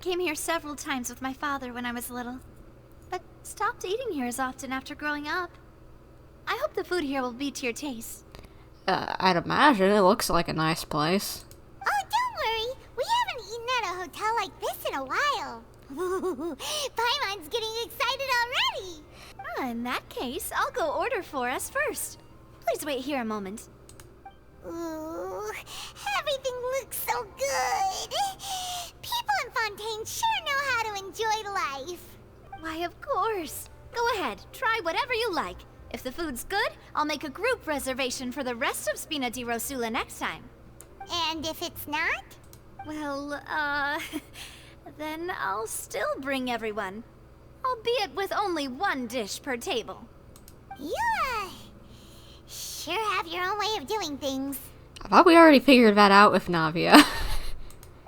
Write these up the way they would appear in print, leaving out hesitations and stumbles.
came here several times with my father when I was little, but stopped eating here as often after growing up. I hope the food here will be to your taste. I'd imagine it looks like a nice place. Oh, don't worry. We haven't eaten at a hotel like this in a while. Paimon's getting excited already. In that case, I'll go order for us first. Please wait here a moment. Ooh, everything looks so good. People in Fontaine sure know how to enjoy life. Why, of course. Go ahead, try whatever you like. If the food's good, I'll make a group reservation for the rest of Spina di Rosula next time. And if it's not? Well, then I'll still bring everyone. Albeit with only one dish per table. You, sure have your own way of doing things. I thought we already figured that out with Navia.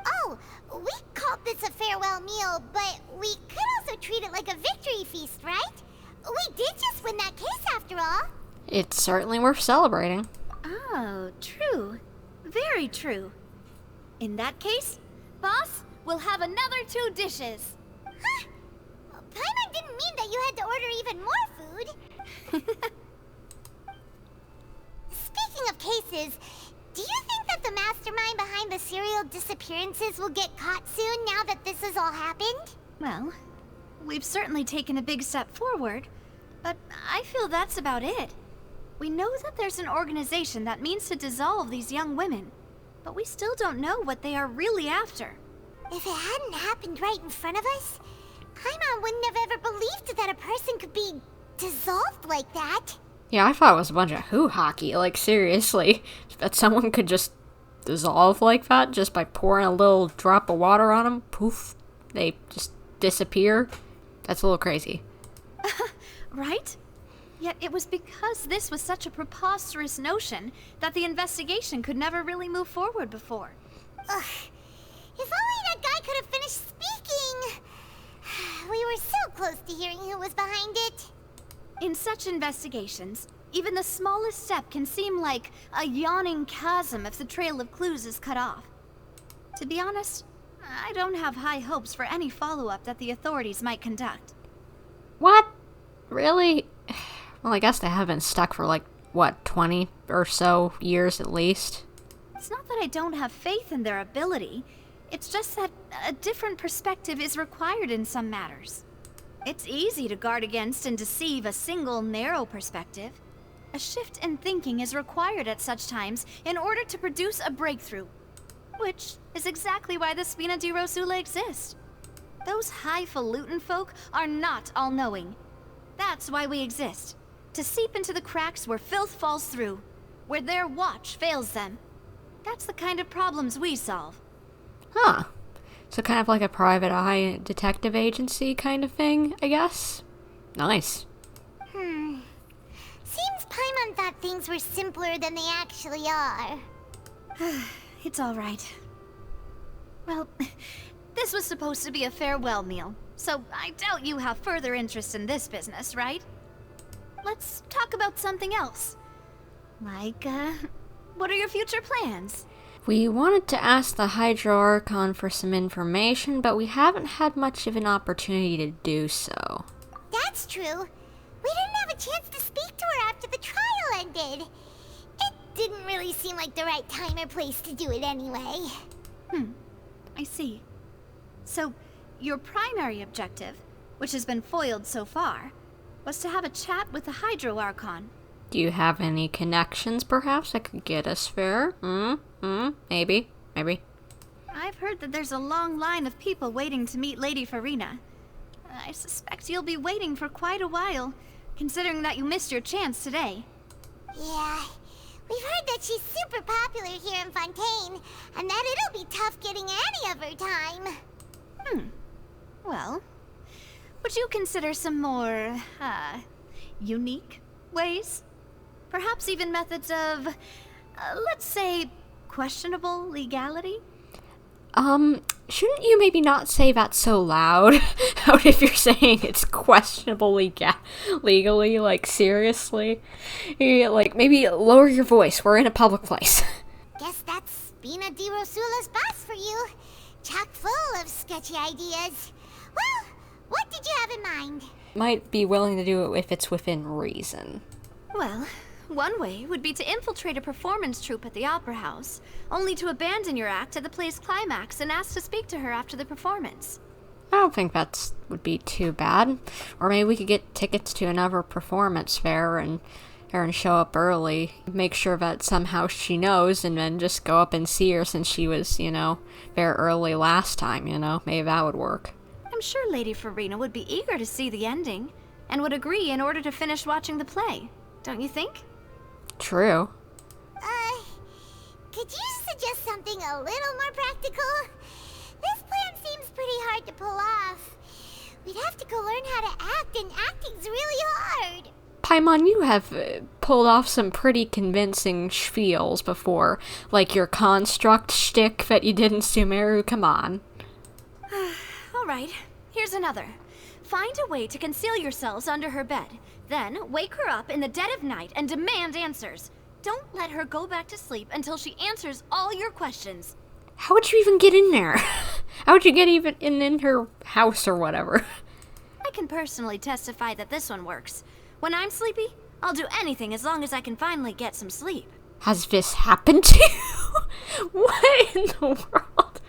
Oh, we called this a farewell meal, but we could also treat it like a victory feast, right? We did just win that case after all. It's certainly worth celebrating. Oh, true. Very true. In that case, boss, we'll have another 2 dishes. Huh? Paimon didn't mean that you had to order even more food. Speaking of cases, do you think that the mastermind behind the serial disappearances will get caught soon now that this has all happened? Well, we've certainly taken a big step forward, but I feel that's about it. We know that there's an organization that means to dissolve these young women, but we still don't know what they are really after. If it hadn't happened right in front of us, Paimon wouldn't have ever believed that a person could be dissolved like that. Yeah, I thought it was a bunch of hoo-hockey, like seriously. That someone could just dissolve like that just by pouring a little drop of water on them. Poof, they just disappear. That's a little crazy. Right? Yet it was because this was such a preposterous notion that the investigation could never really move forward before. Ugh. If only that guy could have finished speaking. We were so close to hearing who was behind it. In such investigations, even the smallest step can seem like a yawning chasm if the trail of clues is cut off. To be honest, I don't have high hopes for any follow-up that the authorities might conduct. What? Really? Well, I guess they have been stuck for like, what, 20 or so years at least? It's not that I don't have faith in their ability. It's just that a different perspective is required in some matters. It's easy to guard against and deceive a single narrow perspective. A shift in thinking is required at such times in order to produce a breakthrough. Which is exactly why the Spina di Rosula exist. Those highfalutin folk are not all-knowing. That's why we exist. To seep into the cracks where filth falls through. Where their watch fails them. That's the kind of problems we solve. Huh. So kind of like a private eye detective agency kind of thing, I guess? Nice. Seems Paimon thought things were simpler than they actually are. It's all right. Well, this was supposed to be a farewell meal, so I doubt you have further interest in this business, right? Let's talk about something else. Like, what are your future plans? We wanted to ask the Hydro Archon for some information, but we haven't had much of an opportunity to do so. That's true. We didn't have a chance to speak to her after the trial ended. It didn't really seem like the right time or place to do it anyway. I see. So, your primary objective, which has been foiled so far, was to have a chat with the Hydro Archon. Do you have any connections, perhaps, that could get us there? Maybe. I've heard that there's a long line of people waiting to meet Lady Furina. I suspect you'll be waiting for quite a while, considering that you missed your chance today. Yeah, we've heard that she's super popular here in Fontaine, and that it'll be tough getting any of her time. Well, would you consider some more, unique ways? Perhaps even methods of, let's say, questionable legality? Shouldn't you maybe not say that so loud? Out if you're saying it's questionable legally, like, seriously? Like, maybe lower your voice, we're in a public place. Guess that's Spina di Rosula's boss for you. Chock full of sketchy ideas. Well, what did you have in mind? Might be willing to do it if it's within reason. Well, one way would be to infiltrate a performance troupe at the Opera House, only to abandon your act at the play's climax and ask to speak to her after the performance. I don't think that would be too bad. Or maybe we could get tickets to another performance fair and show up early. Make sure that somehow she knows and then just go up and see her since she was, very early last time, Maybe that would work. I'm sure Lady Furina would be eager to see the ending, and would agree in order to finish watching the play. Don't you think? True. Could you suggest something a little more practical? This plan seems pretty hard to pull off. We'd have to go learn how to act, and acting's really hard. Paimon, you have pulled off some pretty convincing spiels before, like your construct shtick that you did in Sumeru. Come on. Alright, here's another. Find a way to conceal yourselves under her bed. Then, wake her up in the dead of night and demand answers. Don't let her go back to sleep until she answers all your questions. How would you even get in there? How would you get even in her house or whatever? I can personally testify that this one works. When I'm sleepy, I'll do anything as long as I can finally get some sleep. Has this happened to you? What in the world?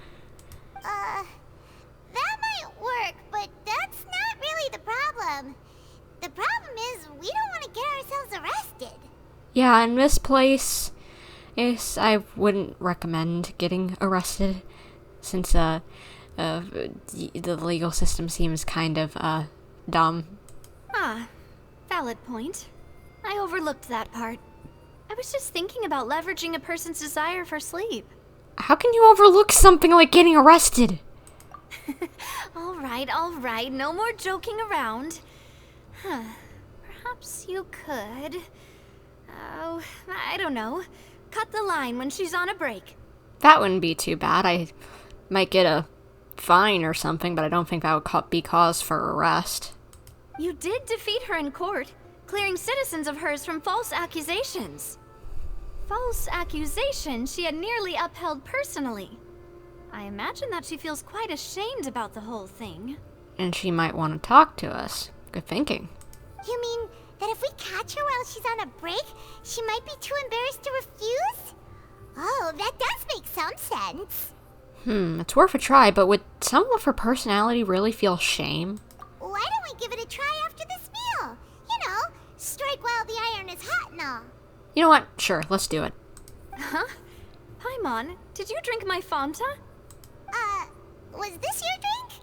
That might work, but that's not really the problem. The problem is we don't want to get ourselves arrested. Yeah, in this place, yes, I wouldn't recommend getting arrested, since the legal system seems kind of dumb. Ah, valid point. I overlooked that part. I was just thinking about leveraging a person's desire for sleep. How can you overlook something like getting arrested? All right, no more joking around. Perhaps you could... Oh, I don't know. Cut the line when she's on a break. That wouldn't be too bad. I might get a fine or something, but I don't think that would be cause for arrest. You did defeat her in court, clearing citizens of hers from false accusations. False accusations she had nearly upheld personally. I imagine that she feels quite ashamed about the whole thing. And she might want to talk to us. Good thinking. You mean that if we catch her while she's on a break, she might be too embarrassed to refuse? Oh, that does make some sense. It's worth a try, but would some of her personality really feel shame? Why don't we give it a try after this meal? Strike while the iron is hot and all. You know what? Sure, let's do it. Huh? Paimon, did you drink my Fanta? Was this your drink?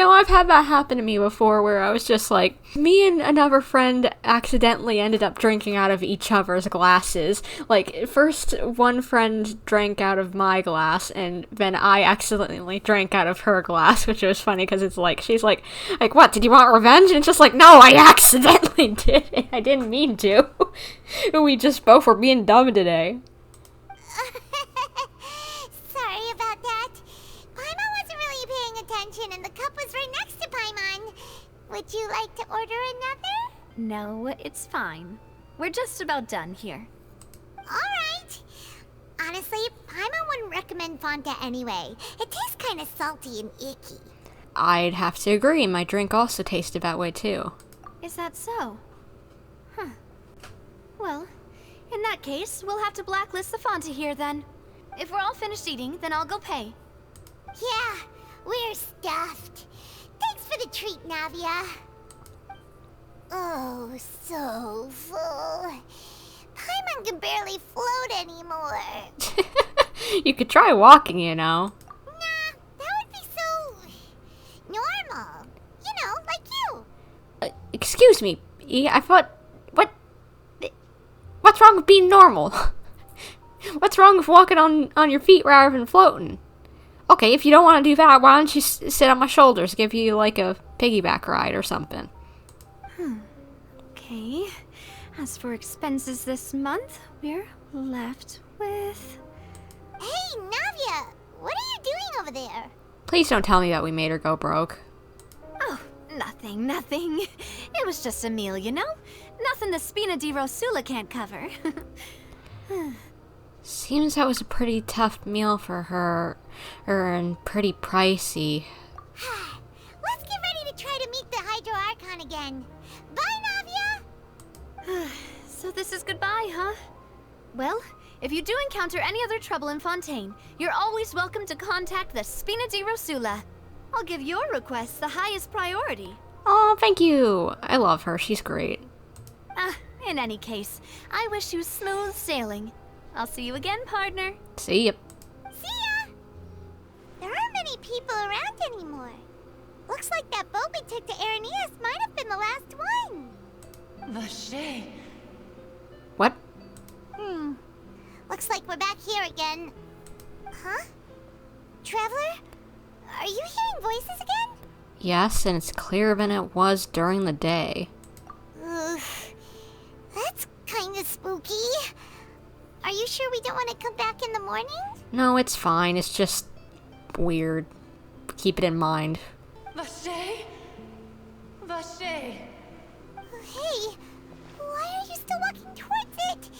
I've had that happen to me before where I was just like, me and another friend accidentally ended up drinking out of each other's glasses. Like, first one friend drank out of my glass, and then I accidentally drank out of her glass, which was funny because it's like, she's like, what, did you want revenge? And it's just like, no, I accidentally did it. I didn't mean to. We just both were being dumb today. Sorry about that. Paimon wasn't really paying attention, and the cup was right next to Paimon. Would you like to order another? No, it's fine. We're just about done here. Alright. Honestly, Paimon wouldn't recommend Fanta anyway. It tastes kind of salty and icky. I'd have to agree. My drink also tasted that way too. Is that so? Huh. Well, in that case, we'll have to blacklist the Fanta here then. If we're all finished eating, then I'll go pay. Yeah, we're stuffed. Thanks for the treat, Navia. Oh, so full. Paimon can barely float anymore. You could try walking, Nah, that would be so... normal. Like you. Excuse me, E, I thought... What's wrong with being normal? What's wrong with walking on your feet rather than floating? Okay, if you don't want to do that, why don't you sit on my shoulders, give you like a piggyback ride or something? Okay. As for expenses this month, we're left with... Hey, Navia, what are you doing over there? Please don't tell me that we made her go broke. Oh, nothing. It was just a meal, Nothing the Spina di Rosula can't cover. Seems that was a pretty tough meal for her. and pretty pricey. Let's get ready to try to meet the Hydro Archon again. Bye, Navia! So this is goodbye, huh? Well, if you do encounter any other trouble in Fontaine, you're always welcome to contact the Spina di Rosula. I'll give your requests the highest priority. Oh, thank you. I love her. She's great. In any case, I wish you smooth sailing. I'll see you again, partner. See ya. See ya! There aren't many people around anymore. Looks like that boat we took to Araneus might have been the last one. Vache. What? Looks like we're back here again. Huh? Traveler? Are you hearing voices again? Yes, and it's clearer than it was during the day. Ugh. That's kinda spooky. Are you sure we don't want to come back in the morning? No, it's fine. It's just weird. Keep it in mind. Vache? Vache. Hey, why are you still walking towards it?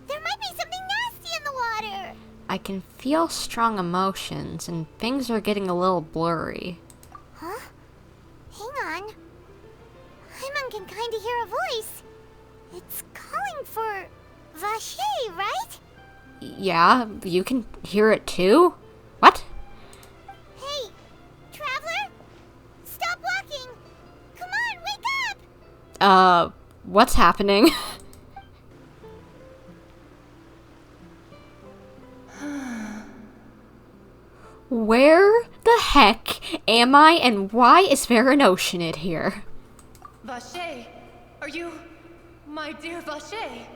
There might be something nasty in the water. I can feel strong emotions, and things are getting a little blurry. Huh? Hang on. Paimon can kinda hear a voice. It's calling for Vache, right? Yeah, you can hear it too? What? Hey, Traveler? Stop walking! Come on, wake up! What's happening? Where the heck am I, and why is there an Oceanid here? Vache. Are you my dear Vache?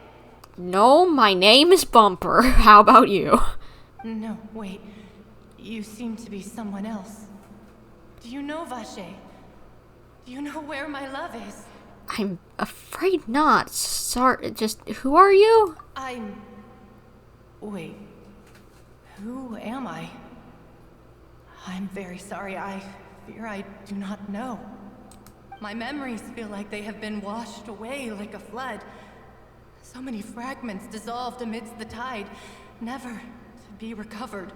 No, my name is Bumper. How about you? No, wait. You seem to be someone else. Do you know Vache? Do you know where my love is? I'm afraid not. Sorry, just who are you? Wait. Who am I? I'm very sorry. I fear I do not know. My memories feel like they have been washed away like a flood. So many fragments dissolved amidst the tide, never to be recovered.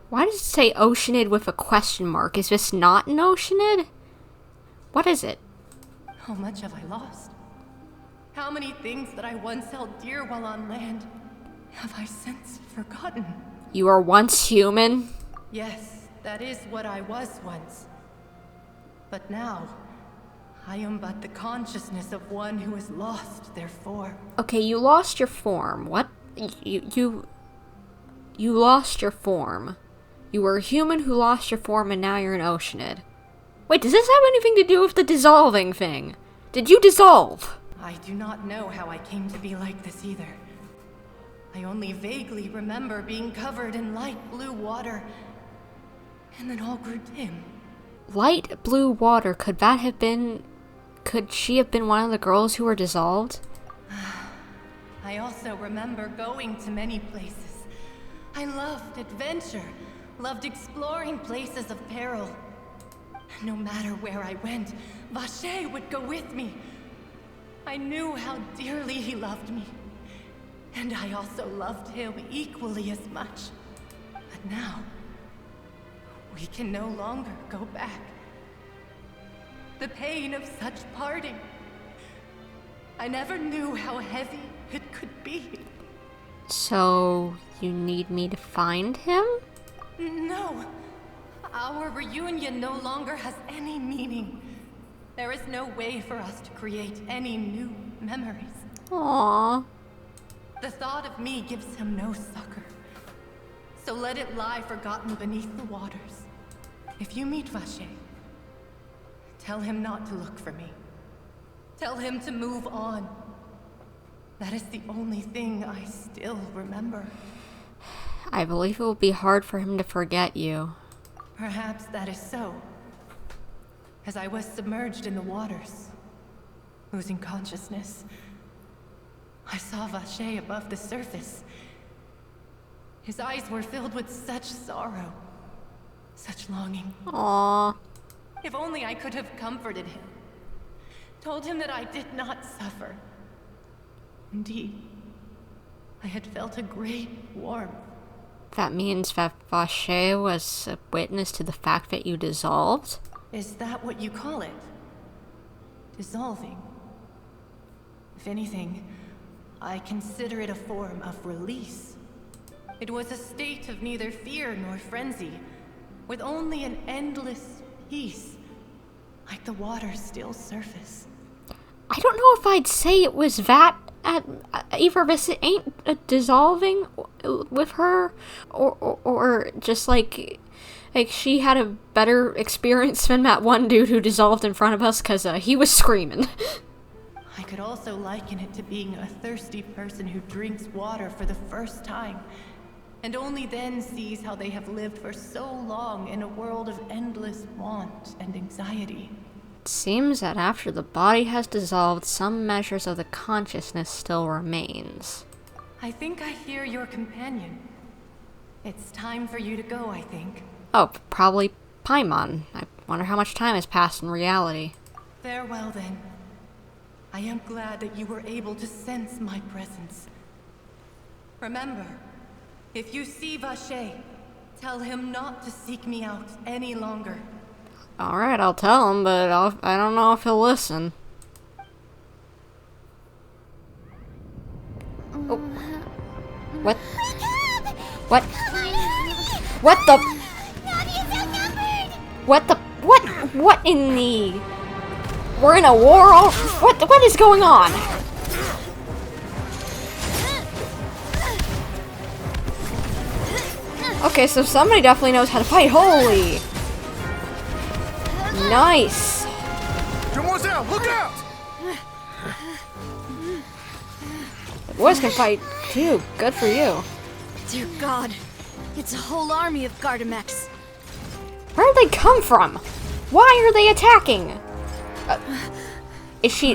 Why does it say Oceanid with a question mark? Is this not an Oceanid? What is it? How much have I lost? How many things that I once held dear while on land have I since forgotten? You were once human? Yes, that is what I was once. But now, I am but the consciousness of one who is lost, therefore. Okay, you lost your form. What? You lost your form. You were a human who lost your form and now you're an Oceanid. Wait, does this have anything to do with the dissolving thing? Did you dissolve? I do not know how I came to be like this either. I only vaguely remember being covered in light blue water, and then all grew dim. Light blue water, could she have been one of the girls who were dissolved? I also remember going to many places. I loved adventure, loved exploring places of peril. No matter where I went, Vache would go with me. I knew how dearly he loved me, and I also loved him equally as much. But now, we can no longer go back. The pain of such parting. I never knew how heavy it could be. So, you need me to find him? No. Our reunion no longer has any meaning. There is no way for us to create any new memories. Aww. The thought of me gives him no succor. So let it lie forgotten beneath the waters. If you meet Vache, tell him not to look for me. Tell him to move on. That is the only thing I still remember. I believe it will be hard for him to forget you. Perhaps that is so. As I was submerged in the waters, losing consciousness, I saw Vache above the surface. His eyes were filled with such sorrow, such longing. Aww. If only I could have comforted him, told him that I did not suffer. Indeed, I had felt a great warmth, that means that Vache was a witness to the fact that you dissolved? Is that what you call it? Dissolving? If anything, I consider it a form of release. It was a state of neither fear nor frenzy, with only an endless peace, like the water's still surface. I don't know if I'd say it was that. Either this ain't dissolving with her, or just like she had a better experience than that one dude who dissolved in front of us, because he was screaming. I could also liken it to being a thirsty person who drinks water for the first time, and only then sees how they have lived for so long in a world of endless want and anxiety. It seems that after the body has dissolved, some measures of the consciousness still remains. I think I hear your companion. It's time for you to go, I think. Oh, probably Paimon. I wonder how much time has passed in reality. Farewell, then. I am glad that you were able to sense my presence. Remember, if you see Vache, tell him not to seek me out any longer. Alright, I'll tell him, but I don't know if he'll listen. Oh. What? What? What the? What the? What in the? We're in a war? What is going on? Okay, so somebody definitely knows how to fight. Holy! Nice! Demoiselle, look out! The boys can fight too. Good for you. Dear God, it's a whole army of Gardamex. Where did they come from? Why are they attacking? Is she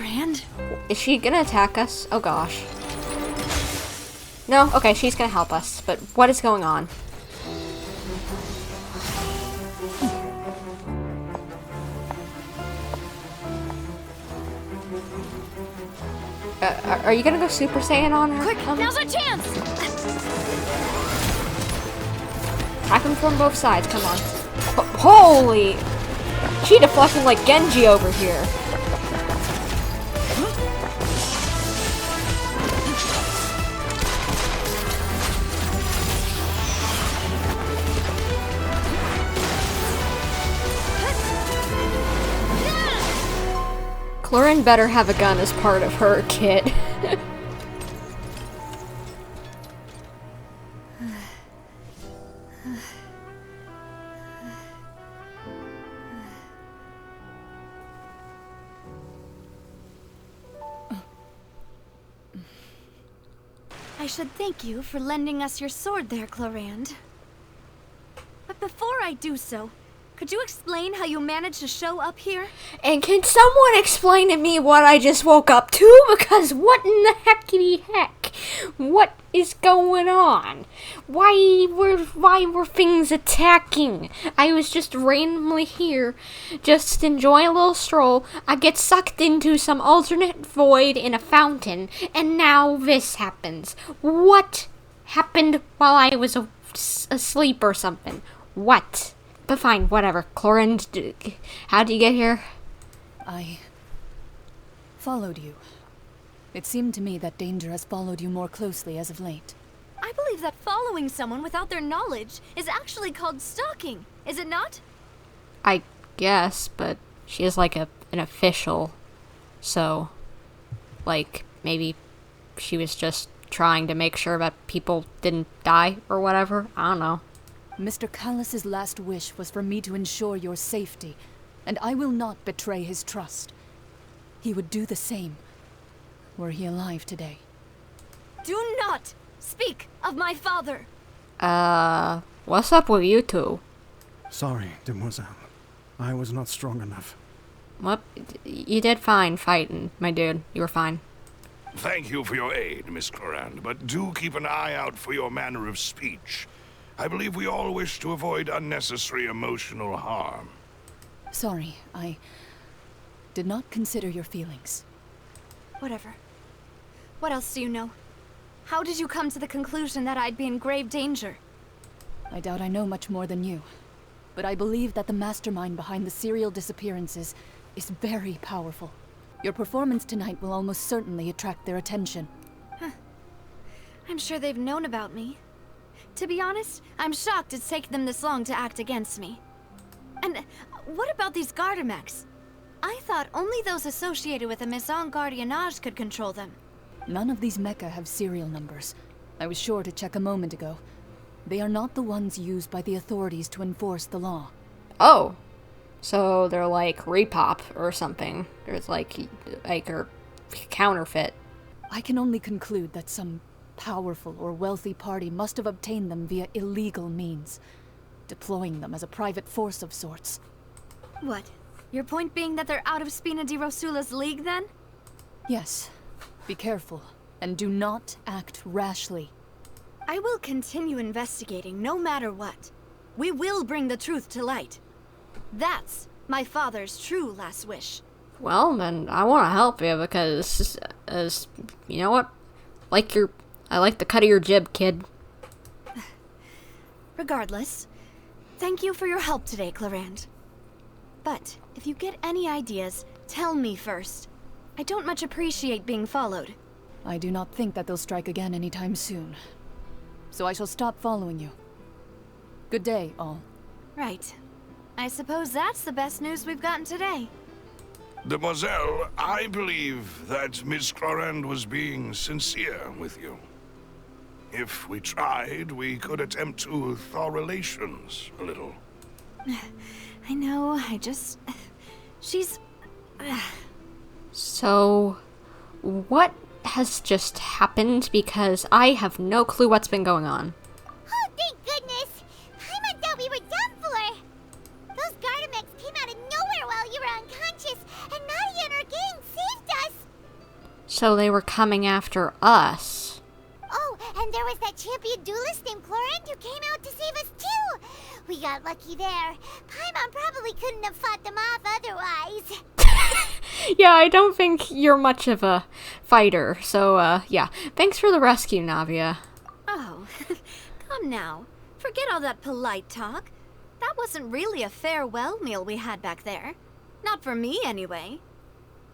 gonna attack us? Oh gosh. No? Okay, she's gonna help us. But what is going on? Are you gonna go Super Saiyan on her? Quick, now's our chance! Attack him from both sides, come on. Holy! She deflecting like Genji over here. Clorin better have a gun as part of her kit. I should thank you for lending us your sword there, Clorand. But before I do so, could you explain how you managed to show up here? And can someone explain to me what I just woke up to? Because what in the heckity heck? What is going on? Why were things attacking? I was just randomly here, just enjoying a little stroll. I get sucked into some alternate void in a fountain, and now this happens. What happened while I was asleep or something? What? But fine, whatever. Clorin, how'd you get here? I followed you. It seemed to me that danger has followed you more closely as of late. I believe that following someone without their knowledge is actually called stalking, is it not? I guess, but she is like an official. So, like, maybe she was just trying to make sure that people didn't die or whatever. I don't know. Mr. Callus's last wish was for me to ensure your safety, and I will not betray his trust. He would do the same, were he alive today. Do not speak of my father! What's up with you two? Sorry, demoiselle. I was not strong enough. What? You did fine fighting, my dude. You were fine. Thank you for your aid, Miss Clorand, but do keep an eye out for your manner of speech. I believe we all wish to avoid unnecessary emotional harm. Sorry, I did not consider your feelings. Whatever. What else do you know? How did you come to the conclusion that I'd be in grave danger? I doubt I know much more than you, but I believe that the mastermind behind the serial disappearances is very powerful. Your performance tonight will almost certainly attract their attention. I'm sure they've known about me. To be honest, I'm shocked it's taken them this long to act against me. And what about these Gardamex? I thought only those associated with the Maison Gardiennage could control them. None of these mecha have serial numbers. I was sure to check a moment ago. They are not the ones used by the authorities to enforce the law. Oh. So they're like repop or something. There's like or counterfeit. I can only conclude that some powerful or wealthy party must have obtained them via illegal means, deploying them as a private force of sorts. What? Your point being that they're out of Spina di Rosula's league, then? Yes. Be careful, and do not act rashly. I will continue investigating no matter what. We will bring the truth to light. That's my father's true last wish. Well, then I want to help you because, as you know what, I like the cut of your jib, kid. Regardless, thank you for your help today, Clarand. But if you get any ideas, tell me first. I don't much appreciate being followed. I do not think that they'll strike again anytime soon. So I shall stop following you. Good day, all. Right. I suppose that's the best news we've gotten today. Demoiselle, I believe that Miss Clarand was being sincere with you. If we tried, we could attempt to thaw relations a little. I know, she's... So, what has just happened? Because I have no clue what's been going on. Oh, thank goodness! Paimon thought we were done for! Those Gardamex came out of nowhere while you were unconscious, and Navia and her gang saved us! So they were coming after us. Oh, and there was that champion duelist named Clarand who came out to save us too! We got lucky there. Paimon probably couldn't have fought them off otherwise. Yeah, I don't think you're much of a fighter, so, yeah. Thanks for the rescue, Navia. Oh, come now. Forget all that polite talk. That wasn't really a farewell meal we had back there. Not for me, anyway.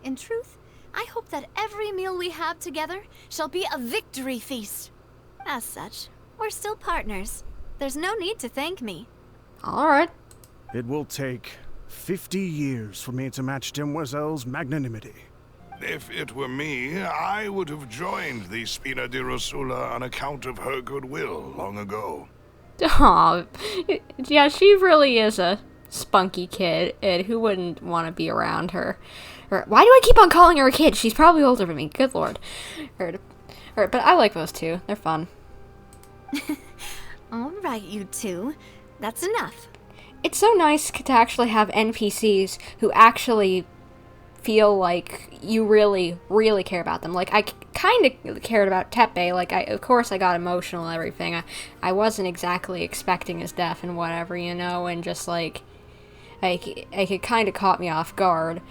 In truth, I hope that every meal we have together shall be a victory feast. As such, we're still partners. There's no need to thank me. Alright. It will take 50 years for me to match Demoiselle's magnanimity. If it were me, I would have joined the Spina di Rosula on account of her goodwill long ago. Aw, yeah, she really is a spunky kid, and who wouldn't want to be around her? Why do I keep on calling her a kid? She's probably older than me, good lord. But I like those two, they're fun. Alright, you two. That's enough. It's so nice to actually have NPCs who actually feel like you really, really care about them. Like, I kind of cared about Tepe. Like, of course I got emotional and everything. I wasn't exactly expecting his death and whatever, you know, and just, like, it kind of caught me off guard.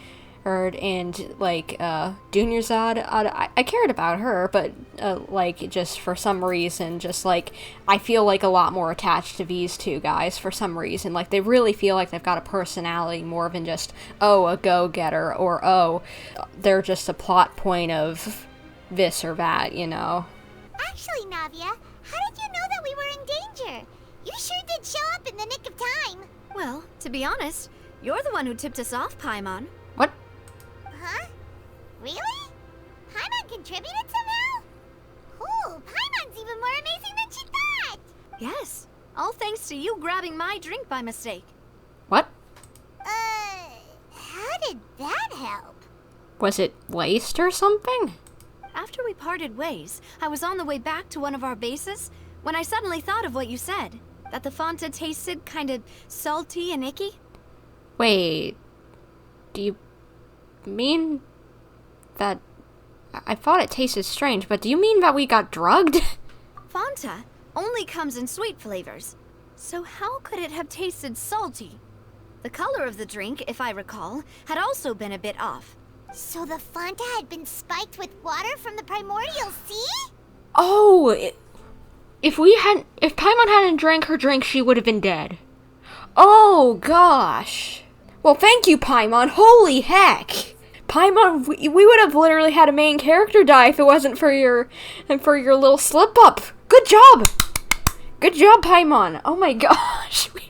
And, like, Dunyarzad, I cared about her, but, like, just for some reason, just, like, I feel, like, a lot more attached to these two guys for some reason. Like, they really feel like they've got a personality more than just, oh, a go-getter, or, oh, they're just a plot point of this or that, you know? Actually, Navia, how did you know that we were in danger? You sure did show up in the nick of time. Well, to be honest, you're the one who tipped us off, Paimon. What? Huh? Really? Paimon contributed somehow? Ooh, Paimon's even more amazing than she thought! Yes, all thanks to you grabbing my drink by mistake. What? How did that help? Was it laced or something? After we parted ways, I was on the way back to one of our bases when I suddenly thought of what you said. That the Fonta tasted kind of salty and icky. Wait, do you mean that... I thought it tasted strange, but do you mean that we got drugged? Fonta only comes in sweet flavors, so how could it have tasted salty? The color of the drink, if I recall, had also been a bit off. So the Fonta had been spiked with water from the primordial sea? Oh, If Paimon hadn't drank her drink, she would have been dead. Oh, gosh. Well, thank you, Paimon. Holy heck. Paimon, we would have literally had a main character die if it wasn't for your little slip-up. Good job. Good job, Paimon. Oh my gosh. We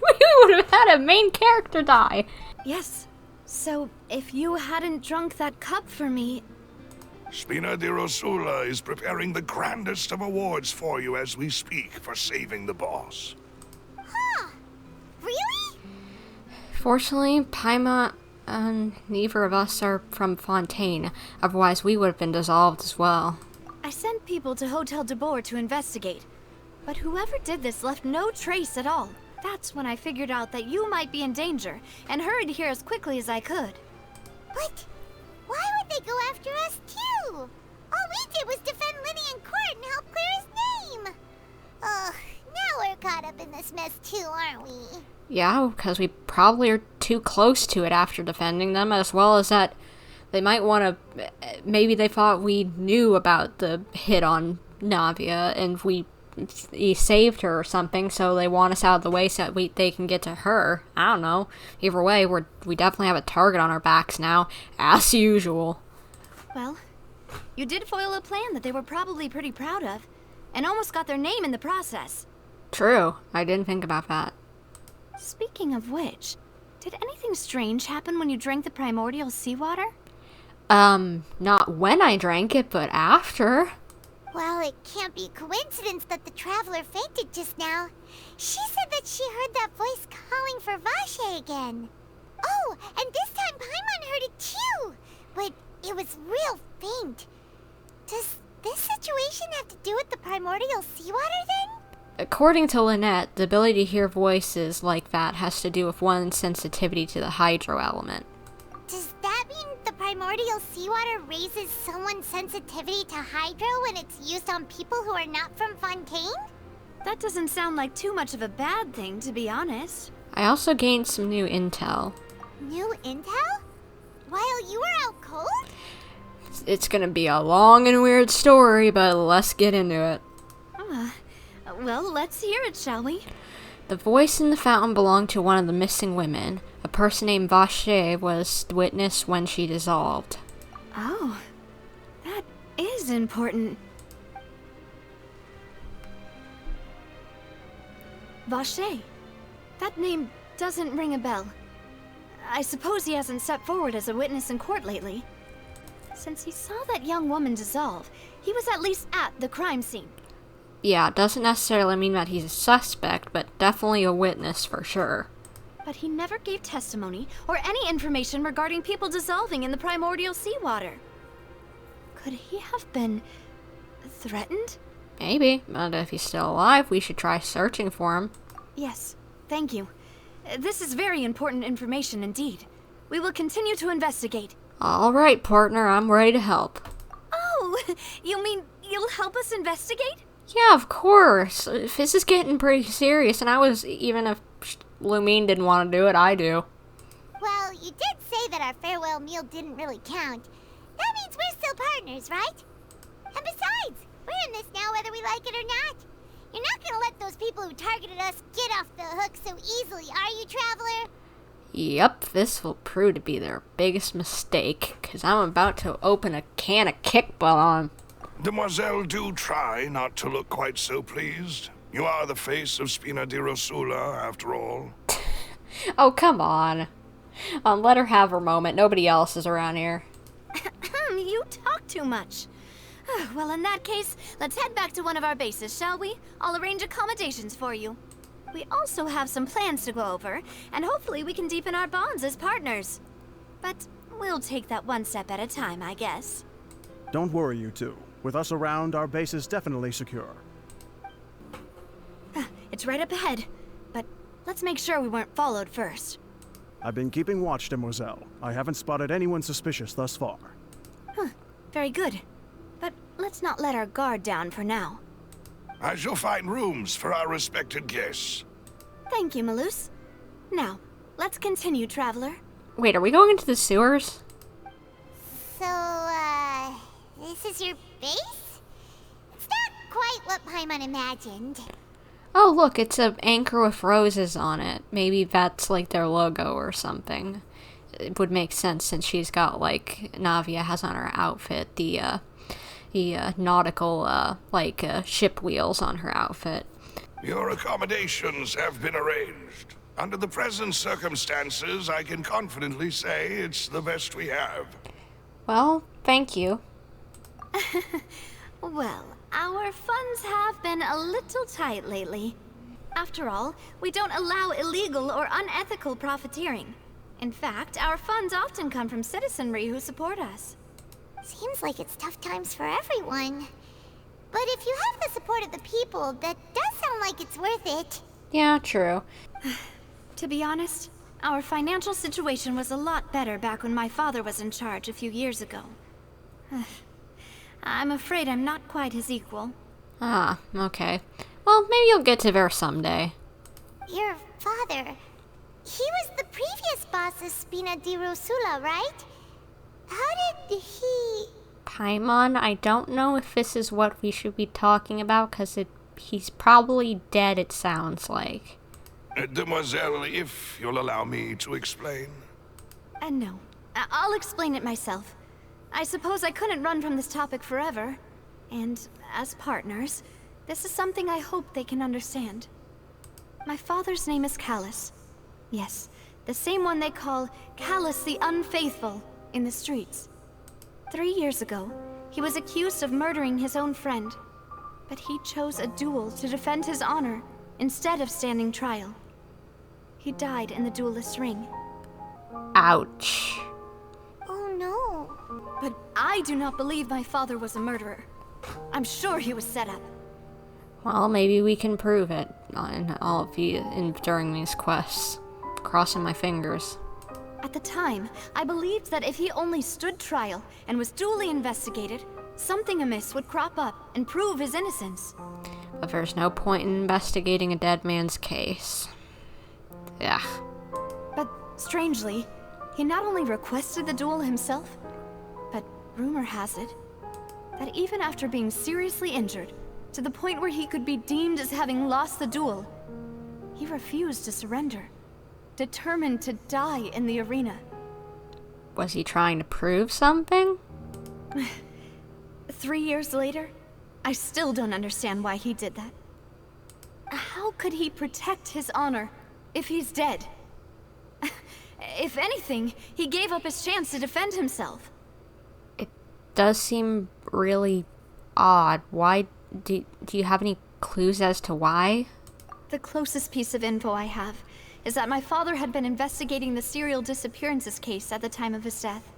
would have had a main character die. Yes. So, if you hadn't drunk that cup for me... Spina di Rosula is preparing the grandest of awards for you as we speak for saving the boss. Huh. Really? Fortunately, Paimon and neither of us are from Fontaine. Otherwise, we would have been dissolved as well. I sent people to Hotel de Boer to investigate. But whoever did this left no trace at all. That's when I figured out that you might be in danger, and hurried here as quickly as I could. But why would they go after us too? All we did was defend Linny in court and help clear his name. Ugh, now we're caught up in this mess too, aren't we? Yeah, because we probably are too close to it after defending them, as well as that they might want to... Maybe they thought we knew about the hit on Navia, and he saved her or something, so they want us out of the way so that they can get to her. I don't know. Either way, we definitely have a target on our backs now, as usual. Well, you did foil a plan that they were probably pretty proud of, and almost got their name in the process. True. I didn't think about that. Speaking of which, did anything strange happen when you drank the primordial seawater? Not when I drank it, but after. Well, it can't be coincidence that the traveler fainted just now. She said that she heard that voice calling for Vache again. Oh, and this time Paimon heard it too, but it was real faint. Does this situation have to do with the primordial seawater then? According to Lynette, the ability to hear voices like that has to do with one's sensitivity to the hydro element. Does that mean the primordial seawater raises someone's sensitivity to hydro when it's used on people who are not from Fontaine? That doesn't sound like too much of a bad thing, to be honest. I also gained some new intel. New intel? While you were out cold? It's gonna be a long and weird story, but let's get into it. Well, let's hear it, shall we? The voice in the fountain belonged to one of the missing women. A person named Vache was witness when she dissolved. Oh, that is important. Vache. That name doesn't ring a bell. I suppose he hasn't stepped forward as a witness in court lately. Since he saw that young woman dissolve, he was at least at the crime scene. Yeah, it doesn't necessarily mean that he's a suspect, but definitely a witness for sure. But he never gave testimony or any information regarding people dissolving in the primordial seawater. Could he have been threatened? Maybe, but if he's still alive, we should try searching for him. Yes, thank you. This is very important information indeed. We will continue to investigate. All right, partner, I'm ready to help. Oh, you mean you'll help us investigate? Yeah, of course. This is getting pretty serious, and even if Lumine didn't want to do it, I do. Well, you did say that our farewell meal didn't really count. That means we're still partners, right? And besides, we're in this now whether we like it or not. You're not gonna let those people who targeted us get off the hook so easily, are you, Traveler? Yep, this will prove to be their biggest mistake, because I'm about to open a can of kickball on 'em. Demoiselle, do try not to look quite so pleased. You are the face of Spina di Rosula, after all. Oh, come on. Let her have her moment. Nobody else is around here. You talk too much. Well, in that case, let's head back to one of our bases, shall we? I'll arrange accommodations for you. We also have some plans to go over, and hopefully we can deepen our bonds as partners. But we'll take that one step at a time, I guess. Don't worry, you two. With us around, our base is definitely secure. It's right up ahead, but let's make sure we weren't followed first. I've been keeping watch, Demoiselle. I haven't spotted anyone suspicious thus far. Very good. But let's not let our guard down for now. I shall find rooms for our respected guests. Thank you, Malus. Now, let's continue, Traveler. Wait, are we going into the sewers? So, this is your base? It's not quite what Paimon imagined. Oh, look, it's an anchor with roses on it. Maybe that's like their logo or something. It would make sense since she's got, like, Navia has on her outfit the nautical, ship wheels on her outfit. Your accommodations have been arranged. Under the present circumstances, I can confidently say it's the best we have. Well, thank you. Well, our funds have been a little tight lately. After all, we don't allow illegal or unethical profiteering. In fact, our funds often come from citizenry who support us. Seems like it's tough times for everyone. But if you have the support of the people, that does sound like it's worth it. Yeah, true. To be honest, our financial situation was a lot better back when my father was in charge a few years ago. I'm afraid I'm not quite his equal. Ah, okay. Well, maybe you'll get to there someday. Your father... He was the previous boss of Spina di Rosula, right? How did he... Paimon, I don't know if this is what we should be talking about, because he's probably dead, it sounds like. Demoiselle, if you'll allow me to explain. No. I'll explain it myself. I suppose I couldn't run from this topic forever. And, as partners, this is something I hope they can understand. My father's name is Callus. Yes, the same one they call Callus the Unfaithful in the streets. 3 years ago, he was accused of murdering his own friend. But he chose a duel to defend his honor instead of standing trial. He died in the duelist's ring. Ouch. Oh no. But I do not believe my father was a murderer. I'm sure he was set up. Well, maybe we can prove it during these quests. Crossing my fingers. At the time, I believed that if he only stood trial and was duly investigated, something amiss would crop up and prove his innocence. But there's no point in investigating a dead man's case. Yeah. But strangely, he not only requested the duel himself, but rumor has it that even after being seriously injured, to the point where he could be deemed as having lost the duel, he refused to surrender, determined to die in the arena. Was he trying to prove something? 3 years later, I still don't understand why he did that. How could he protect his honor if he's dead? If anything, he gave up his chance to defend himself. It does seem really odd. Why? Do you have any clues as to why? The closest piece of info I have is that my father had been investigating the serial disappearances case at the time of his death.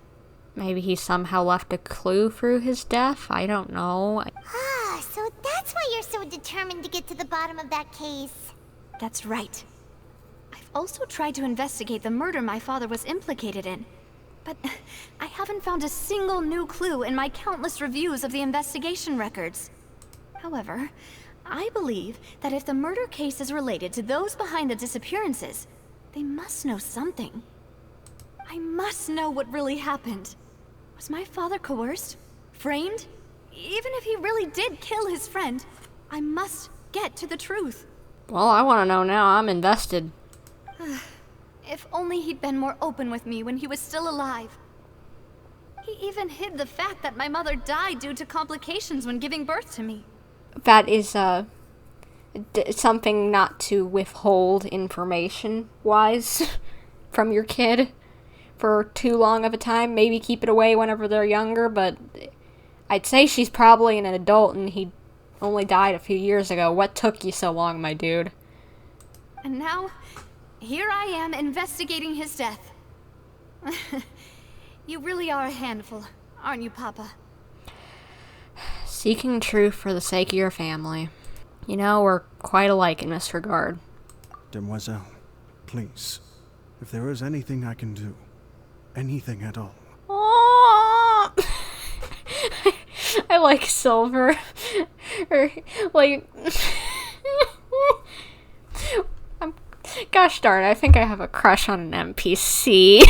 Maybe he somehow left a clue through his death? I don't know. Ah, so that's why you're so determined to get to the bottom of that case. That's right. I've also tried to investigate the murder my father was implicated in, but I haven't found a single new clue in my countless reviews of the investigation records. However, I believe that if the murder case is related to those behind the disappearances, they must know something. I must know what really happened. Was my father coerced? Framed? Even if he really did kill his friend, I must get to the truth. Well, I want to know now. I'm invested. If only he'd been more open with me when he was still alive. He even hid the fact that my mother died due to complications when giving birth to me. That is, something not to withhold information-wise from your kid for too long of a time. Maybe keep it away whenever they're younger, but I'd say she's probably an adult and he only died a few years ago. What took you so long, my dude? And now, here I am investigating his death. You really are a handful, aren't you, Papa? Seeking truth for the sake of your family. You know, we're quite alike in this regard. Demoiselle, please, if there is anything I can do, anything at all. Aww. I like Silver. Or, like... Gosh darn, I think I have a crush on an NPC.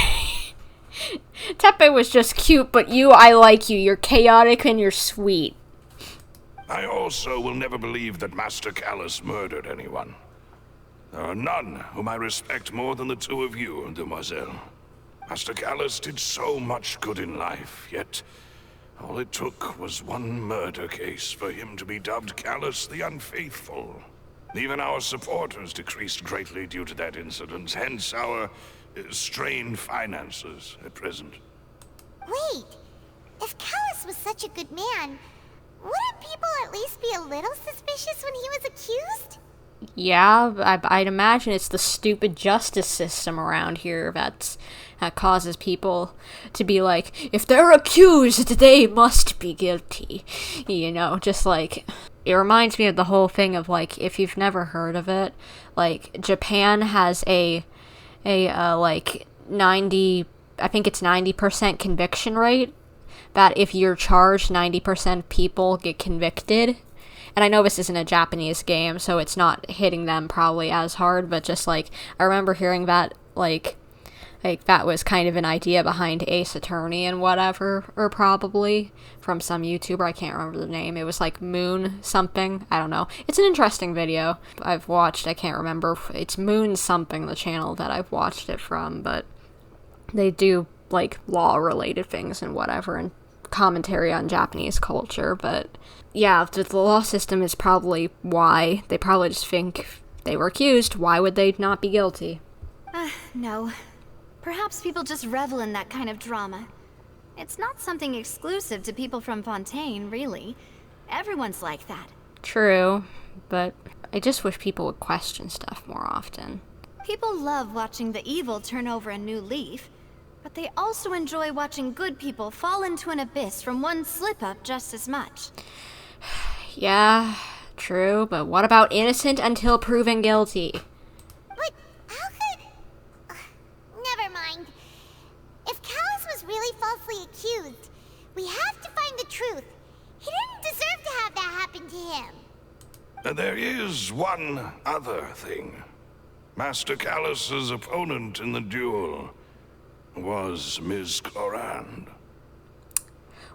Tepe was just cute, but I like you. You're chaotic and you're sweet. I also will never believe that Master Callus murdered anyone. There are none whom I respect more than the two of you, demoiselle. Master Callus did so much good in life, yet all it took was one murder case for him to be dubbed Callus the Unfaithful. Even our supporters decreased greatly due to that incident, hence our strained finances at present. Wait, if Callus was such a good man, wouldn't people at least be a little suspicious when he was accused? Yeah, I'd imagine it's the stupid justice system around here that causes people to be like, if they're accused, they must be guilty. You know, just like, it reminds me of the whole thing of, like, if you've never heard of it, like, Japan has a like, 90, I think it's 90% conviction rate, that if you're charged, 90% of people get convicted. And I know this isn't a Japanese game, so it's not hitting them probably as hard, but just, like, I remember hearing that, like that was kind of an idea behind Ace Attorney and whatever, or probably from some YouTuber, I can't remember the name. It was like Moon something, I don't know. It's an interesting video I've watched, I can't remember. It's Moon something, the channel that I've watched it from, but they do, like, law-related things and whatever, and commentary on Japanese culture, but yeah, the law system is probably why. They probably just think if they were accused, why would they not be guilty? No. Perhaps people just revel in that kind of drama. It's not something exclusive to people from Fontaine, really. Everyone's like that. True, but I just wish people would question stuff more often. People love watching the evil turn over a new leaf, but they also enjoy watching good people fall into an abyss from one slip-up just as much. Yeah, true, but what about innocent until proven guilty? But how could... never mind. If Callus was really falsely accused, we have to find the truth. He didn't deserve to have that happen to him. There is one other thing. Master Callus's opponent in the duel was Ms. Clorand.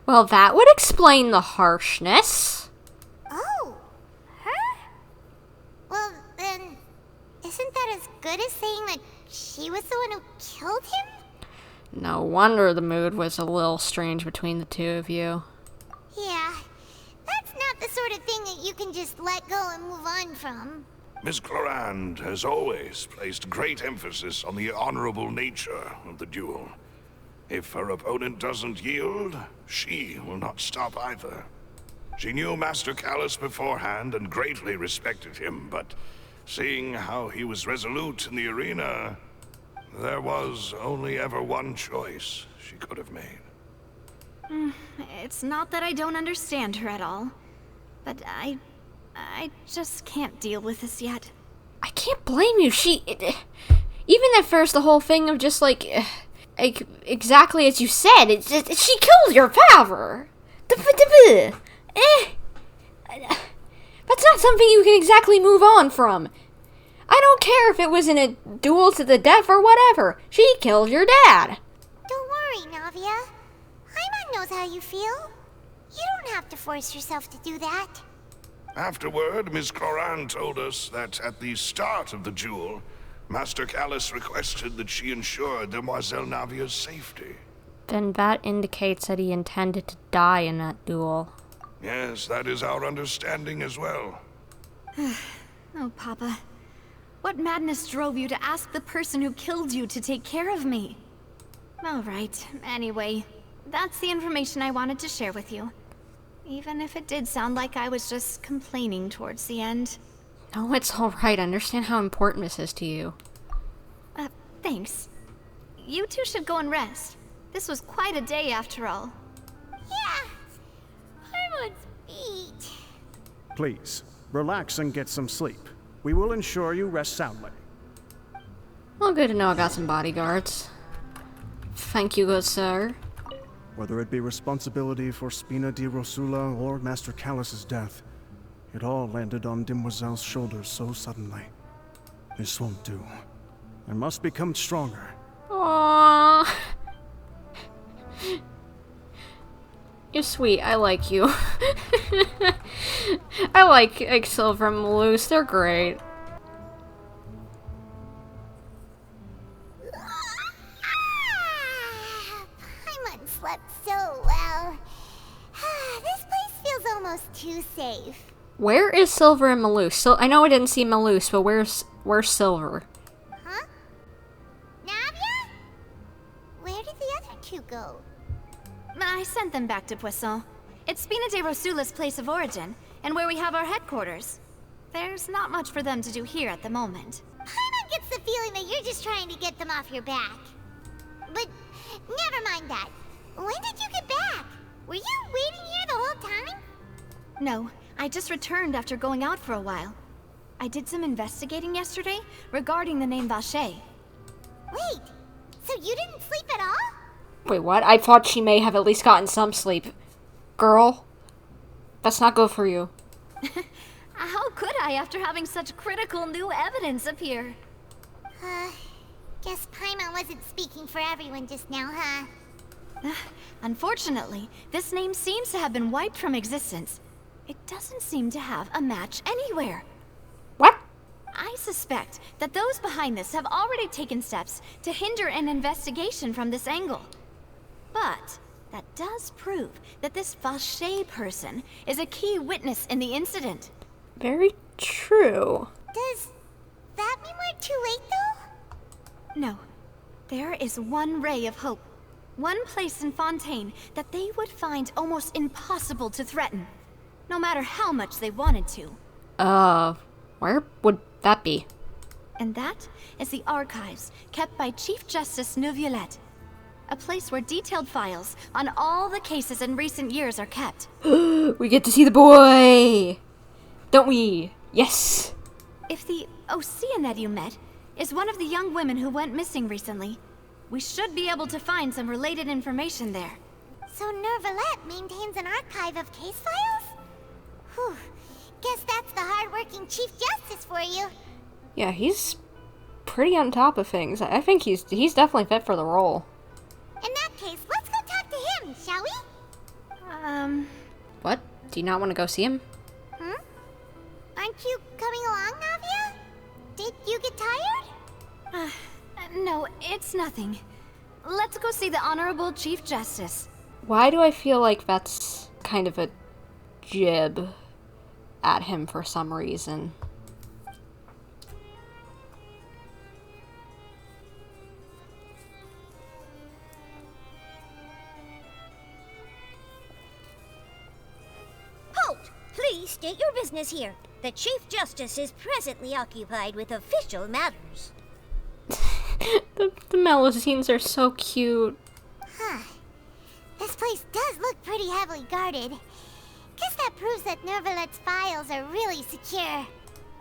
Well, that would explain the harshness. Oh, her? Well, then, isn't that as good as saying that she was the one who killed him? No wonder the mood was a little strange between the two of you. Yeah, that's not the sort of thing that you can just let go and move on from. Ms. Clorand has always placed great emphasis on the honorable nature of the duel. If her opponent doesn't yield, she will not stop either. She knew Master Callus beforehand and greatly respected him, but seeing how he was resolute in the arena, there was only ever one choice she could have made. It's not that I don't understand her at all, but I just can't deal with this yet. I can't blame you. Even at first, the whole thing of just like exactly as you said, she killed your father. That's not something you can exactly move on from. I don't care if it was in a duel to the death or whatever. She killed your dad. Don't worry, Navia. Paimon knows how you feel. You don't have to force yourself to do that. Afterward, Ms. Clorand told us that at the start of the duel, Master Callus requested that she ensure Demoiselle Navia's safety. Then that indicates that he intended to die in that duel. Yes, that is our understanding as well. Oh, Papa. What madness drove you to ask the person who killed you to take care of me? All right, anyway, that's the information I wanted to share with you. Even if it did sound like I was just complaining towards the end. No, it's alright. I understand how important this is to you. Thanks. You two should go and rest. This was quite a day after all. Yeah. Paimon's beat. Please, relax and get some sleep. We will ensure you rest soundly. Well, good to know I got some bodyguards. Thank you, good sir. Whether it be responsibility for Spina di Rosula or Master Callus's death, it all landed on Demoiselle's shoulders so suddenly. This won't do. I must become stronger. Aww. You're sweet. I like you. I like Silver and Malus. They're great. Paimon slept so well. This place feels almost too safe. Where is Silver and Malus? I know I didn't see Malus, but where's Silver? Huh? Navia? Where did the other two go? I sent them back to Poisson. It's Spina de Rosula's place of origin, and where we have our headquarters. There's not much for them to do here at the moment. Paimon gets the feeling that you're just trying to get them off your back. But never mind that. When did you get back? Were you waiting here the whole time? No, I just returned after going out for a while. I did some investigating yesterday regarding the name Vache. Wait, so you didn't sleep at all? Wait, what? I thought she may have at least gotten some sleep. Girl, that's not good for you. How could I after having such critical new evidence appear? Guess Paimon wasn't speaking for everyone just now, huh? Unfortunately, this name seems to have been wiped from existence. It doesn't seem to have a match anywhere. What? I suspect that those behind this have already taken steps to hinder an investigation from this angle. But that does prove that this Vache person is a key witness in the incident. Very true. Does that mean we're too late, though? No. There is one ray of hope. One place in Fontaine that they would find almost impossible to threaten, no matter how much they wanted to. Where would that be? And that is the archives kept by Chief Justice Neuvillette. A place where detailed files on all the cases in recent years are kept. We get to see the boy! Don't we? Yes! If the Oceanette you met is one of the young women who went missing recently, we should be able to find some related information there. So Neuvillette maintains an archive of case files? Whew. Guess that's the hard-working Chief Justice for you. Yeah, he's pretty on top of things. I think he's definitely fit for the role. In that case, let's go talk to him, shall we? What? Do you not want to go see him? Aren't you coming along, Navia? Did you get tired? No, it's nothing. Let's go see the Honorable Chief Justice. Why do I feel like that's kind of a jib at him for some reason? Halt! Please state your business here. The Chief Justice is presently occupied with official matters. The Melusines are so cute. Huh. This place does look pretty heavily guarded. Guess that proves that Neuvillette's files are really secure.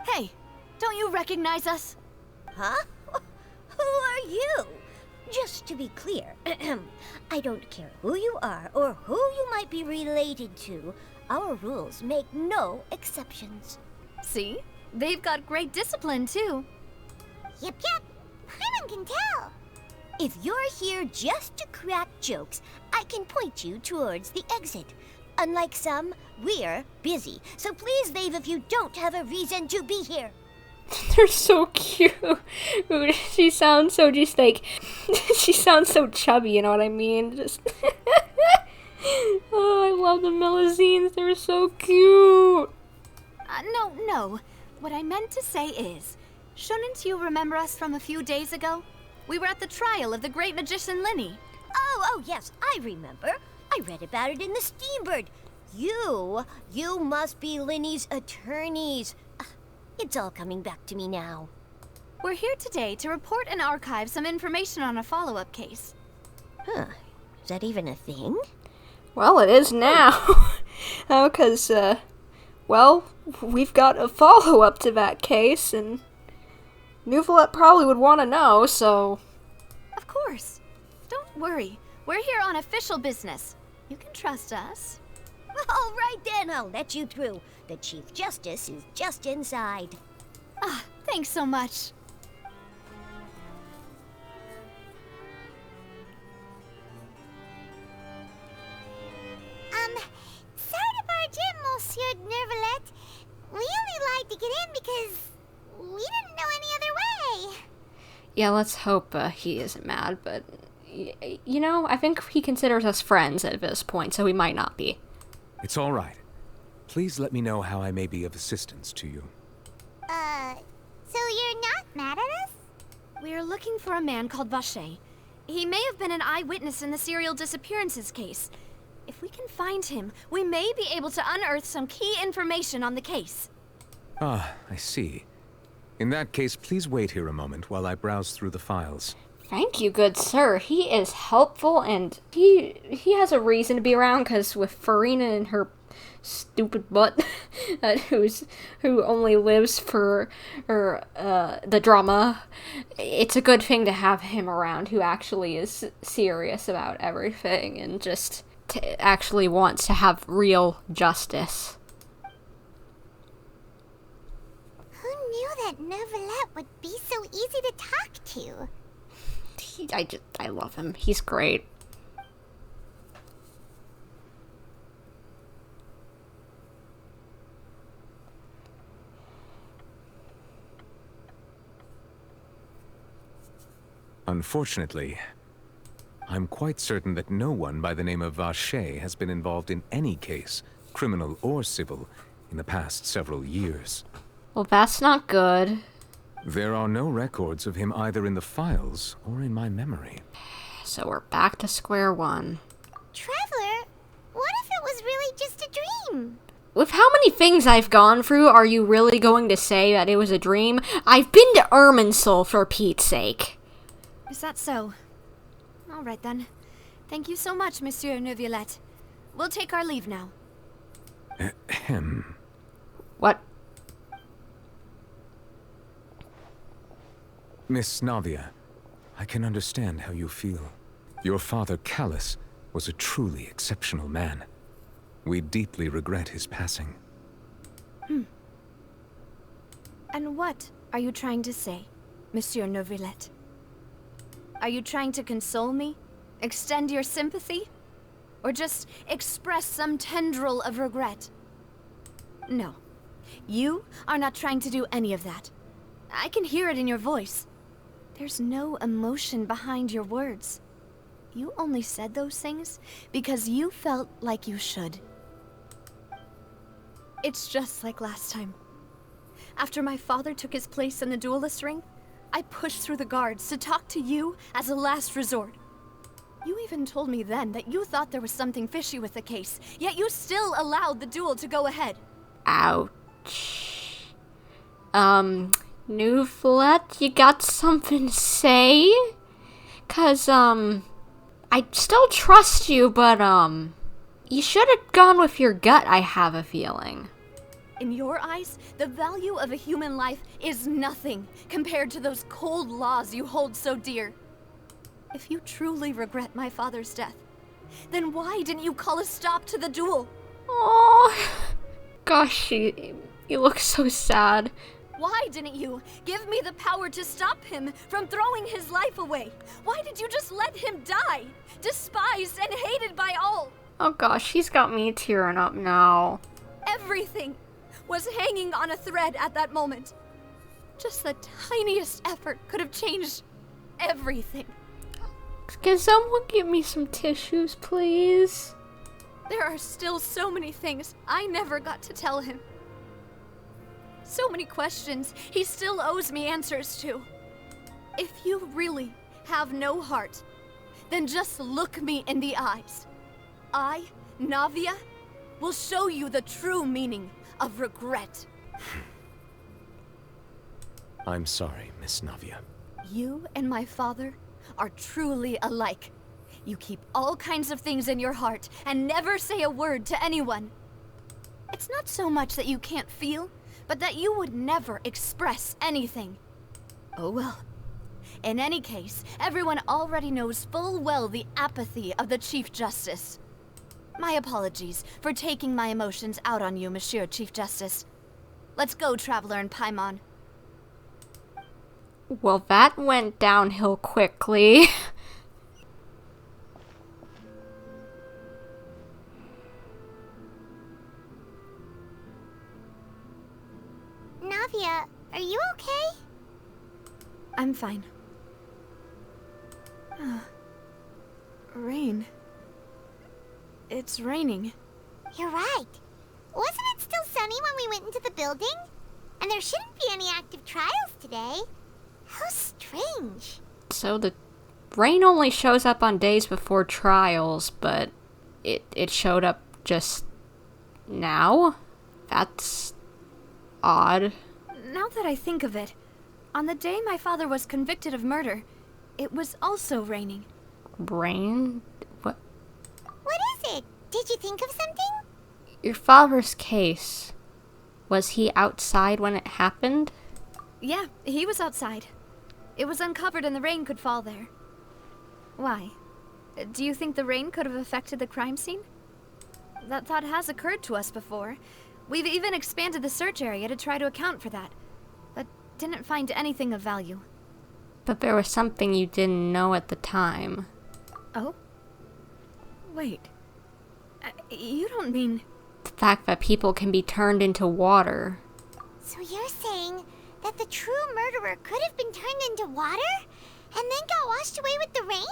Hey, don't you recognize us? Huh? Who are you? Just to be clear, I don't care who you are or who you might be related to. Our rules make no exceptions. See? They've got great discipline, too. Yep. Paimon can tell. If you're here just to crack jokes, I can point you towards the exit. Unlike some, we're busy, so please leave if you don't have a reason to be here. They're so cute. She sounds so just like... she sounds so chubby, you know what I mean? Just... oh, I love the Melusines. They're so cute. No. What I meant to say is, shouldn't you remember us from a few days ago? We were at the trial of the great magician Linny. Oh, yes, I remember. I read about it in the Steambird. You must be Linny's attorneys. It's all coming back to me now. We're here today to report and archive some information on a follow-up case. Huh. Is that even a thing? Well, it is now. Because, well, we've got a follow-up to that case, and Neuvillette probably would want to know, so... Of course. Don't worry. We're here on official business. You can trust us. All right then, I'll let you through. The Chief Justice is just inside. Thanks so much. Monsieur Neuvillette. We only lied to get in because we didn't know any other way. Yeah, let's hope he isn't mad, but, you know, I think he considers us friends at this point, so he might not be. It's all right. Please let me know how I may be of assistance to you. So you're not mad at us? We're looking for a man called Vacher. He may have been an eyewitness in the serial disappearances case. If we can find him, we may be able to unearth some key information on the case. Ah, I see. In that case, please wait here a moment while I browse through the files. Thank you, good sir. He is helpful, and he has a reason to be around, because with Furina and her stupid butt, who only lives for the drama, it's a good thing to have him around, who actually is serious about everything, and just actually wants to have real justice. Who knew that Neuvillette would be so easy to talk to? I love him. He's great. Unfortunately, I'm quite certain that no one by the name of Vacher has been involved in any case, criminal or civil, in the past several years. Well, that's not good. There are no records of him either in the files or in my memory. So we're back to square one. Traveler, what if it was really just a dream? With how many things I've gone through, are you really going to say that it was a dream? I've been to Irminsul, for Pete's sake. Is that so? All right then. Thank you so much, Monsieur Neuvillette. We'll take our leave now. Ahem. What? Miss Navia, I can understand how you feel. Your father, Callus, was a truly exceptional man. We deeply regret his passing. And what are you trying to say, Monsieur Neuvillette? Are you trying to console me? Extend your sympathy? Or just express some tendril of regret? No. You are not trying to do any of that. I can hear it in your voice. There's no emotion behind your words. You only said those things because you felt like you should. It's just like last time. After my father took his place in the duelist ring, I pushed through the guards to talk to you as a last resort. You even told me then that you thought there was something fishy with the case, yet you still allowed the duel to go ahead. Ouch. Neuvillette, you got something to say? 'Cause, I still trust you, but, you should have gone with your gut, I have a feeling. In your eyes, the value of a human life is nothing compared to those cold laws you hold so dear. If you truly regret my father's death, then why didn't you call a stop to the duel? Oh, gosh, you look so sad. Why didn't you give me the power to stop him from throwing his life away? Why did you just let him die, despised and hated by all? Oh gosh, he's got me tearing up now. Everything was hanging on a thread at that moment. Just the tiniest effort could have changed everything. Can someone give me some tissues, please? There are still so many things I never got to tell him. So many questions he still owes me answers to. If you really have no heart, then just look me in the eyes. I, Navia, will show you the true meaning of regret. I'm sorry, Miss Navia. You and my father are truly alike. You keep all kinds of things in your heart and never say a word to anyone. It's not so much that you can't feel, but that you would never express anything. Oh well. In any case, everyone already knows full well the apathy of the Chief Justice. My apologies for taking my emotions out on you, Monsieur Chief Justice. Let's go, Traveler and Paimon. Well, that went downhill quickly. fine. Rain. It's raining. You're right. Wasn't it still sunny when we went into the building? And there shouldn't be any active trials today. How strange. So the rain only shows up on days before trials, but it showed up just now? That's odd. Now that I think of it, on the day my father was convicted of murder, it was also raining. Rain? What? What is it? Did you think of something? Your father's case. Was he outside when it happened? Yeah, he was outside. It was uncovered and the rain could fall there. Why? Do you think the rain could have affected the crime scene? That thought has occurred to us before. We've even expanded the search area to try to account for that, but didn't find anything of value. But there was something you didn't know at the time. Oh? Wait. You don't mean... The fact that people can be turned into water. So you're saying that the true murderer could have been turned into water? And then got washed away with the rain?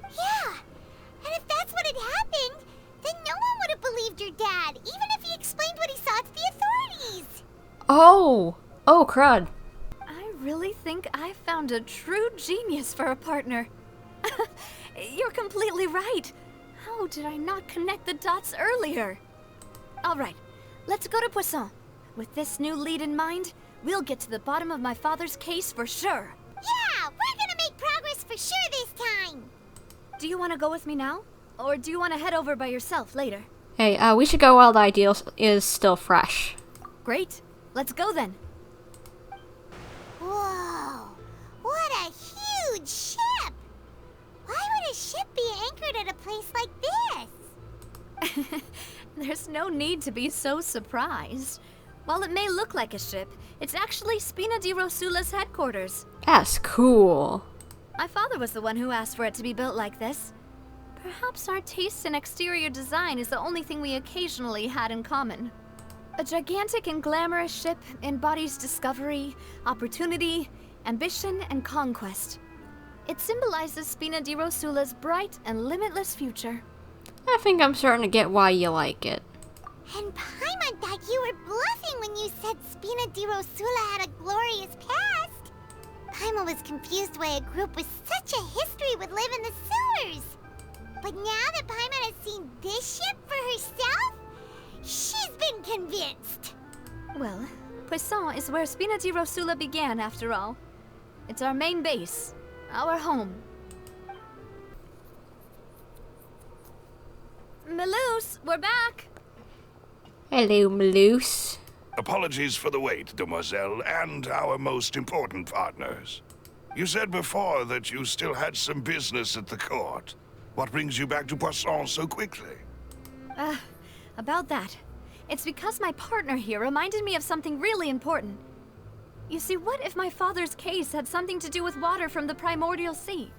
Yeah. And if that's what had happened, then no one would have believed your dad, even if he explained what he saw to the authorities. Oh! Oh, crud. I really think I found a true genius for a partner. You're completely right. How did I not connect the dots earlier? All right, let's go to Poisson. With this new lead in mind, we'll get to the bottom of my father's case for sure. Yeah, we're gonna make progress for sure this time. Do you want to go with me now? Or do you want to head over by yourself later? Hey, we should go while the ideal is still fresh. Great. Let's go then. Whoa, what a huge ship! Why would a ship be anchored at a place like this? There's no need to be so surprised. While it may look like a ship, it's actually Spina di Rosula's headquarters. That's cool. My father was the one who asked for it to be built like this. Perhaps our taste in exterior design is the only thing we occasionally had in common. A gigantic and glamorous ship embodies discovery, opportunity, ambition, and conquest. It symbolizes Spina di Rosula's bright and limitless future. I think I'm starting to get why you like it. And Paimon thought you were bluffing when you said Spina di Rosula had a glorious past. Paimon was confused why a group with such a history would live in the sewers. But now that Paimon has seen this ship for herself, she's been convinced. Well, Poisson is where Spina di Rosula began, after all. It's our main base, our home. Malouse, we're back! Hello, Malouse. Apologies for the wait, demoiselle, and our most important partners. You said before that you still had some business at the court. What brings you back to Poisson so quickly? About that. It's because my partner here reminded me of something really important. You see, what if my father's case had something to do with water from the primordial sea?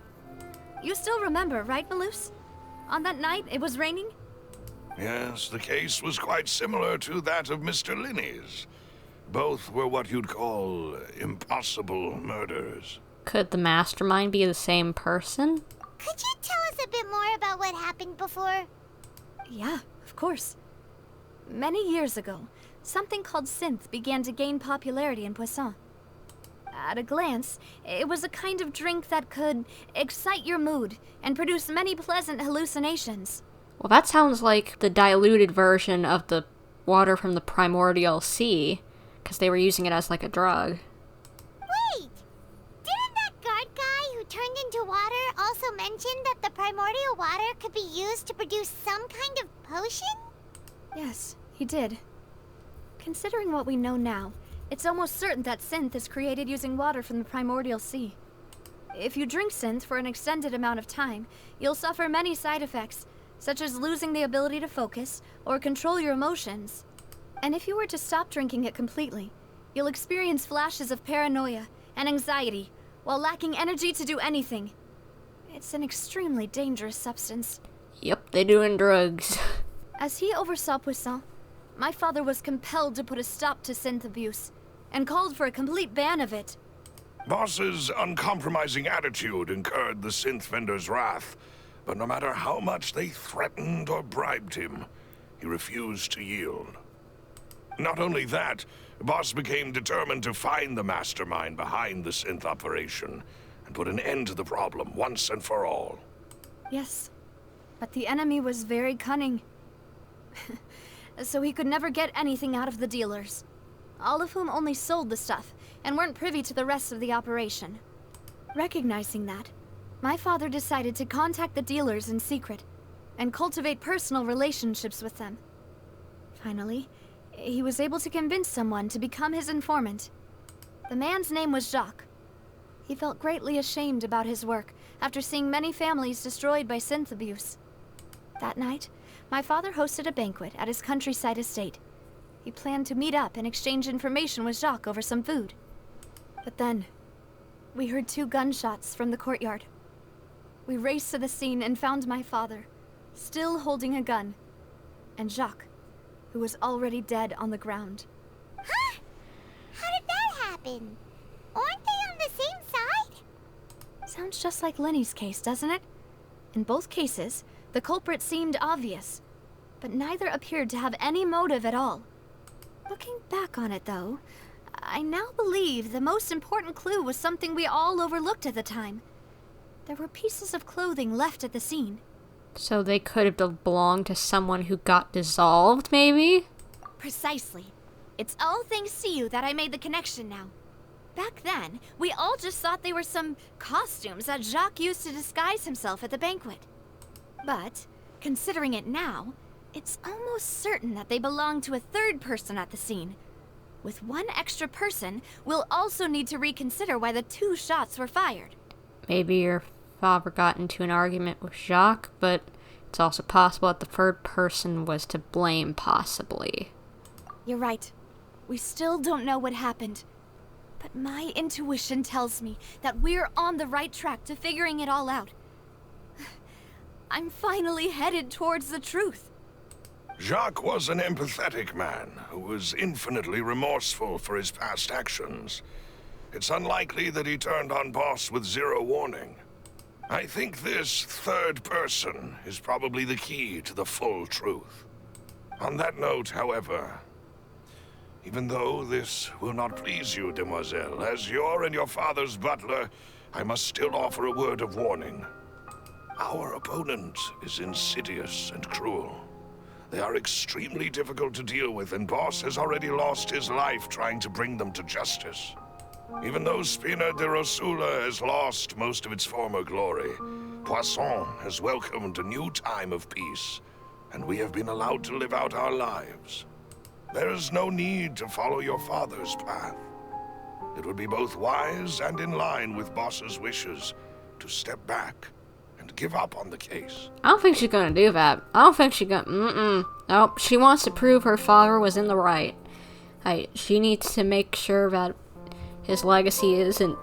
You still remember, right, Malouse? On that night, it was raining? Yes, the case was quite similar to that of Mr. Linney's. Both were what you'd call impossible murders. Could the mastermind be the same person? Could you tell us a bit more about what happened before? Yeah, of course. Many years ago, something called synth began to gain popularity in Poisson. At a glance, it was a kind of drink that could excite your mood and produce many pleasant hallucinations. Well, that sounds like the diluted version of the water from the primordial sea, because they were using it as like a drug. Wait! Didn't that guard guy who turned into water also mention that the primordial water could be used to produce some kind of potion? Yes, he did. Considering what we know now, it's almost certain that synth is created using water from the primordial sea. If you drink synth for an extended amount of time, you'll suffer many side effects, such as losing the ability to focus or control your emotions. And if you were to stop drinking it completely, you'll experience flashes of paranoia and anxiety while lacking energy to do anything. It's an extremely dangerous substance. Yep, they're doing drugs. As he oversaw Poisson, my father was compelled to put a stop to synth abuse and called for a complete ban of it. Boss's uncompromising attitude incurred the synth vendor's wrath, but no matter how much they threatened or bribed him, he refused to yield. Not only that, Boss became determined to find the mastermind behind the synth operation and put an end to the problem once and for all. Yes, but the enemy was very cunning. So he could never get anything out of the dealers, all of whom only sold the stuff and weren't privy to the rest of the operation. Recognizing that, my father decided to contact the dealers in secret and cultivate personal relationships with them. Finally, he was able to convince someone to become his informant. The man's name was Jacques. He felt greatly ashamed about his work after seeing many families destroyed by synth abuse. That night, my father hosted a banquet at his countryside estate. He planned to meet up and exchange information with Jacques over some food. But then, we heard 2 gunshots from the courtyard. We raced to the scene and found my father, still holding a gun, and Jacques, who was already dead on the ground. Huh? How did that happen? Aren't they on the same side? Sounds just like Lenny's case, doesn't it? In both cases, the culprit seemed obvious, but neither appeared to have any motive at all. Looking back on it, though, I now believe the most important clue was something we all overlooked at the time. There were pieces of clothing left at the scene. So they could have belonged to someone who got dissolved, maybe? Precisely. It's all thanks to you that I made the connection now. Back then, we all just thought they were some costumes that Jacques used to disguise himself at the banquet. But, considering it now, it's almost certain that they belong to a third person at the scene. With one extra person, we'll also need to reconsider why the 2 shots were fired. Maybe your father got into an argument with Jacques, but it's also possible that the third person was to blame, possibly. You're right. We still don't know what happened. But my intuition tells me that we're on the right track to figuring it all out. I'm finally headed towards the truth. Jacques was an empathetic man who was infinitely remorseful for his past actions. It's unlikely that he turned on Boss with 0 warning. I think this third person is probably the key to the full truth. On that note, however, even though this will not please you, demoiselle, as your and your father's butler, I must still offer a word of warning. Our opponent is insidious and cruel. They are extremely difficult to deal with, and Boss has already lost his life trying to bring them to justice. Even though Spina de Rosula has lost most of its former glory, Poisson has welcomed a new time of peace, and we have been allowed to live out our lives. There is no need to follow your father's path. It would be both wise and in line with Boss's wishes to step back and give up on the case. I don't think she's gonna do that. I don't think she's gonna... Nope, she wants to prove her father was in the right. She needs to make sure that his legacy isn't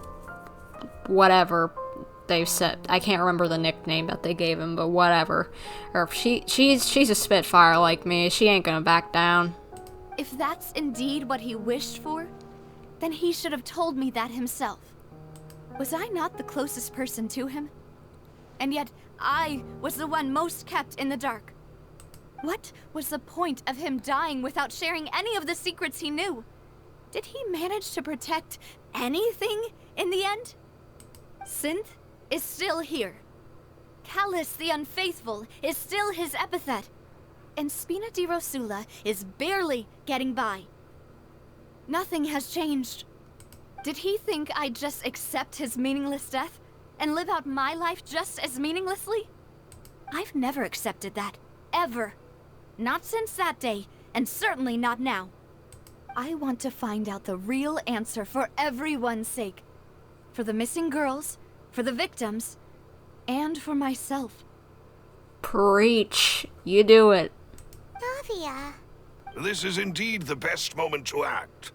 whatever they've said. I can't remember the nickname that they gave him, but whatever. Or she's a Spitfire like me. She ain't gonna back down. If that's indeed what he wished for, then he should have told me that himself. Was I not the closest person to him? And yet, I was the one most kept in the dark. What was the point of him dying without sharing any of the secrets he knew? Did he manage to protect anything in the end? Synth is still here. Callus the Unfaithful is still his epithet. And Spina di Rosula is barely getting by. Nothing has changed. Did he think I'd just accept his meaningless death and live out my life just as meaninglessly? I've never accepted that, ever. Not since that day, and certainly not now. I want to find out the real answer for everyone's sake. For the missing girls, for the victims, and for myself. Preach. You do it. Navia. This is indeed the best moment to act.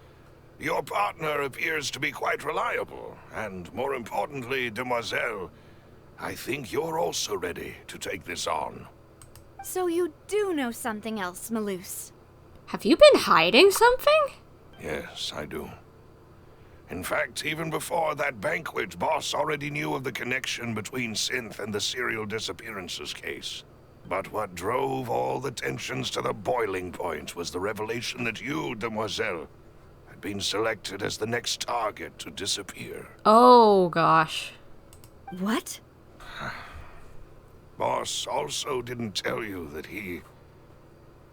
Your partner appears to be quite reliable, and more importantly, demoiselle, I think you're also ready to take this on. So you do know something else, Malouse? Have you been hiding something? Yes, I do. In fact, even before that banquet, Boss already knew of the connection between Synth and the serial disappearances case. But what drove all the tensions to the boiling point was the revelation that you, Demoiselle, had been selected as the next target to disappear. Oh, gosh. What? Boss also didn't tell you that he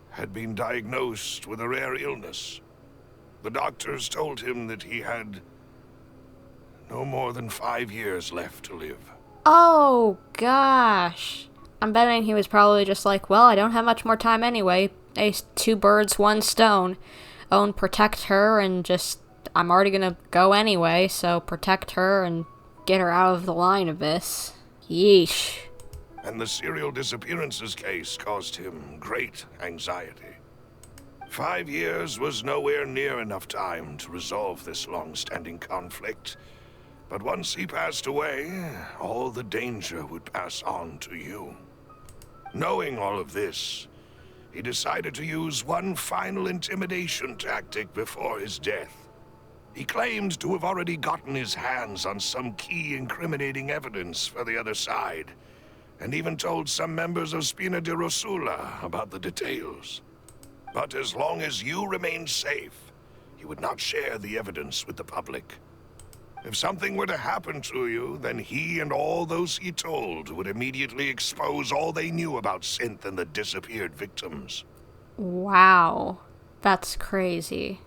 had been diagnosed with a rare illness. The doctors told him that he had no more than 5 years left to live. Oh, gosh. I'm betting he was probably just like, well, I don't have much more time anyway. Two birds, one stone. Oh, and protect her and just, I'm already gonna go anyway, so protect her and get her out of the line of this. Yeesh. And the serial disappearances case caused him great anxiety. 5 years was nowhere near enough time to resolve this long-standing conflict. But once he passed away, all the danger would pass on to you. Knowing all of this, he decided to use one final intimidation tactic before his death. He claimed to have already gotten his hands on some key incriminating evidence for the other side, and even told some members of Spina di Rosula about the details. But as long as you remained safe, he would not share the evidence with the public. If something were to happen to you, then he and all those he told would immediately expose all they knew about Synth and the disappeared victims. Wow. That's crazy.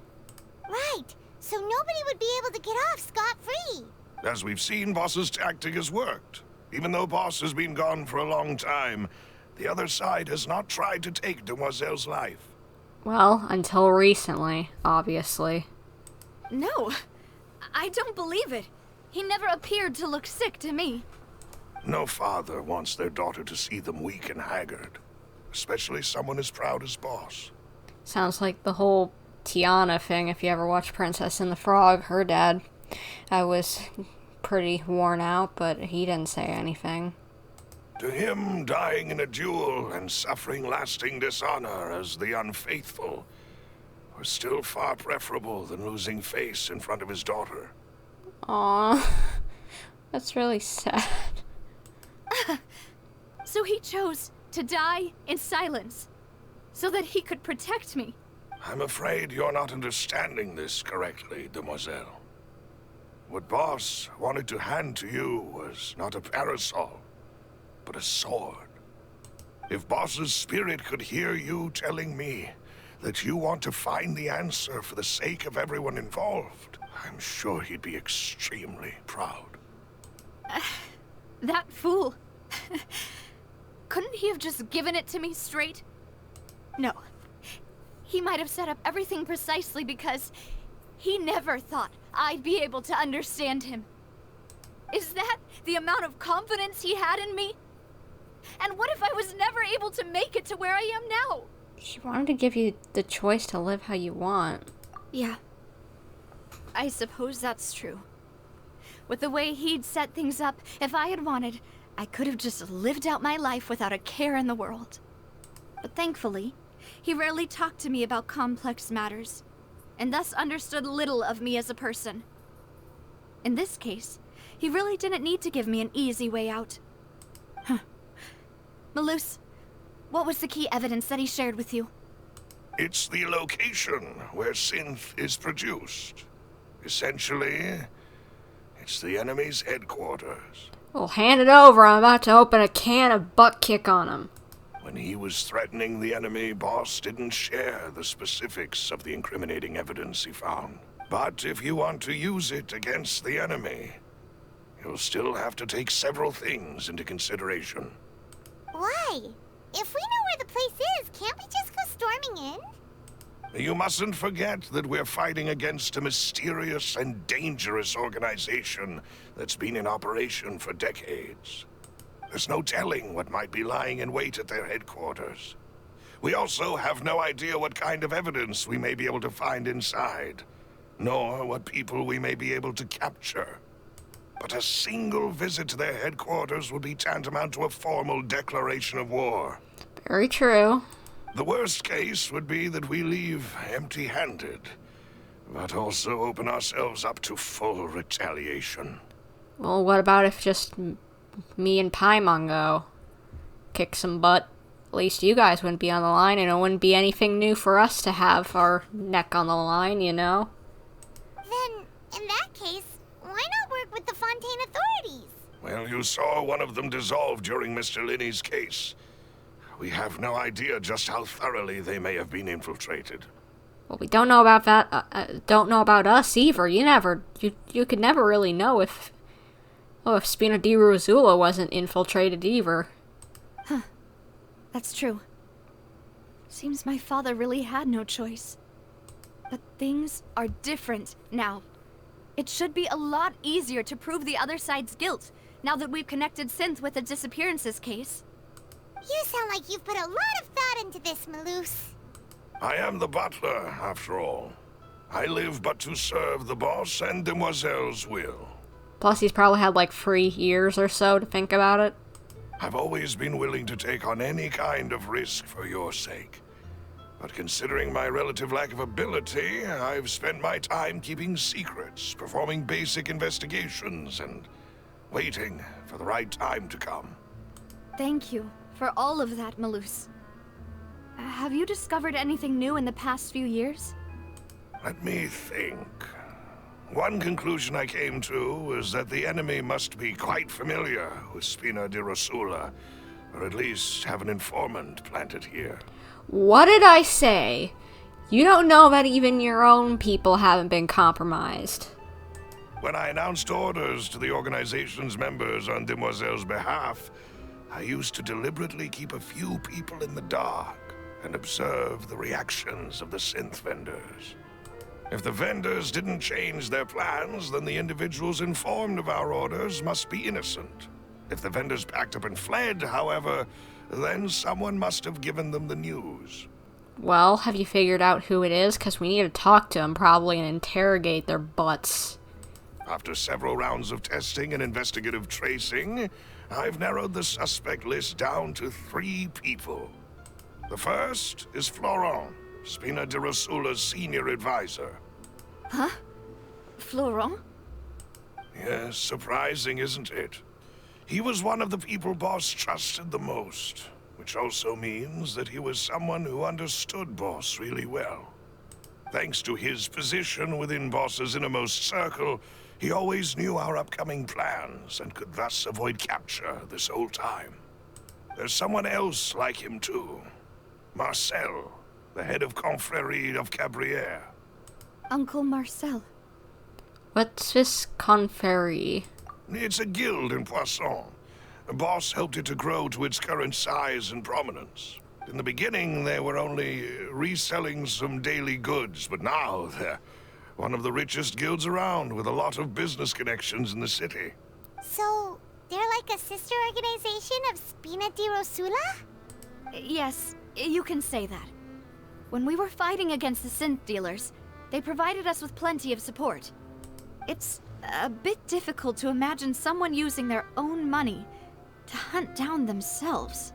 Right, so nobody would be able to get off scot-free. As we've seen, Boss's tactic has worked. Even though Boss has been gone for a long time, the other side has not tried to take Demoiselle's life. Well, until recently, obviously. No, I don't believe it. He never appeared to look sick to me. No father wants their daughter to see them weak and haggard, especially someone as proud as Boss. Sounds like the whole Tiana thing, if you ever watched Princess and the Frog. Her dad was pretty worn out, but he didn't say anything. To him, dying in a duel and suffering lasting dishonor as the unfaithful were still far preferable than losing face in front of his daughter. Aww. That's really sad. So he chose to die in silence, so that he could protect me. I'm afraid you're not understanding this correctly, Demoiselle. What Boss wanted to hand to you was not a parasol, but a sword. If Boss's spirit could hear you telling me that you want to find the answer for the sake of everyone involved, I'm sure he'd be extremely proud. That fool. Couldn't he have just given it to me straight? No. He might have set up everything precisely because he never thought I'd be able to understand him. Is that the amount of confidence he had in me? And what if I was never able to make it to where I am now? She wanted to give you the choice to live how you want. Yeah. I suppose that's true. With the way he'd set things up, if I had wanted, I could have just lived out my life without a care in the world. But thankfully, he rarely talked to me about complex matters, and thus understood little of me as a person. In this case, he really didn't need to give me an easy way out. Malus, what was the key evidence that he shared with you? It's the location where synth is produced. Essentially, it's the enemy's headquarters. Well, hand it over. I'm about to open a can of butt kick on him. When he was threatening the enemy, Boss didn't share the specifics of the incriminating evidence he found. But if you want to use it against the enemy, you'll still have to take several things into consideration. Why? If we know where the place is, can't we just go storming in? You mustn't forget that we're fighting against a mysterious and dangerous organization that's been in operation for decades. There's no telling what might be lying in wait at their headquarters. We also have no idea what kind of evidence we may be able to find inside, nor what people we may be able to capture. But a single visit to their headquarters would be tantamount to a formal declaration of war. Very true. The worst case would be that we leave empty-handed. but also open ourselves up to full retaliation. Well, what about if just me and Paimon go? Kick some butt. At least you guys wouldn't be on the line, and it wouldn't be anything new for us to have our neck on the line, you know? Then, in that case, why not work with the Fontaine authorities? Well, you saw one of them dissolve during Mr. Linney's case. We have no idea just how thoroughly they may have been infiltrated. Well, we don't know about that. Don't know about us either. You could never really know if Spina di Rosula wasn't infiltrated either. Huh. That's true. Seems my father really had no choice. But things are different now. It should be a lot easier to prove the other side's guilt, now that we've connected Synth with the disappearances case. You sound like you've put a lot of thought into this, Maloose. I am the butler, after all. I live but to serve the boss and Demoiselle's will. Plus, he's probably had like 3 years or so to think about it. I've always been willing to take on any kind of risk for your sake. But considering my relative lack of ability, I've spent my time keeping secrets, performing basic investigations, and waiting for the right time to come. Thank you for all of that, Maloose. Have you discovered anything new in the past few years? Let me think. One conclusion I came to was that the enemy must be quite familiar with Spina di Rosula, or at least have an informant planted here. What did I say? You don't know that even your own people haven't been compromised. When I announced orders to the organization's members on Demoiselle's behalf, I used to deliberately keep a few people in the dark and observe the reactions of the synth vendors. If the vendors didn't change their plans, then the individuals informed of our orders must be innocent. If the vendors packed up and fled, however, then someone must have given them the news. Well, have you figured out who it is? Because we need to talk to them probably and interrogate their butts. After several rounds of testing and investigative tracing, I've narrowed the suspect list down to 3 people. The first is Florent, Spina di Rosula's senior advisor. Huh? Florent? Yes, surprising, isn't it? He was one of the people Boss trusted the most, which also means that he was someone who understood Boss really well. Thanks to his position within Boss's innermost circle, he always knew our upcoming plans and could thus avoid capture this whole time. There's someone else like him too. Marcel, the head of Confrérie of Cabrières. Uncle Marcel. What's this Confrérie? It's a guild in Poisson. Boss helped it to grow to its current size and prominence. In the beginning, they were only reselling some daily goods, but now they're one of the richest guilds around, with a lot of business connections in the city. So, they're like a sister organization of Spina di Rosula? Yes, you can say that. When we were fighting against the synth dealers, they provided us with plenty of support. It's a bit difficult to imagine someone using their own money to hunt down themselves.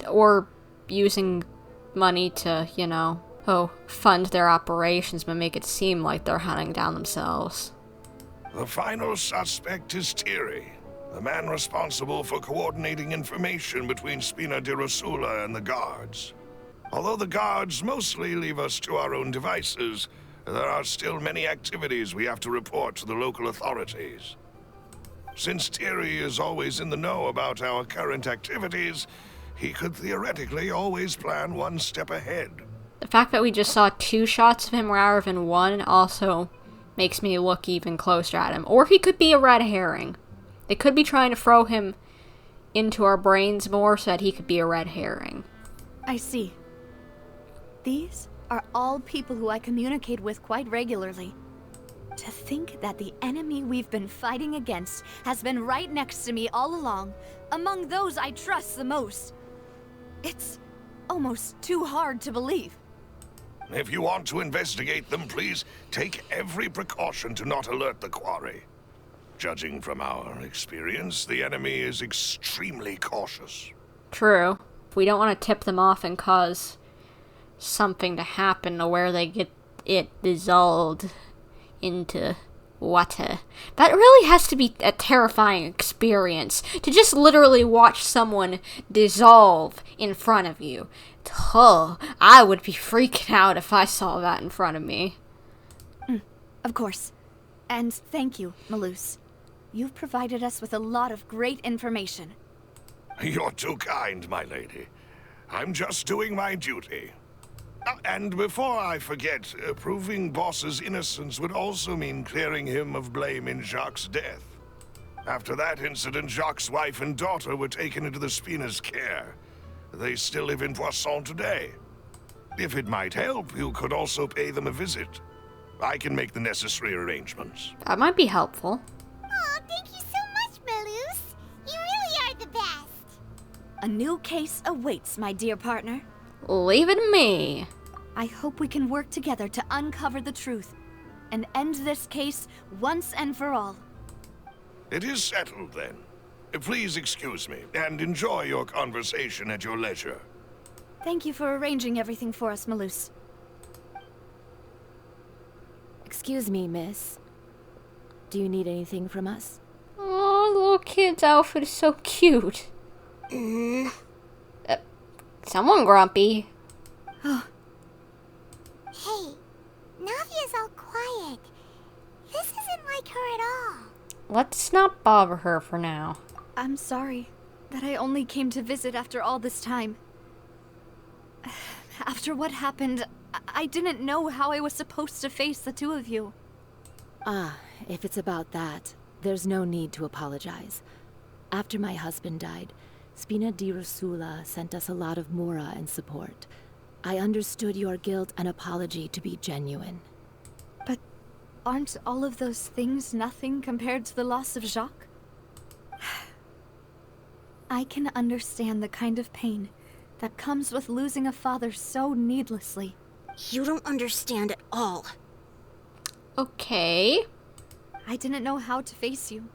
Or using money to, fund their operations but make it seem like they're hunting down themselves. The final suspect is Thierry, the man responsible for coordinating information between Spina di Rosula and the guards. Although the guards mostly leave us to our own devices, there are still many activities we have to report to the local authorities. Since Thierry is always in the know about our current activities, he could theoretically always plan one step ahead. The fact that we just saw 2 shots of him rather than 1 also makes me look even closer at him. Or he could be a red herring. They could be trying to throw him into our brains more so that he could be a red herring. I see. These are all people who I communicate with quite regularly. To think that the enemy we've been fighting against has been right next to me all along, among those I trust the most. It's almost too hard to believe. If you want to investigate them, please take every precaution to not alert the quarry. Judging from our experience, the enemy is extremely cautious. True. We don't want to tip them off and cause something to happen to where they get it dissolved into water. That really has to be a terrifying experience, to just literally watch someone dissolve in front of you. Oh, I would be freaking out if I saw that in front of me. Of course. And thank you, Malus. You've provided us with a lot of great information. You're too kind, my lady. I'm just doing my duty. And before I forget, proving Boss's innocence would also mean clearing him of blame in Jacques' death. After that incident, Jacques' wife and daughter were taken into the Spina's care. They still live in Poisson today. If it might help, you could also pay them a visit. I can make the necessary arrangements. That might be helpful. Oh, thank you so much, Malus. You really are the best. A new case awaits, my dear partner. Leave it to me. I hope we can work together to uncover the truth and end this case once and for all. It is settled, then. Please excuse me, and enjoy your conversation at your leisure. Thank you for arranging everything for us, Malus. Excuse me, miss. Do you need anything from us? Oh, the little kid's outfit is so cute. Someone grumpy. Hey, Navia's all quiet. This isn't like her at all. Let's not bother her for now. I'm sorry that I only came to visit after all this time. After what happened, I didn't know how I was supposed to face the two of you. Ah, if it's about that, there's no need to apologize. After my husband died, Spina di Rosula sent us a lot of mora and support. I understood your guilt and apology to be genuine. But aren't all of those things nothing compared to the loss of Jacques? I can understand the kind of pain that comes with losing a father so needlessly. You don't understand at all. Okay. I didn't know how to face you,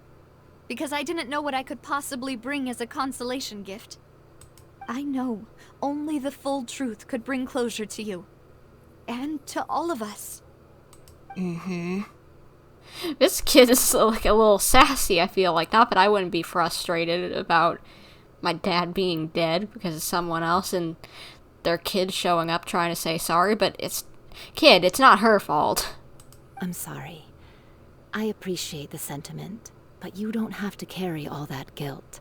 because I didn't know what I could possibly bring as a consolation gift. I know only the full truth could bring closure to you, and to all of us. This kid is like a little sassy, I feel like. Not that I wouldn't be frustrated about my dad being dead because of someone else and their kid showing up trying to say sorry, but it's not her fault. I'm sorry. I appreciate the sentiment, but you don't have to carry all that guilt.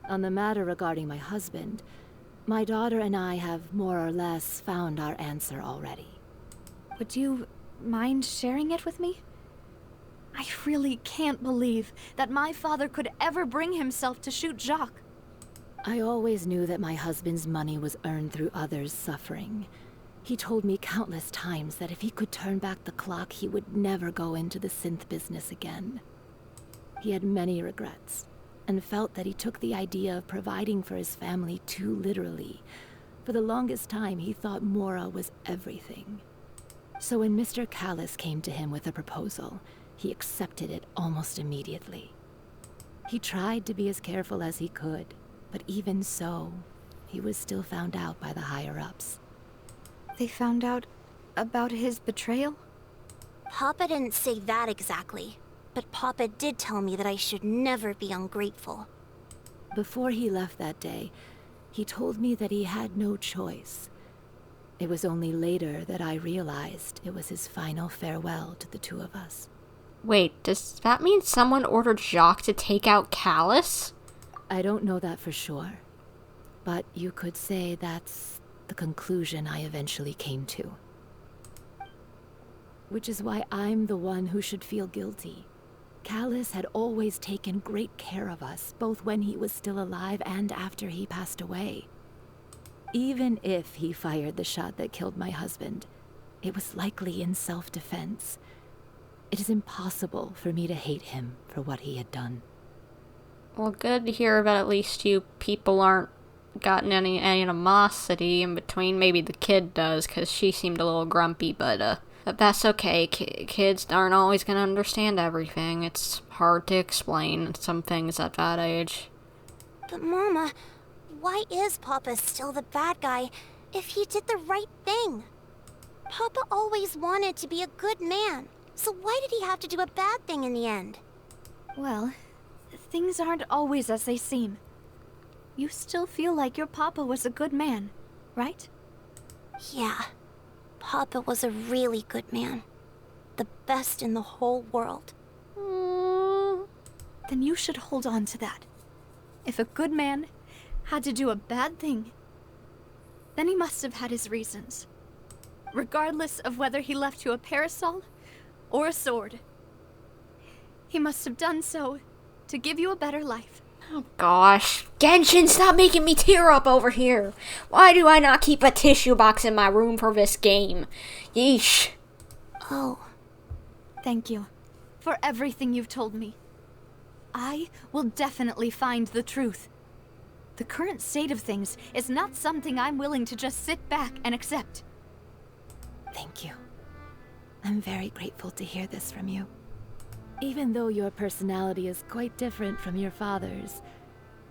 On the matter regarding my husband, my daughter and I have more or less found our answer already. Would you mind sharing it with me? I really can't believe that my father could ever bring himself to shoot Jacques. I always knew that my husband's money was earned through others' suffering. He told me countless times that if he could turn back the clock, he would never go into the synth business again. He had many regrets, and felt that he took the idea of providing for his family too literally. For the longest time, he thought Mora was everything. So when Mr. Callis came to him with a proposal, he accepted it almost immediately. He tried to be as careful as he could, but even so, he was still found out by the higher-ups. They found out about his betrayal? Papa didn't say that exactly, but Papa did tell me that I should never be ungrateful. Before he left that day, he told me that he had no choice. It was only later that I realized it was his final farewell to the two of us. Wait, does that mean someone ordered Jacques to take out Callis? I don't know that for sure, but you could say that's the conclusion I eventually came to. Which is why I'm the one who should feel guilty. Callis had always taken great care of us, both when he was still alive and after he passed away. Even if he fired the shot that killed my husband, it was likely in self-defense. It is impossible for me to hate him for what he had done. Well, good to hear that at least you people aren't gotten any animosity in between. Maybe the kid does, because she seemed a little grumpy, but that's okay. Kids aren't always going to understand everything. It's hard to explain some things at that age. But Mama, why is Papa still the bad guy if he did the right thing? Papa always wanted to be a good man, So why did he have to do a bad thing in the end? Well, things aren't always as they seem. You still feel like your papa was a good man, right? Yeah. Papa was a really good man. The best in the whole world. Then you should hold on to that. If a good man had to do a bad thing, then he must have had his reasons. Regardless of whether he left you a parasol or a sword. He must have done so to give you a better life. Oh gosh. Genshin, stop making me tear up over here. Why do I not keep a tissue box in my room for this game? Yeesh. Oh. Thank you for everything you've told me. I will definitely find the truth. The current state of things is not something I'm willing to just sit back and accept. Thank you. I'm very grateful to hear this from you. Even though your personality is quite different from your father's,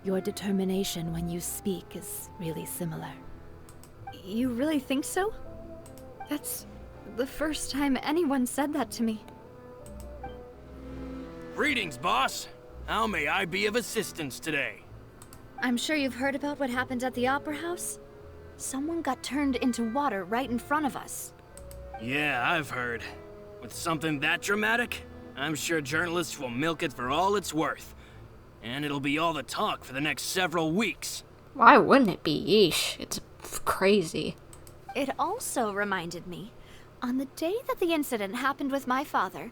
your determination when you speak is really similar. You really think so? That's the first time anyone said that to me. Greetings, boss. How may I be of assistance today? I'm sure you've heard about what happened at the Opera House. Someone got turned into water right in front of us. Yeah, I've heard. With something that dramatic, I'm sure journalists will milk it for all it's worth. And it'll be all the talk for the next several weeks. Why wouldn't it be? Yeesh. It's crazy. It also reminded me, on the day that the incident happened with my father,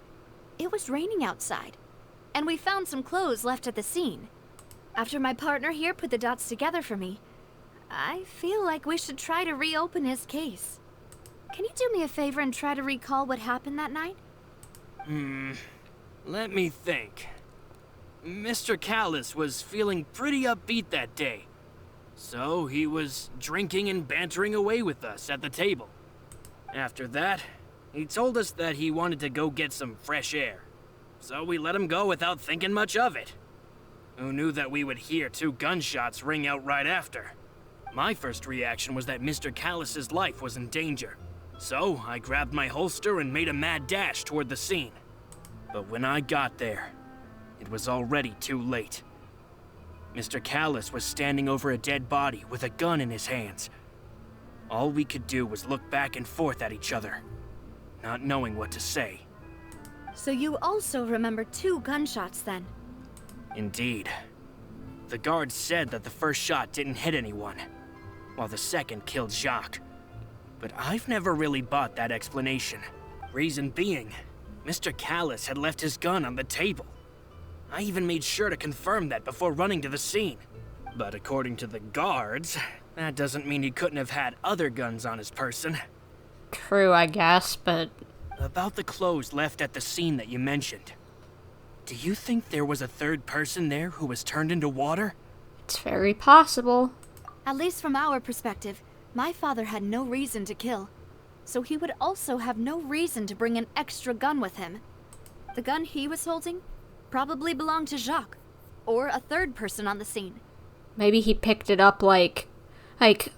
it was raining outside, and we found some clothes left at the scene. After my partner here put the dots together for me, I feel like we should try to reopen his case. Can you do me a favor and try to recall what happened that night? Let me think. Mr. Callus was feeling pretty upbeat that day. So he was drinking and bantering away with us at the table. After that, he told us that he wanted to go get some fresh air. So we let him go without thinking much of it. Who knew that we would hear 2 gunshots ring out right after? My first reaction was that Mr. Callus's life was in danger. So I grabbed my holster and made a mad dash toward the scene. But when I got there, it was already too late. Mr. Callus was standing over a dead body with a gun in his hands. All we could do was look back and forth at each other, not knowing what to say. So you also remember 2 gunshots then? Indeed. The guard said that the first shot didn't hit anyone, while the second killed Jacques. But I've never really bought that explanation. Reason being, Mr. Callus had left his gun on the table. I even made sure to confirm that before running to the scene. But according to the guards, that doesn't mean he couldn't have had other guns on his person. True, I guess, but... About the clothes left at the scene that you mentioned. Do you think there was a third person there who was turned into water? It's very possible. At least from our perspective, my father had no reason to kill. So he would also have no reason to bring an extra gun with him. The gun he was holding probably belonged to Jacques, or a third person on the scene. Maybe he picked it up like,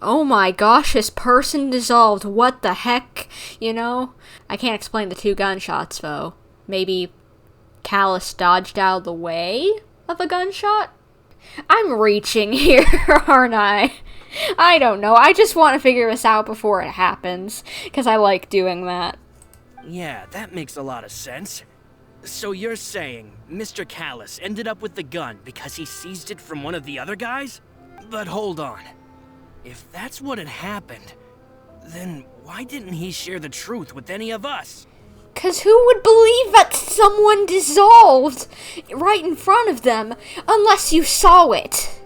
oh my gosh, this person dissolved, what the heck, you know? I can't explain the 2 gunshots, though. Maybe Callus dodged out of the way of a gunshot? I'm reaching here, aren't I? I don't know, I just want to figure this out before it happens, because I like doing that. Yeah, that makes a lot of sense. So you're saying Mr. Callus ended up with the gun because he seized it from one of the other guys? But hold on. If that's what had happened, then why didn't he share the truth with any of us? 'Cause who would believe that someone dissolved right in front of them unless you saw it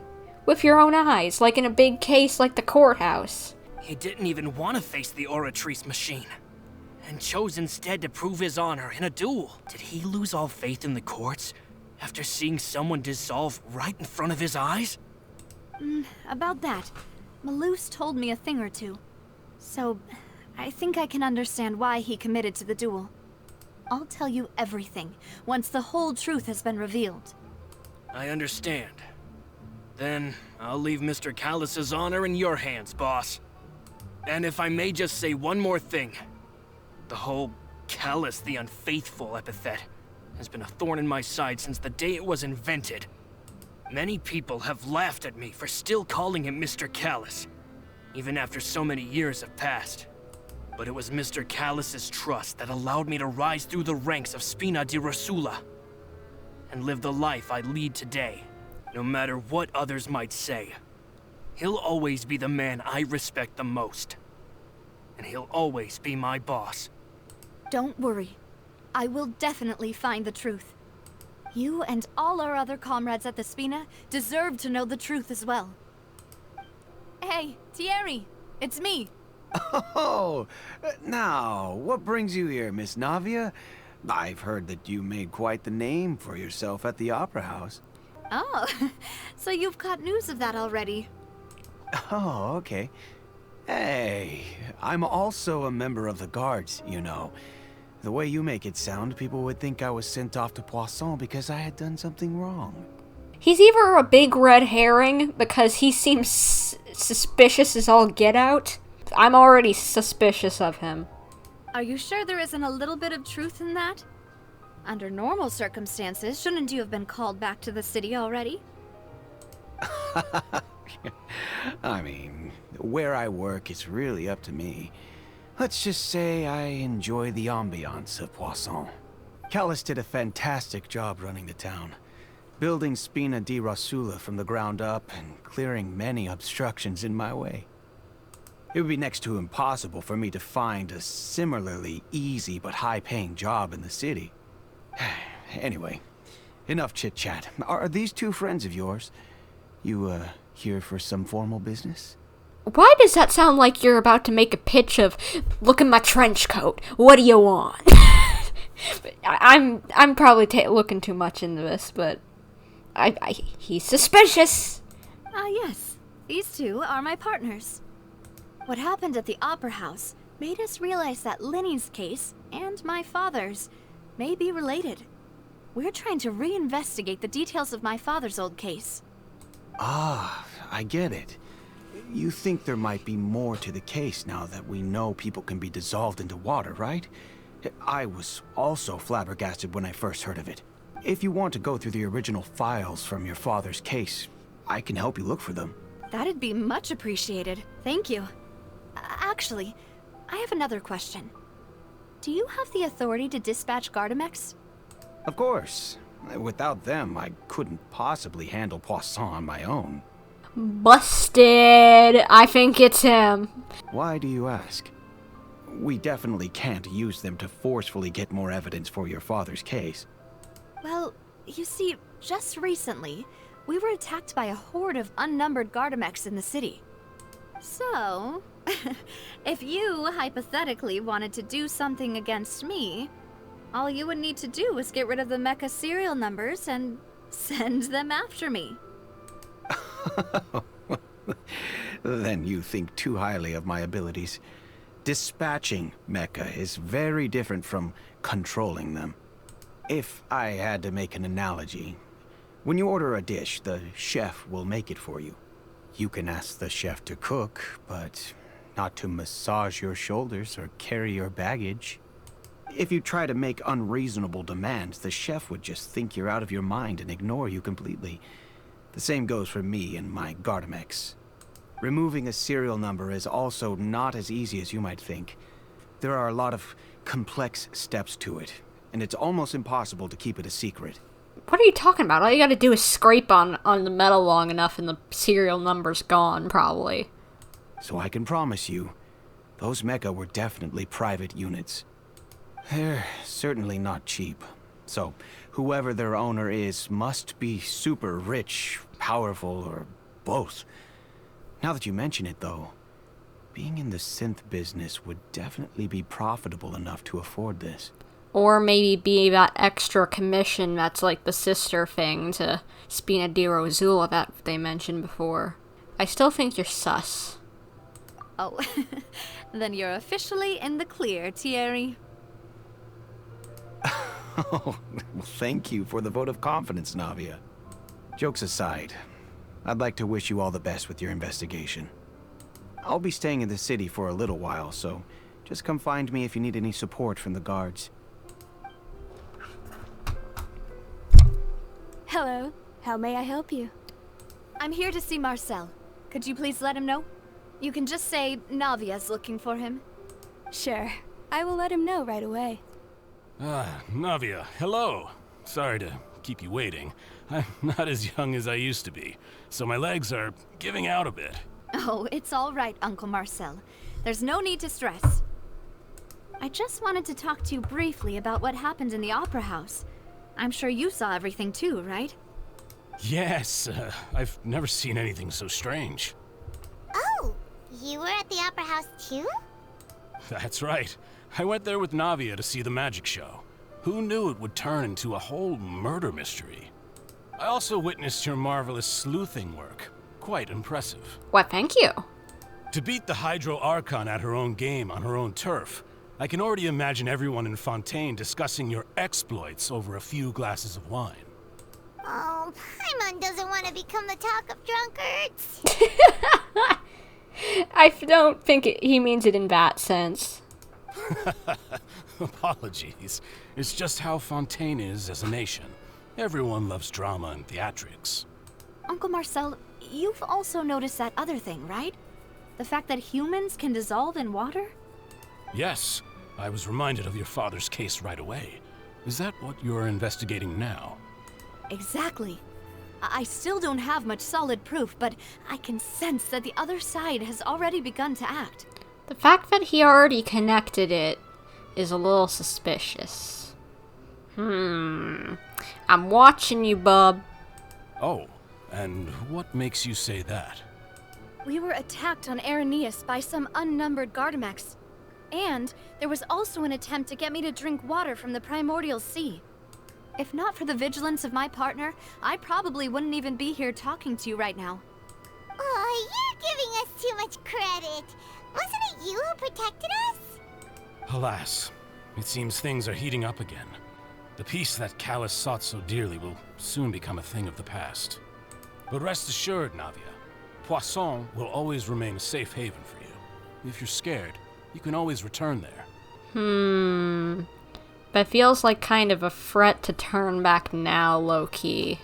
with your own eyes, like in a big case like the courthouse? He didn't even want to face the Oratrice machine, and chose instead to prove his honor in a duel. Did he lose all faith in the courts after seeing someone dissolve right in front of his eyes? About that, Malus told me a thing or two. So, I think I can understand why he committed to the duel. I'll tell you everything once the whole truth has been revealed. I understand. Then I'll leave Mr. Callus's honor in your hands, boss. And if I may just say one more thing. The whole Callous the Unfaithful epithet has been a thorn in my side since the day it was invented. Many people have laughed at me for still calling him Mr. Callous, even after so many years have passed. But it was Mr. Callous's trust that allowed me to rise through the ranks of Spina di Rosula and live the life I lead today, no matter what others might say. He'll always be the man I respect the most, and he'll always be my boss. Don't worry. I will definitely find the truth. You and all our other comrades at the Spina deserve to know the truth as well. Hey, Thierry, it's me. Oh, now, what brings you here, Miss Navia? I've heard that you made quite the name for yourself at the Opera House. Oh, so you've caught news of that already. Oh, okay. Hey, I'm also a member of the Guards, you know. The way you make it sound, people would think I was sent off to Poisson because I had done something wrong. He's either a big red herring because he seems suspicious as all get out. I'm already suspicious of him. Are you sure there isn't a little bit of truth in that? Under normal circumstances, shouldn't you have been called back to the city already? I mean, where I work is really up to me. Let's just say I enjoy the ambiance of Poisson. Callous did a fantastic job running the town, building Spina di Rosula from the ground up and clearing many obstructions in my way. It would be next to impossible for me to find a similarly easy but high-paying job in the city. Anyway, enough chit-chat. Are these two friends of yours? You, here for some formal business? Why does that sound like you're about to make a pitch of, look at my trench coat, what do you want? I'm probably looking too much into this, but he's suspicious. Yes. These two are my partners. What happened at the Opera House made us realize that Linny's case and my father's may be related. We're trying to reinvestigate the details of my father's old case. Ah, I get it. You think there might be more to the case now that we know people can be dissolved into water, right? I was also flabbergasted when I first heard of it. If you want to go through the original files from your father's case, I can help you look for them. That'd be much appreciated. Thank you. Actually, I have another question. Do you have the authority to dispatch Gardamex? Of course. Without them, I couldn't possibly handle Poisson on my own. Busted. I think it's him. Why do you ask? We definitely can't use them to forcefully get more evidence for your father's case. Well, you see, just recently, we were attacked by a horde of unnumbered Gardamex in the city. So, if you hypothetically wanted to do something against me, all you would need to do is get rid of the mecha serial numbers and send them after me. Then you think too highly of my abilities. Dispatching mecha is very different from controlling them. If I had to make an analogy, when you order a dish, the chef will make it for you. You can ask the chef to cook, but not to massage your shoulders or carry your baggage. If you try to make unreasonable demands, the chef would just think you're out of your mind and ignore you completely. The same goes for me and my Gardamex. Removing a serial number is also not as easy as you might think. There are a lot of complex steps to it, and it's almost impossible to keep it a secret. What are you talking about? All you gotta do is scrape on the metal long enough and the serial number's gone, probably. So I can promise you, those mecha were definitely private units. They're certainly not cheap. So, whoever their owner is must be super rich, powerful, or both. Now that you mention it, though, being in the synth business would definitely be profitable enough to afford this. Or maybe be that extra commission that's like the sister thing to Spina di Rosula that they mentioned before. I still think you're sus. Oh, then you're officially in the clear, Thierry. Oh, well, thank you for the vote of confidence, Navia. Jokes aside, I'd like to wish you all the best with your investigation. I'll be staying in the city for a little while, so Just come find me if you need any support from the guards. Hello. How may I help you? I'm here to see Marcel. Could you please let him know? You can just say Navia's looking for him. Sure. I will let him know right away. Navia, hello. Sorry to keep you waiting. I'm not as young as I used to be, so my legs are giving out a bit. Oh, it's all right, Uncle Marcel. There's no need to stress. I just wanted to talk to you briefly about what happened in the Opera House. I'm sure you saw everything too, right? Yes, I've never seen anything so strange. Oh, you were at the Opera House too? That's right. I went there with Navia to see the magic show. Who knew it would turn into a whole murder mystery? I also witnessed your marvelous sleuthing work. Quite impressive. Why, thank you. To beat the Hydro Archon at her own game on her own turf, I can already imagine everyone in Fontaine discussing your exploits over a few glasses of wine. Oh, Paimon doesn't want to become the talk of drunkards. I don't think he means it in that sense. Apologies. It's just how Fontaine is as a nation. Everyone loves drama and theatrics. Uncle Marcel, you've also noticed that other thing, right? The fact that humans can dissolve in water? Yes, I was reminded of your father's case right away. Is that what you're investigating now? Exactly. I still don't have much solid proof, but I can sense that the other side has already begun to act. The fact that he already connected it is a little suspicious. I'm watching you, bub. Oh, and what makes you say that? We were attacked on Araneus by some unnumbered Gardamex. And there was also an attempt to get me to drink water from the primordial sea. If not for the vigilance of my partner, I probably wouldn't even be here talking to you right now. Oh, you're giving us too much credit. Wasn't it you who protected us? Alas, it seems things are heating up again. The peace that Callus sought so dearly will soon become a thing of the past. But rest assured, Navia, Poisson will always remain a safe haven for you. If you're scared, you can always return there. That feels like kind of a threat to turn back now, low-key.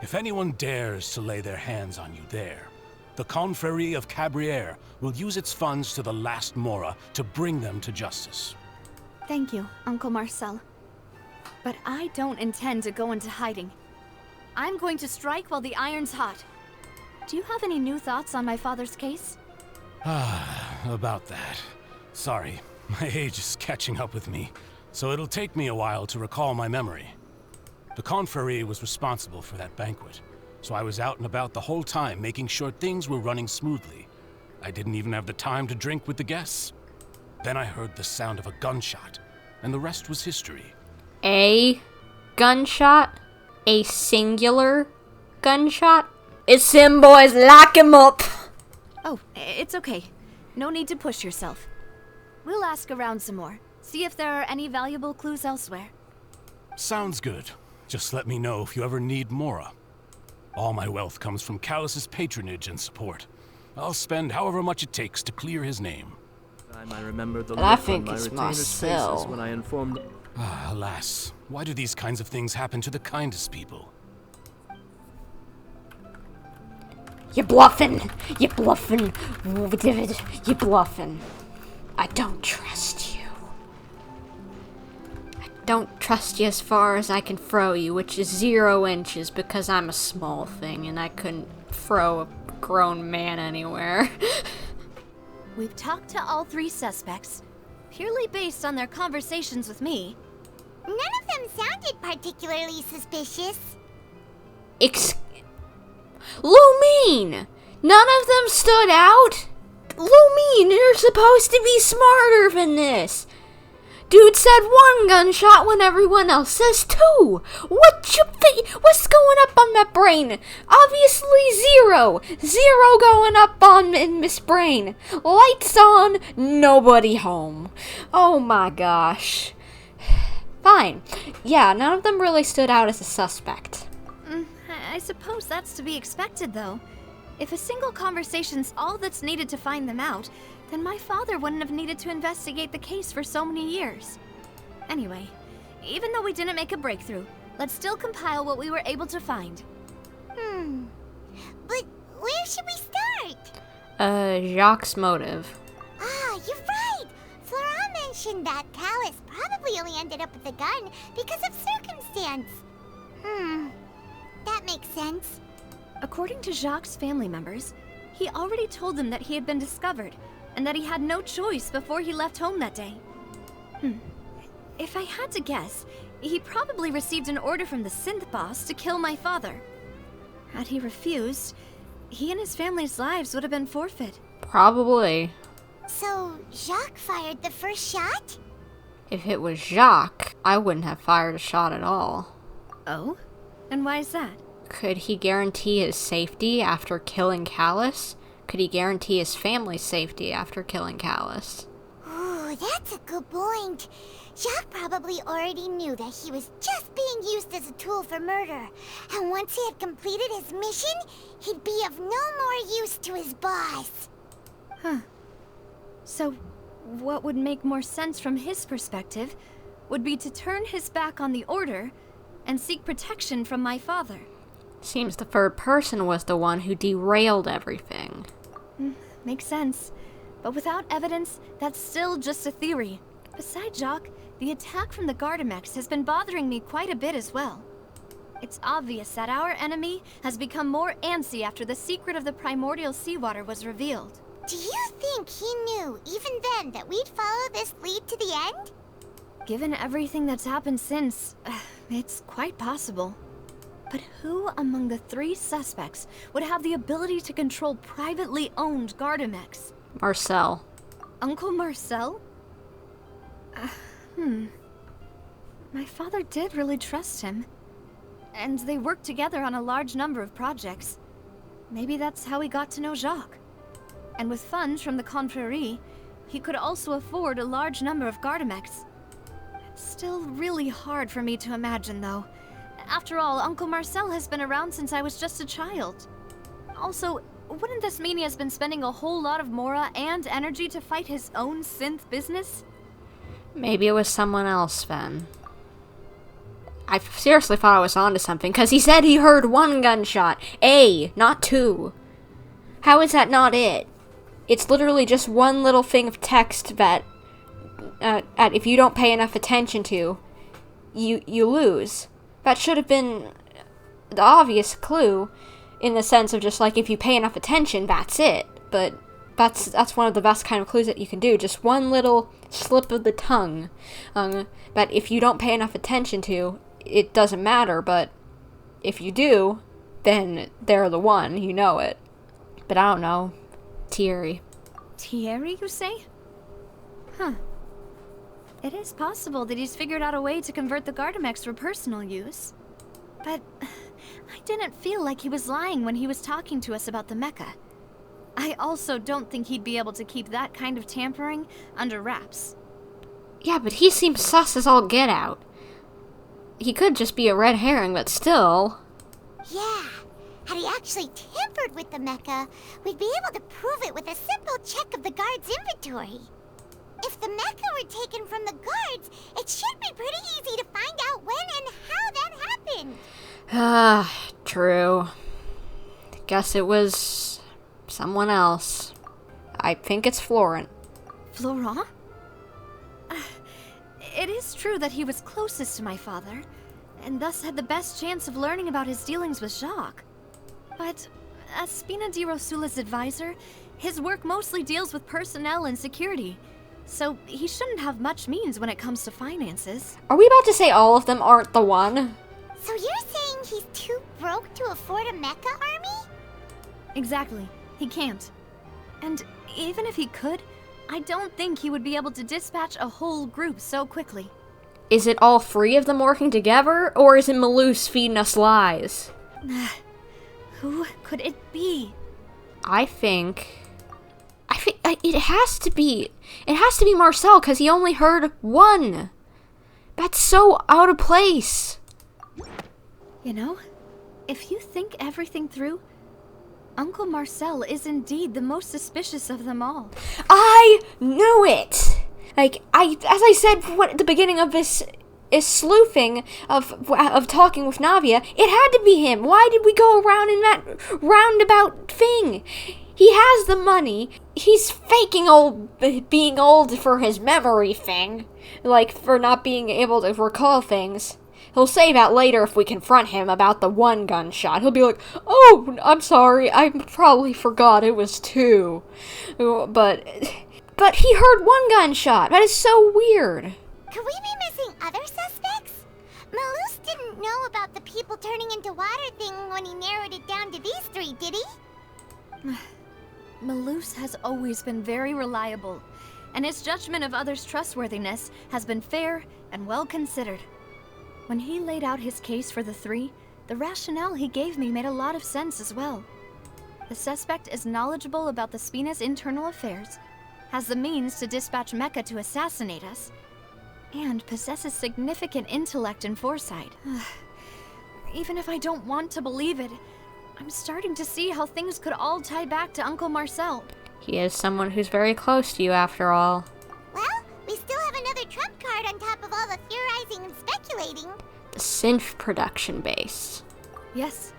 If anyone dares to lay their hands on you there, the Confrérie of Cabrières will use its funds to the last Mora to bring them to justice. Thank you, Uncle Marcel. But I don't intend to go into hiding. I'm going to strike while the iron's hot. Do you have any new thoughts on my father's case? About that. Sorry, my age is catching up with me, so it'll take me a while to recall my memory. The Confrérie was responsible for that banquet, so I was out and about the whole time making sure things were running smoothly. I didn't even have the time to drink with the guests. Then I heard the sound of a gunshot, and the rest was history. A gunshot? A singular gunshot? It's him, boys! Lock him up! Oh, it's okay. No need to push yourself. We'll ask around some more. See if there are any valuable clues elsewhere. Sounds good. Just let me know if you ever need Mora. All my wealth comes from Callus's patronage and support. I'll spend however much it takes to clear his name. I remember the I look think on my it's retainers' Marcel. faces when I informed. Alas, why do these kinds of things happen to the kindest people? You're bluffing! You're bluffing! You're bluffing. I don't trust you. I don't trust you as far as I can throw you, which is 0 inches because I'm a small thing and I couldn't throw a grown man anywhere. We've talked to all 3 suspects, purely based on their conversations with me. None of them sounded particularly suspicious. Lumine! None of them stood out? Lumine, you're supposed to be smarter than this. Dude said 1 gunshot when everyone else says 2. What's going up on that brain? Obviously 0. 0 going up on in Miss Brain. Lights on, nobody home. Oh my gosh. Fine. Yeah, none of them really stood out as a suspect. I suppose that's to be expected, though. If a single conversation's all that's needed to find them out, then my father wouldn't have needed to investigate the case for so many years. Anyway, even though we didn't make a breakthrough, let's still compile what we were able to find. But where should we start? Jacques' motive. Ah, you're right! Flora mentioned that Callus probably only ended up with the gun because of circumstance. That makes sense. According to Jacques' family members, he already told them that he had been discovered, and that he had no choice before he left home that day. If I had to guess, he probably received an order from the synth boss to kill my father. Had he refused, he and his family's lives would have been forfeit. Probably. So, Jacques fired the first shot? If it was Jacques, I wouldn't have fired a shot at all. Oh? And why is that? Could he guarantee his safety after killing Callus? Could he guarantee his family's safety after killing Callus? Ooh, that's a good point. Jacques probably already knew that he was just being used as a tool for murder. And once he had completed his mission, he'd be of no more use to his boss. So, what would make more sense from his perspective would be to turn his back on the order and seek protection from my father. Seems the third person was the one who derailed everything. Makes sense. But without evidence, that's still just a theory. Besides Jacques, the attack from the Gardamex has been bothering me quite a bit as well. It's obvious that our enemy has become more antsy after the secret of the primordial seawater was revealed. Do you think he knew, even then, that we'd follow this lead to the end? Given everything that's happened since, it's quite possible. But who among the three suspects would have the ability to control privately owned Gardamex? Marcel. Uncle Marcel? My father did really trust him. And they worked together on a large number of projects. Maybe that's how he got to know Jacques. And with funds from the Confrérie, he could also afford a large number of Gardamex. It's still really hard for me to imagine, though. After all, Uncle Marcel has been around since I was just a child. Also, wouldn't this mean he has been spending a whole lot of mora and energy to fight his own synth business? Maybe it was someone else, then. I seriously thought I was onto something, because he said he heard one gunshot. Not two. How is that not it? It's literally just one little thing of text that, if you don't pay enough attention to, you lose. That should have been the obvious clue, in the sense of just like, if you pay enough attention, that's it. But that's one of the best kind of clues that you can do. Just one little slip of the tongue. That if you don't pay enough attention to, it doesn't matter. But if you do, then they're the one. You know it. But I don't know. Thierry. Thierry, you say? It is possible that he's figured out a way to convert the Gardamex for personal use. But I didn't feel like he was lying when he was talking to us about the mecha. I also don't think he'd be able to keep that kind of tampering under wraps. Yeah, but he seems sus as all get out. He could just be a red herring, but still... Yeah, had he actually tampered with the mecha, we'd be able to prove it with a simple check of the guard's inventory. If the mecha were taken from the guards, it should be pretty easy to find out when and how that happened. True. Guess it was someone else. I think it's Florent. Florent? It is true that he was closest to my father, and thus had the best chance of learning about his dealings with Jacques. But as Spina di Rosula's advisor, his work mostly deals with personnel and security, so he shouldn't have much means when it comes to finances. Are we about to say all of them aren't the one? So you're saying he's too broke to afford a mecha army? Exactly. He can't. And even if he could, I don't think he would be able to dispatch a whole group so quickly. Is it all three of them working together, or is it Malus feeding us lies? Who could it be? I think it has to be Marcel, because he only heard one. That's so out of place. You know, if you think everything through, Uncle Marcel is indeed the most suspicious of them all. I knew it! Like, as I said at the beginning of this sleuthing of talking with Navia, it had to be him. Why did we go around in that roundabout thing? He has the money. He's faking being old for his memory thing. Like, for not being able to recall things. He'll say that later if we confront him about the 1 gunshot. He'll be like, oh, I'm sorry, I probably forgot it was 2. But he heard 1 gunshot. That is so weird. Could we be missing other suspects? Malus didn't know about the people turning into water thing when he narrowed it down to these 3, did he? Malus has always been very reliable, and his judgment of others' trustworthiness has been fair and well considered. When he laid out his case for the 3, the rationale he gave me made a lot of sense as well. The suspect is knowledgeable about the Spina's internal affairs, has the means to dispatch Mecha to assassinate us, and possesses significant intellect and foresight. Even if I don't want to believe it, I'm starting to see how things could all tie back to Uncle Marcel. He is someone who's very close to you, after all. Well, we still have another trump card on top of all the theorizing and speculating. The synth production base. Yes,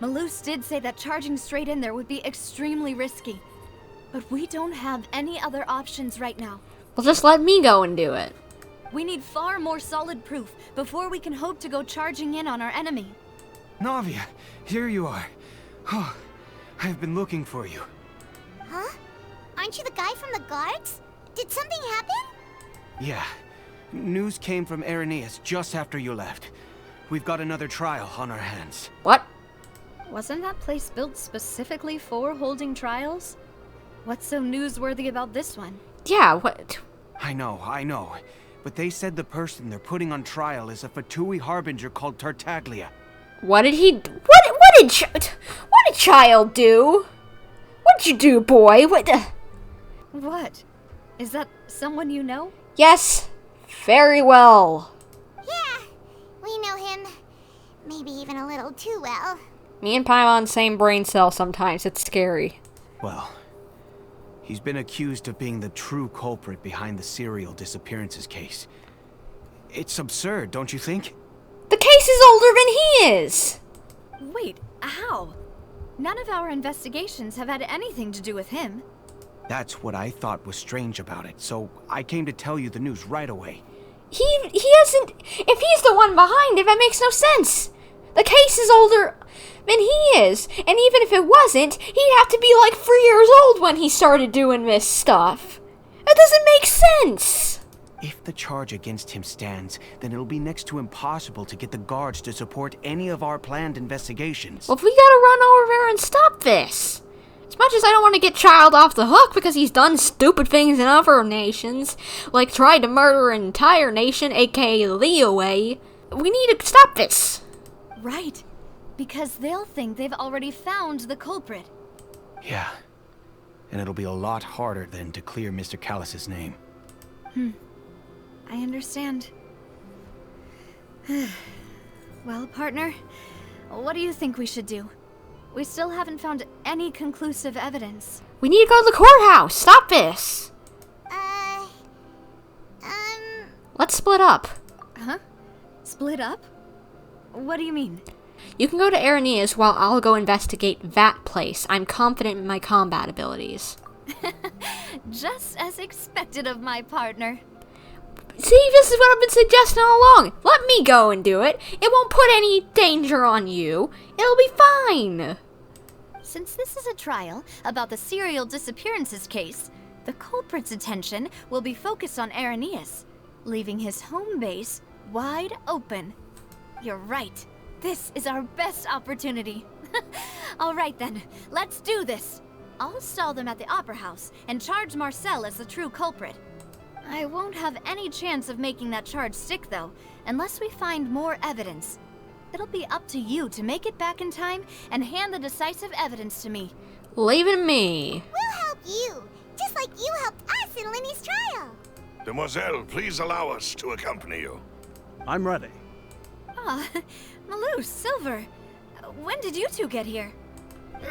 Malus did say that charging straight in there would be extremely risky. But we don't have any other options right now. Well, just let me go and do it. We need far more solid proof before we can hope to go charging in on our enemy. Navia, here you are. Oh, I've been looking for you. Huh? Aren't you the guy from the guards? Did something happen? Yeah. News came from Irenaeus just after you left. We've got another trial on our hands. What? Wasn't that place built specifically for holding trials? What's so newsworthy about this one? Yeah, what? I know. But they said the person they're putting on trial is a Fatui harbinger called Tartaglia. What did he... What did child do? What'd you do, boy? What? Is that someone you know? Yes, very well. Yeah, we know him. Maybe even a little too well. Me and Paimon, same brain cell sometimes. It's scary. Well, he's been accused of being the true culprit behind the serial disappearances case. It's absurd, don't you think? The case is older than he is! Wait, how? None of our investigations have had anything to do with him. That's what I thought was strange about it, so I came to tell you the news right away. He hasn't... If he's the one behind it, that makes no sense. The case is older than he is, and even if it wasn't, he'd have to be like 3 years old when he started doing this stuff. That doesn't make sense. If the charge against him stands, then it'll be next to impossible to get the guards to support any of our planned investigations. Well, if we gotta run over there and stop this. As much as I don't want to get Child off the hook because he's done stupid things in other nations, like tried to murder an entire nation, aka Leeway, we need to stop this. Right, because they'll think they've already found the culprit. Yeah, and it'll be a lot harder then to clear Mr. Callus's name. I understand. Well, partner, what do you think we should do? We still haven't found any conclusive evidence. We need to go to the courthouse. Stop this. Let's split up. Huh? Split up? What do you mean? You can go to Irenaeus while I'll go investigate that place. I'm confident in my combat abilities. Just as expected of my partner. See, this is what I've been suggesting all along. Let me go and do it. It won't put any danger on you. It'll be fine. Since this is a trial about the serial disappearances case, the culprit's attention will be focused on Irenaeus, leaving his home base wide open. You're right. This is our best opportunity. All right then, let's do this. I'll stall them at the Opera House and charge Marcel as the true culprit. I won't have any chance of making that charge stick, though, unless we find more evidence. It'll be up to you to make it back in time and hand the decisive evidence to me. Leave it to me. We'll help you, just like you helped us in Lenny's trial. Demoiselle, please allow us to accompany you. I'm ready. Ah, Malus, Silver. When did you two get here?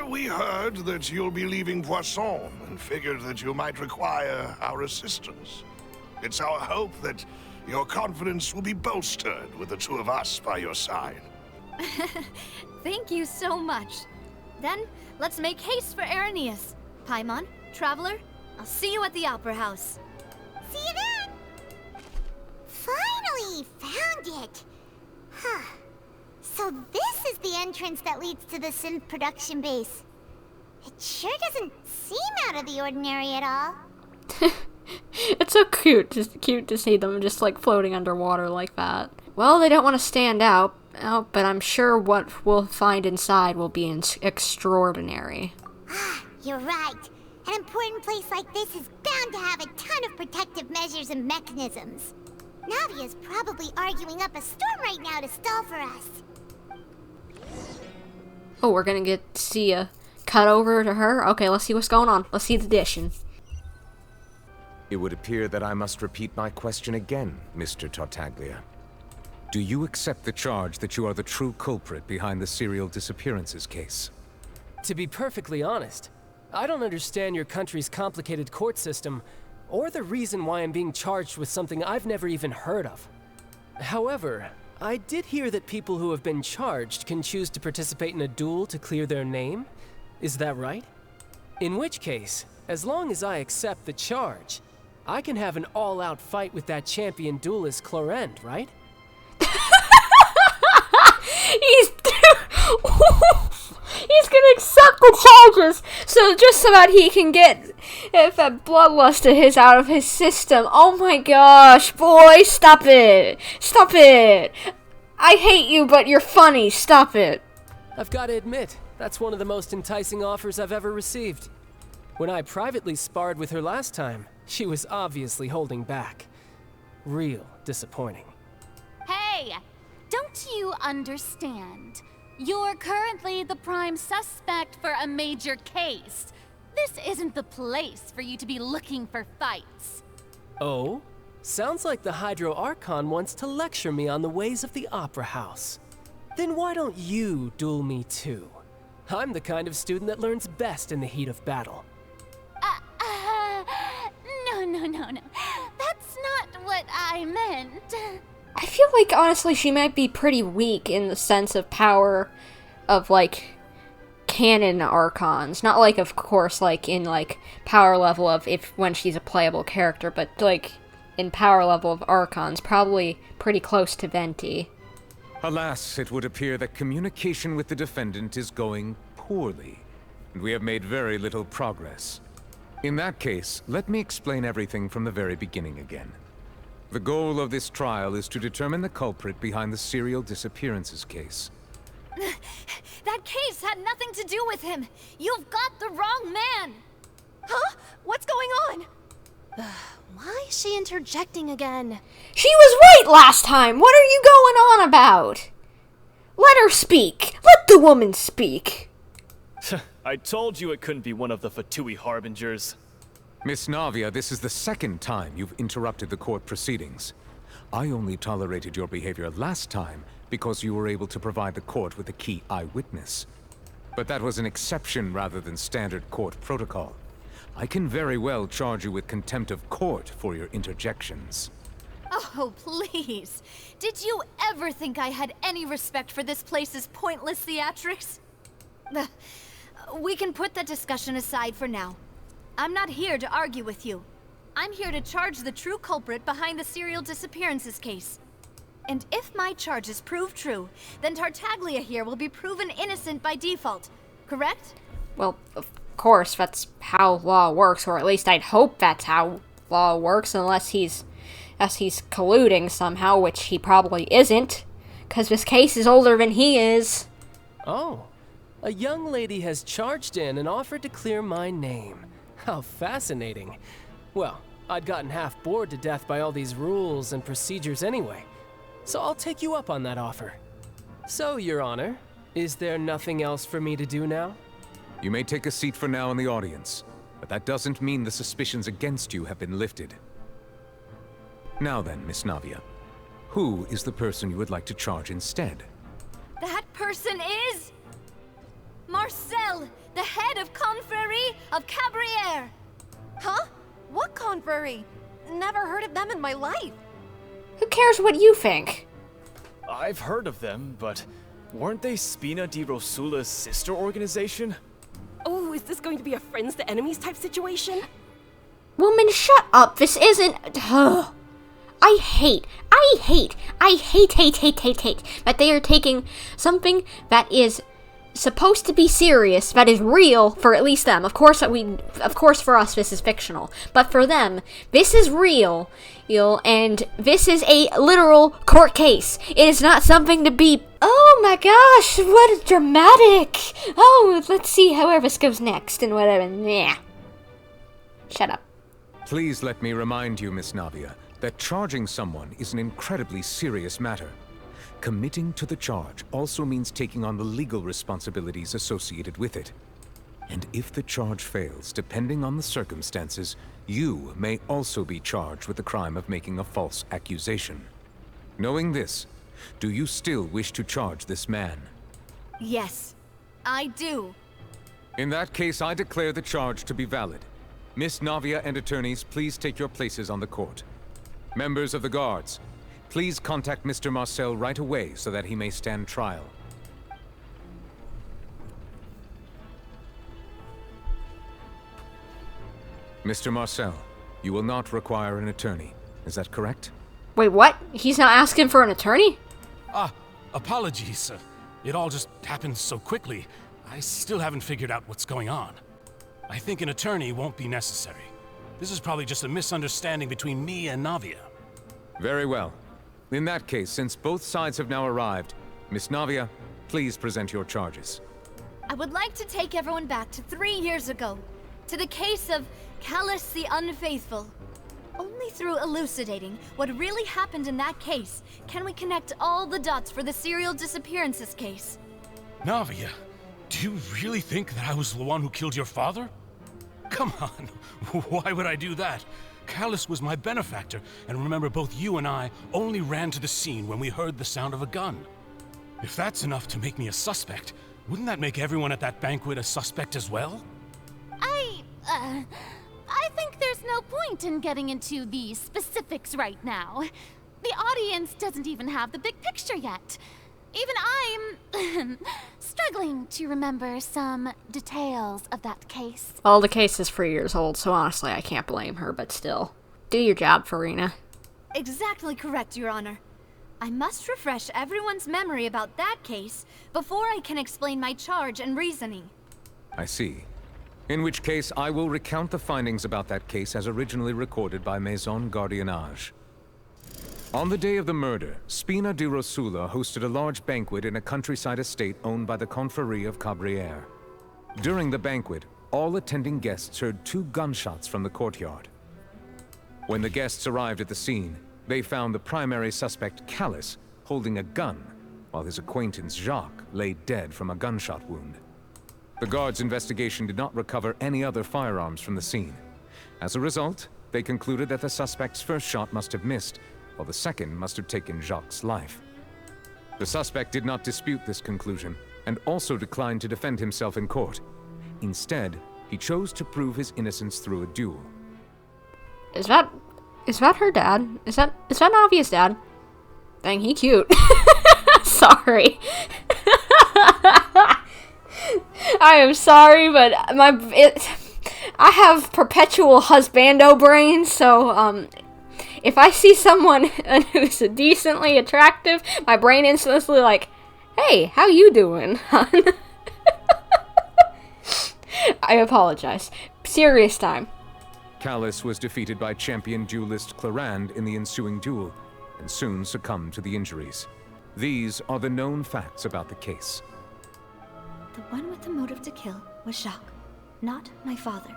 We heard that you'll be leaving Poisson and figured that you might require our assistance. It's our hope that your confidence will be bolstered with the two of us by your side. Thank you so much. Then, let's make haste for Araneus. Paimon, Traveler, I'll see you at the Opera House. See you then! Finally found it! Huh. So this is the entrance that leads to the synth production base. It sure doesn't seem out of the ordinary at all. It's so cute. Just cute to see them just like floating underwater like that. Well, they don't want to stand out, but I'm sure what we'll find inside will be extraordinary. You're right. An important place like this is bound to have a ton of protective measures and mechanisms. Navia's probably arguing up a storm right now to stall for us. Oh, we're gonna get to see a cut over to her? Okay, let's see what's going on. Let's see the dishing. It would appear that I must repeat my question again, Mr. Tartaglia. Do you accept the charge that you are the true culprit behind the serial disappearances case? To be perfectly honest, I don't understand your country's complicated court system, or the reason why I'm being charged with something I've never even heard of. However, I did hear that people who have been charged can choose to participate in a duel to clear their name. Is that right? In which case, as long as I accept the charge, I can have an all-out fight with that champion duelist Clorend, right? He's gonna accept the charges, so that he can get that bloodlust of his out of his system. Oh my gosh, boy, stop it! Stop it! I hate you, but you're funny. Stop it. I've got to admit, that's one of the most enticing offers I've ever received. When I privately sparred with her last time, she was obviously holding back. Real disappointing. Hey! Don't you understand? You're currently the prime suspect for a major case. This isn't the place for you to be looking for fights. Oh? Sounds like the Hydro Archon wants to lecture me on the ways of the Opera House. Then why don't you duel me too? I'm the kind of student that learns best in the heat of battle. No. That's not what I meant. I feel like, honestly, she might be pretty weak in the sense of power of, like, canon Archons. Not, like, of course, like, in, like, power level of when she's a playable character, but, like, in power level of Archons, probably pretty close to Venti. Alas, it would appear that communication with the defendant is going poorly, and we have made very little progress. In that case, let me explain everything from the very beginning again. The goal of this trial is to determine the culprit behind the serial disappearances case. That case had nothing to do with him. You've got the wrong man. Huh? What's going on? Why is she interjecting again? She was right last time! What are you going on about? Let her speak! Let the woman speak! I told you it couldn't be one of the Fatui Harbingers. Miss Navia, this is the second time you've interrupted the court proceedings. I only tolerated your behavior last time because you were able to provide the court with a key eyewitness. But that was an exception rather than standard court protocol. I can very well charge you with contempt of court for your interjections. Oh, please. Did you ever think I had any respect for this place's pointless theatrics? We can put that discussion aside for now. I'm not here to argue with you. I'm here to charge the true culprit behind the serial disappearances case. And if my charges prove true, then Tartaglia here will be proven innocent by default, correct? Well, of course, that's how law works, or at least I'd hope that's how law works, unless he's colluding somehow, which he probably isn't, because this case is older than he is. Oh, a young lady has charged in and offered to clear my name. How fascinating. Well, I'd gotten half bored to death by all these rules and procedures anyway, so I'll take you up on that offer. So, Your Honor, is there nothing else for me to do now? You may take a seat for now in the audience, but that doesn't mean the suspicions against you have been lifted. Now then, Miss Navia, who is the person you would like to charge instead? That person is... Marcel, the head of Confrérie of Cabrières. Huh? What confrérie? Never heard of them in my life. Who cares what you think? I've heard of them, but weren't they Spina di Rosula's sister organization? Oh, is this going to be a friends to enemies type situation? Woman, shut up. This isn't... Ugh. I hate that they are taking something that is supposed to be serious, that is real for at least them. Of course for us this is fictional, but for them this is real, and this is a literal court case. It is not something to be, oh my gosh, what a dramatic. Oh, let's see how this goes next and whatever. Nah. Shut up. Please let me remind you, Miss Navia, that charging someone is an incredibly serious matter. Committing to the charge also means taking on the legal responsibilities associated with it. And if the charge fails, depending on the circumstances, you may also be charged with the crime of making a false accusation. Knowing this, do you still wish to charge this man? Yes, I do. In that case, I declare the charge to be valid. Miss Navia and attorneys, please take your places on the court. Members of the guards, please contact Mr. Marcel right away so that he may stand trial. Mr. Marcel, you will not require an attorney. Is that correct? Wait, what? He's not asking for an attorney? Apologies. It all just happened so quickly. I still haven't figured out what's going on. I think an attorney won't be necessary. This is probably just a misunderstanding between me and Navia. Very well. In that case, since both sides have now arrived, Miss Navia, please present your charges. I would like to take everyone back to 3 years ago, to the case of Callus the Unfaithful. Only through elucidating what really happened in that case can we connect all the dots for the serial disappearances case. Navia, do you really think that I was the one who killed your father? Come on, why would I do that? Callus was my benefactor, and remember, both you and I only ran to the scene when we heard the sound of a gun. If that's enough to make me a suspect, wouldn't that make everyone at that banquet a suspect as well? I think there's no point in getting into the specifics right now. The audience doesn't even have the big picture yet. Even I'm struggling to remember some details of that case. Well, the case is 3 years old, so honestly, I can't blame her, but still. Do your job, Furina. Exactly correct, Your Honor. I must refresh everyone's memory about that case before I can explain my charge and reasoning. I see. In which case, I will recount the findings about that case as originally recorded by Maison Gardiennage. On the day of the murder, Spina di Rosula hosted a large banquet in a countryside estate owned by the Confrérie of Cabrières. During the banquet, all attending guests heard 2 gunshots from the courtyard. When the guests arrived at the scene, they found the primary suspect, Callus, holding a gun, while his acquaintance, Jacques, lay dead from a gunshot wound. The guards' investigation did not recover any other firearms from the scene. As a result, they concluded that the suspect's first shot must have missed, while the second must have taken Jacques' life. The suspect did not dispute this conclusion, and also declined to defend himself in court. Instead, he chose to prove his innocence through a duel. Is that her dad? Is that Navia's dad? Dang, he cute. Sorry. I am sorry, but I have perpetual husbando brain, so if I see someone who's decently attractive, my brain instantly like, hey, how you doing, hon? I apologize. Serious time. Callus was defeated by champion duelist Clarand in the ensuing duel, and soon succumbed to the injuries. These are the known facts about the case. The one with the motive to kill was Jacques, not my father.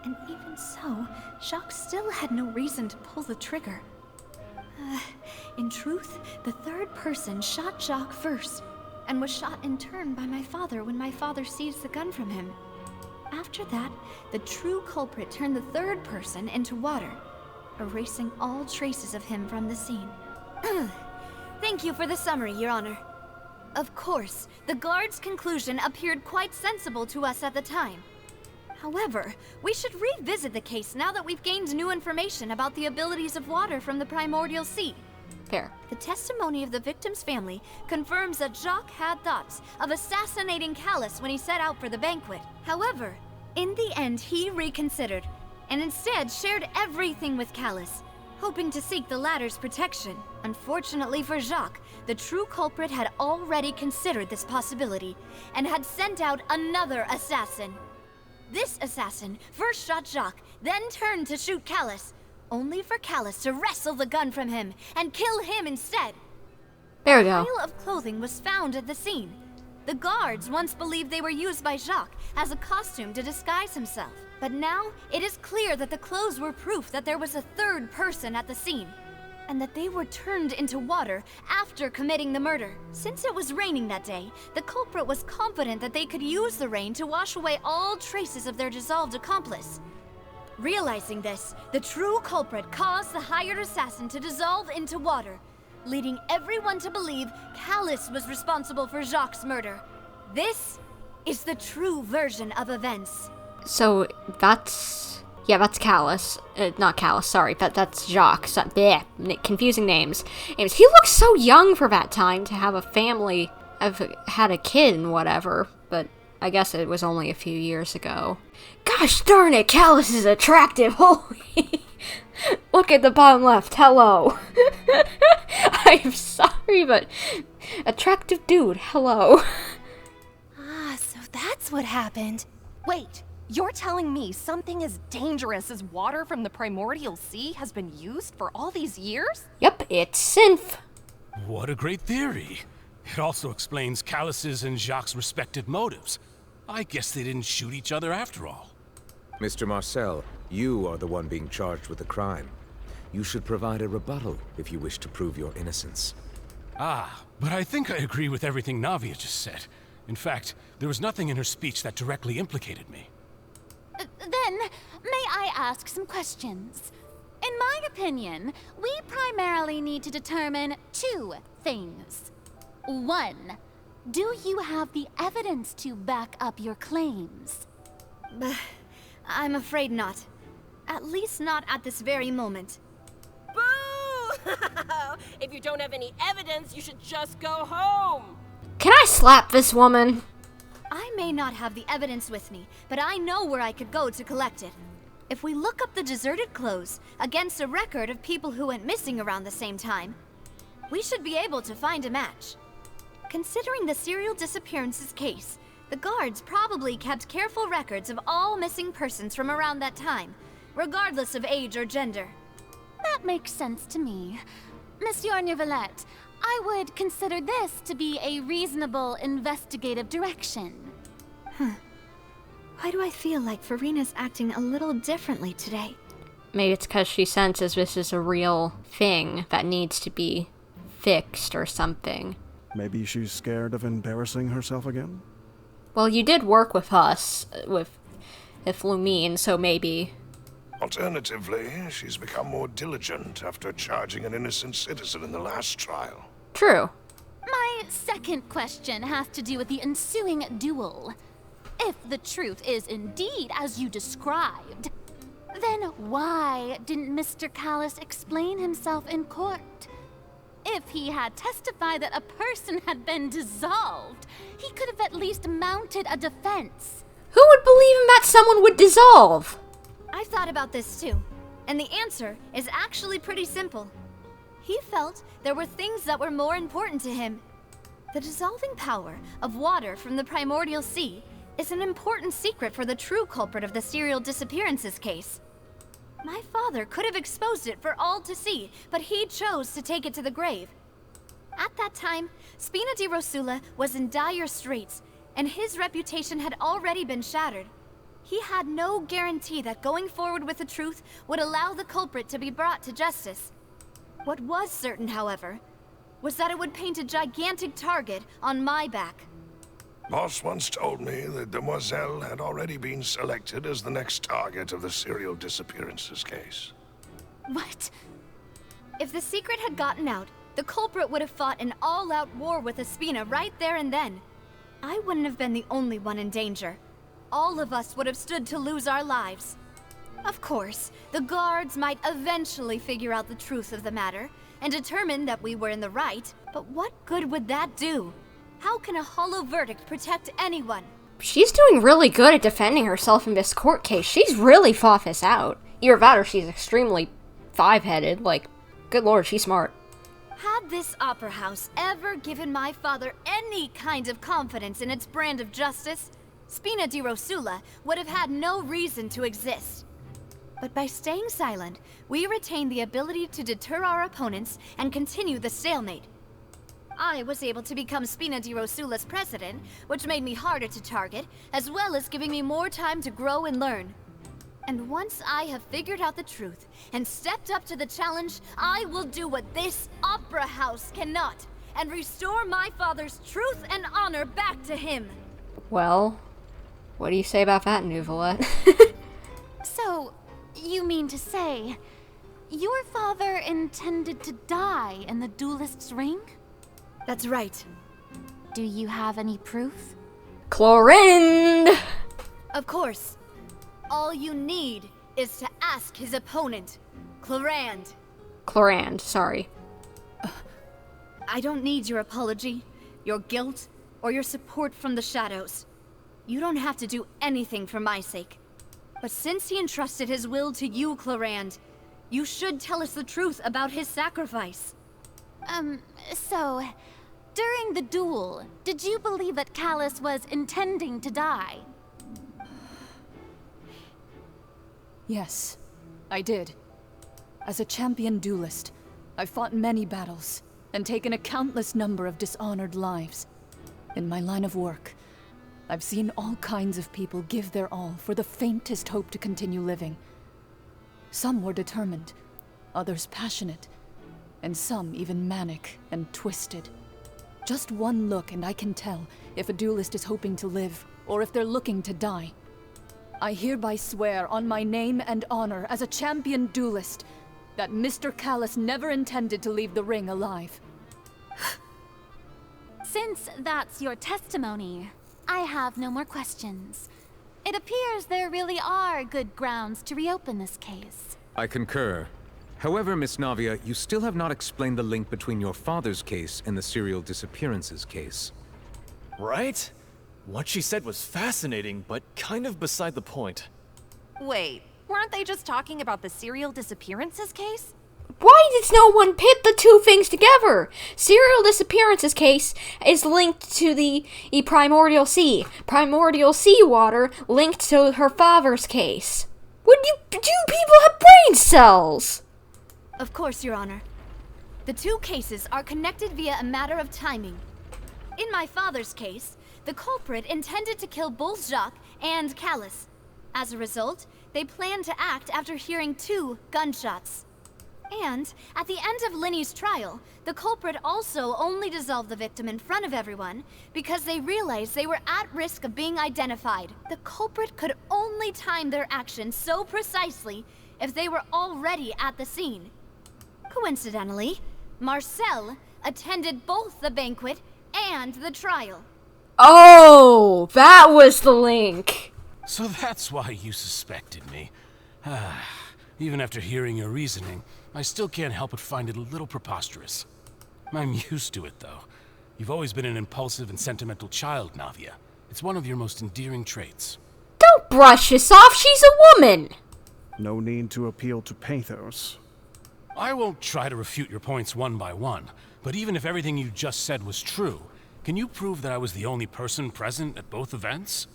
And even so, Jacques still had no reason to pull the trigger. In truth, the third person shot Jacques first, and was shot in turn by my father when my father seized the gun from him. After that, the true culprit turned the third person into water, erasing all traces of him from the scene. Thank you for the summary, Your Honor. Of course, the guard's conclusion appeared quite sensible to us at the time. However, we should revisit the case now that we've gained new information about the abilities of water from the primordial sea. Fair. The testimony of the victim's family confirms that Jacques had thoughts of assassinating Callus when he set out for the banquet. However, in the end he reconsidered, and instead shared everything with Callus, hoping to seek the latter's protection. Unfortunately for Jacques, the true culprit had already considered this possibility, and had sent out another assassin. This assassin first shot Jacques, then turned to shoot Callus, only for Callus to wrestle the gun from him and kill him instead. There we go. A pile of clothing was found at the scene. The guards once believed they were used by Jacques as a costume to disguise himself. But now, it is clear that the clothes were proof that there was a third person at the scene, and that they were turned into water after committing the murder. Since it was raining that day, the culprit was confident that they could use the rain to wash away all traces of their dissolved accomplice. Realizing this, the true culprit caused the hired assassin to dissolve into water, leading everyone to believe Callus was responsible for Jacques' murder. This is the true version of events. So that's Callus. Not Callus, sorry. That's Jacques. Confusing names. He looks so young for that time to have a family, have had a kid and whatever, but I guess it was only a few years ago. Gosh darn it, Callus is attractive. Holy. Look at the bottom left. Hello. I'm sorry, but attractive dude. Hello. Ah, so that's what happened. Wait, you're telling me something as dangerous as water from the primordial sea has been used for all these years? Yep, it's synth. What a great theory. It also explains Callus's and Jacques' respective motives. I guess they didn't shoot each other after all. Mr. Marcel, you are the one being charged with the crime. You should provide a rebuttal if you wish to prove your innocence. Ah, but I think I agree with everything Navia just said. In fact, there was nothing in her speech that directly implicated me. Then, may I ask some questions? In my opinion, we primarily need to determine two things. One, do you have the evidence to back up your claims? I'm afraid not. At least not at this very moment. Boo! If you don't have any evidence, you should just go home. Can I slap this woman? I may not have the evidence with me, but I know where I could go to collect it. If we look up the deserted clothes against a record of people who went missing around the same time, we should be able to find a match. Considering the serial disappearances case, the guards probably kept careful records of all missing persons from around that time, regardless of age or gender. That makes sense to me. Monsieur Neuvillette, I would consider this to be a reasonable investigative direction. Why do I feel like Furina's acting a little differently today? Maybe it's because she senses this is a real thing that needs to be fixed or something. Maybe she's scared of embarrassing herself again? Well, you did work with us, with Lumine, so maybe. Alternatively, she's become more diligent after charging an innocent citizen in the last trial. True. My second question has to do with the ensuing duel. If the truth is indeed as you described, then why didn't Mr. Callus explain himself in court? If he had testified that a person had been dissolved, he could have at least mounted a defense. Who would believe him that someone would dissolve? I've thought about this too, and the answer is actually pretty simple. He felt there were things that were more important to him. The dissolving power of water from the primordial sea is an important secret for the true culprit of the serial disappearances case. My father could have exposed it for all to see, but he chose to take it to the grave. At that time, Spina di Rosula was in dire straits, and his reputation had already been shattered. He had no guarantee that going forward with the truth would allow the culprit to be brought to justice. What was certain, however, was that it would paint a gigantic target on my back. Boss once told me that Demoiselle had already been selected as the next target of the serial disappearances case. What? If the secret had gotten out, the culprit would have fought an all-out war with Espina right there and then. I wouldn't have been the only one in danger. All of us would have stood to lose our lives. Of course, the guards might eventually figure out the truth of the matter and determine that we were in the right, but what good would that do? How can a hollow verdict protect anyone? She's doing really good at defending herself in this court case. She's really fought this out. Either that or she's extremely five-headed. Like, good lord, she's smart. Had this opera house ever given my father any kind of confidence in its brand of justice, Spina di Rosula would have had no reason to exist. But by staying silent, we retain the ability to deter our opponents and continue the stalemate. I was able to become Spina di Rosula's president, which made me harder to target, as well as giving me more time to grow and learn. And once I have figured out the truth and stepped up to the challenge, I will do what this opera house cannot, and restore my father's truth and honor back to him. Well, what do you say about that, Neuvillette? So, you mean to say, your father intended to die in the duelist's ring? That's right. Do you have any proof? Chlorinde! Of course. All you need is to ask his opponent, Chlorinde. Chlorinde, sorry. I don't need your apology, your guilt, or your support from the shadows. You don't have to do anything for my sake. But since he entrusted his will to you, Chlorinde, you should tell us the truth about his sacrifice. So, during the duel, did you believe that Callus was intending to die? Yes, I did. As a champion duelist, I've fought many battles and taken a countless number of dishonored lives. In my line of work, I've seen all kinds of people give their all for the faintest hope to continue living. Some were determined, others passionate, and some even manic and twisted. Just one look and I can tell if a duelist is hoping to live or if they're looking to die. I hereby swear on my name and honor as a champion duelist that Mr. Callus never intended to leave the ring alive. Since that's your testimony, I have no more questions. It appears there really are good grounds to reopen this case. I concur. However, Miss Navia, you still have not explained the link between your father's case and the serial disappearances case. Right? What she said was fascinating, but kind of beside the point. Wait, weren't they just talking about the serial disappearances case? Why does no one pit the two things together? Serial disappearances case is linked to the primordial sea. Primordial seawater linked to her father's case. Do people have brain cells? Of course, Your Honor. The two cases are connected via a matter of timing. In my father's case, the culprit intended to kill both Jacques and Callus. As a result, they planned to act after hearing 2 gunshots. And, at the end of Linny's trial, the culprit also only dissolved the victim in front of everyone because they realized they were at risk of being identified. The culprit could only time their actions so precisely if they were already at the scene. Coincidentally, Marcel attended both the banquet and the trial. Oh, that was the link. So that's why you suspected me. Even after hearing your reasoning, I still can't help but find it a little preposterous. I'm used to it, though. You've always been an impulsive and sentimental child, Navia. It's one of your most endearing traits. Don't brush this off, she's a woman! No need to appeal to pathos. I won't try to refute your points one by one, but even if everything you just said was true, can you prove that I was the only person present at both events?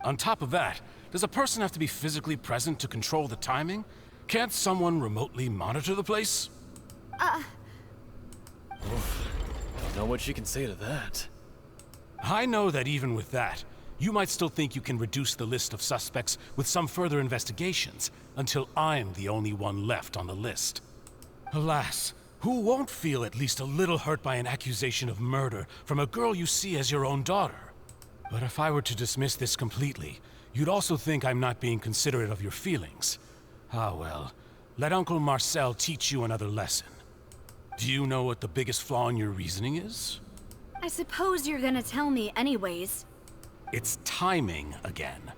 On top of that, does a person have to be physically present to control the timing? Can't someone remotely monitor the place? Don't know what she can say to that. I know that even with that, you might still think you can reduce the list of suspects with some further investigations, until I'm the only one left on the list. Alas, who won't feel at least a little hurt by an accusation of murder from a girl you see as your own daughter? But if I were to dismiss this completely, you'd also think I'm not being considerate of your feelings. Ah well, let Uncle Marcel teach you another lesson. Do you know what the biggest flaw in your reasoning is? I suppose you're gonna tell me anyways. It's timing again.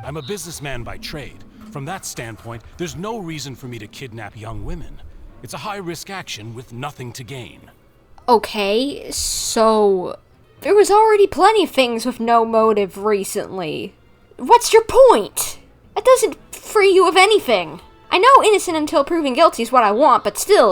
I'm a businessman by trade. From that standpoint, there's no reason for me to kidnap young women. It's a high-risk action with nothing to gain. Okay, so there was already plenty of things with no motive recently. What's your point? That doesn't free you of anything. I know innocent until proven guilty is what I want, but still,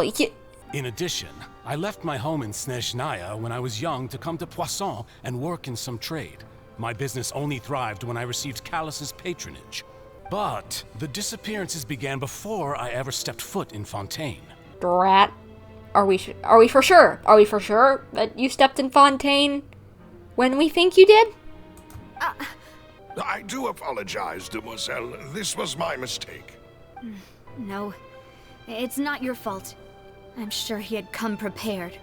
In addition, I left my home in Snezhnaya when I was young to come to Poisson and work in some trade. My business only thrived when I received Callus's patronage. But the disappearances began before I ever stepped foot in Fontaine. Drat. Are we for sure? Are we for sure that you stepped in Fontaine when we think you did? I do apologize, demoiselle. This was my mistake. No, it's not your fault. I'm sure he had come prepared.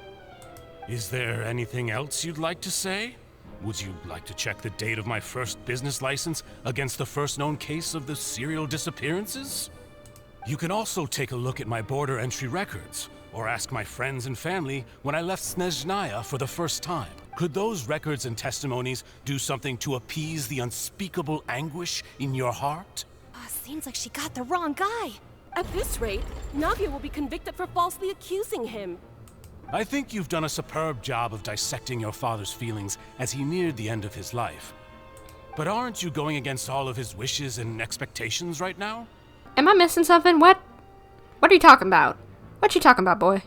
Is there anything else you'd like to say? Would you like to check the date of my first business license against the first known case of the serial disappearances? You can also take a look at my border entry records, or ask my friends and family when I left Snezhnaya for the first time. Could those records and testimonies do something to appease the unspeakable anguish in your heart? Seems like she got the wrong guy. At this rate, Navia will be convicted for falsely accusing him. I think you've done a superb job of dissecting your father's feelings as he neared the end of his life. But aren't you going against all of his wishes and expectations right now? Am I missing something? What are you talking about? What you talking about, boy?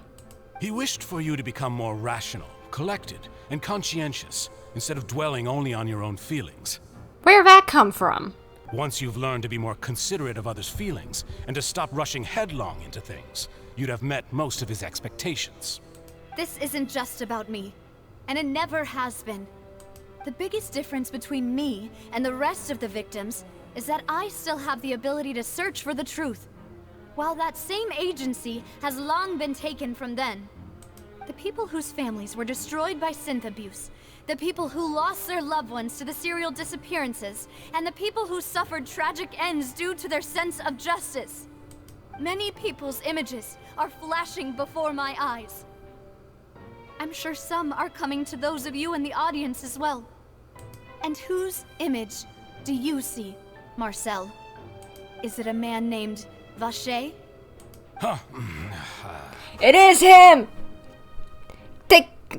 He wished for you to become more rational, collected, and conscientious, instead of dwelling only on your own feelings. Where'd that come from? Once you've learned to be more considerate of others' feelings, and to stop rushing headlong into things, you'd have met most of his expectations. This isn't just about me, and it never has been. The biggest difference between me and the rest of the victims is that I still have the ability to search for the truth, while that same agency has long been taken from them. The people whose families were destroyed by synth abuse, the people who lost their loved ones to the serial disappearances, and the people who suffered tragic ends due to their sense of justice. Many people's images are flashing before my eyes. I'm sure some are coming to those of you in the audience as well. And whose image do you see, Marcel? Is it a man named Vacher? Huh. It is him!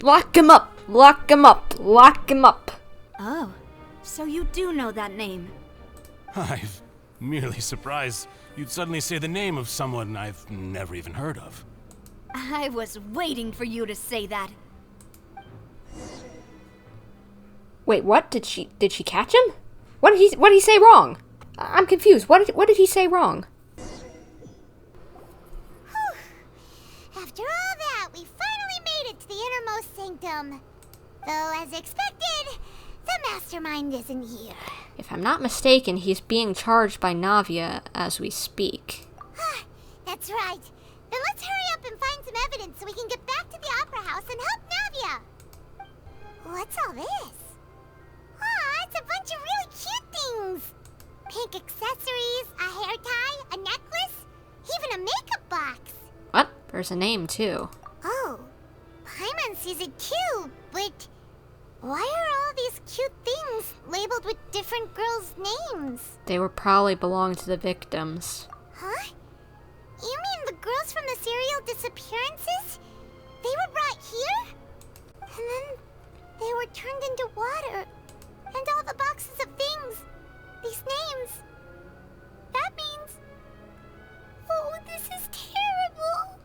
Lock him up! Lock him up! Lock him up! Oh, so you do know that name. I'm merely surprised you'd suddenly say the name of someone I've never even heard of. I was waiting for you to say that. Wait, what? Did she catch him? What did he say wrong? I'm confused. What did he say wrong? After all that, we finally made it to the innermost sanctum. Though, as expected, the mastermind isn't here. If I'm not mistaken, he's being charged by Navia as we speak. That's right. Then let's hurry up and find some evidence so we can get back to the Opera House and help Navia. What's all this? It's a bunch of really cute things. Pink accessories, a hair tie, a necklace, even a makeup box. What? There's a name, too. Oh, Paimon sees it too, but why are all these cute things labeled with different girls' names? They would probably belong to the victims. Huh? You mean the girls from the serial disappearances? They were brought here? And then they were turned into water. And all the boxes of things. These names. That means... Oh, this is terrible.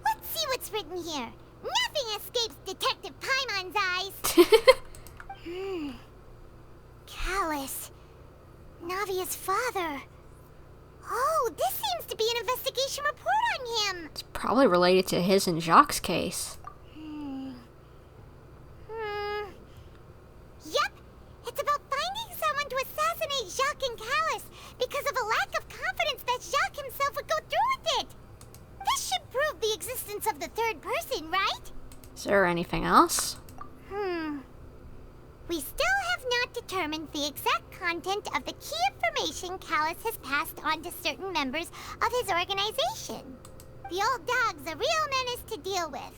Let's see what's written here. Nothing escapes Detective Paimon's eyes. Callus. Navia's father. Oh, this seems to be an investigation report on him. It's probably related to his and Jacques' case. Yep, it's about finding someone to assassinate Jacques and Callus because of a lack of confidence that Jacques himself would go through with it. This should prove the existence of the third person, right? Is there anything else? We still have not determined the exact content of the key information Callus has passed on to certain members of his organization. The old dog's a real menace to deal with.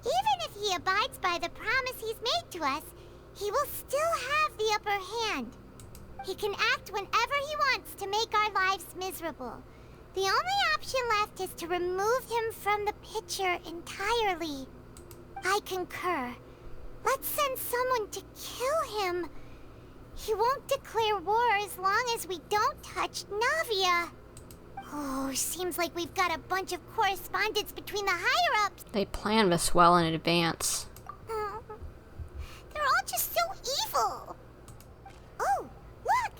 Even if he abides by the promise he's made to us, he will still have the upper hand. He can act whenever he wants to make our lives miserable. The only option left is to remove him from the picture entirely. I concur. Let's send someone to kill him. He won't declare war as long as we don't touch Navia. Oh, seems like we've got a bunch of correspondence between the higher-ups. They planned this well in advance. They're all just so evil. Oh, look!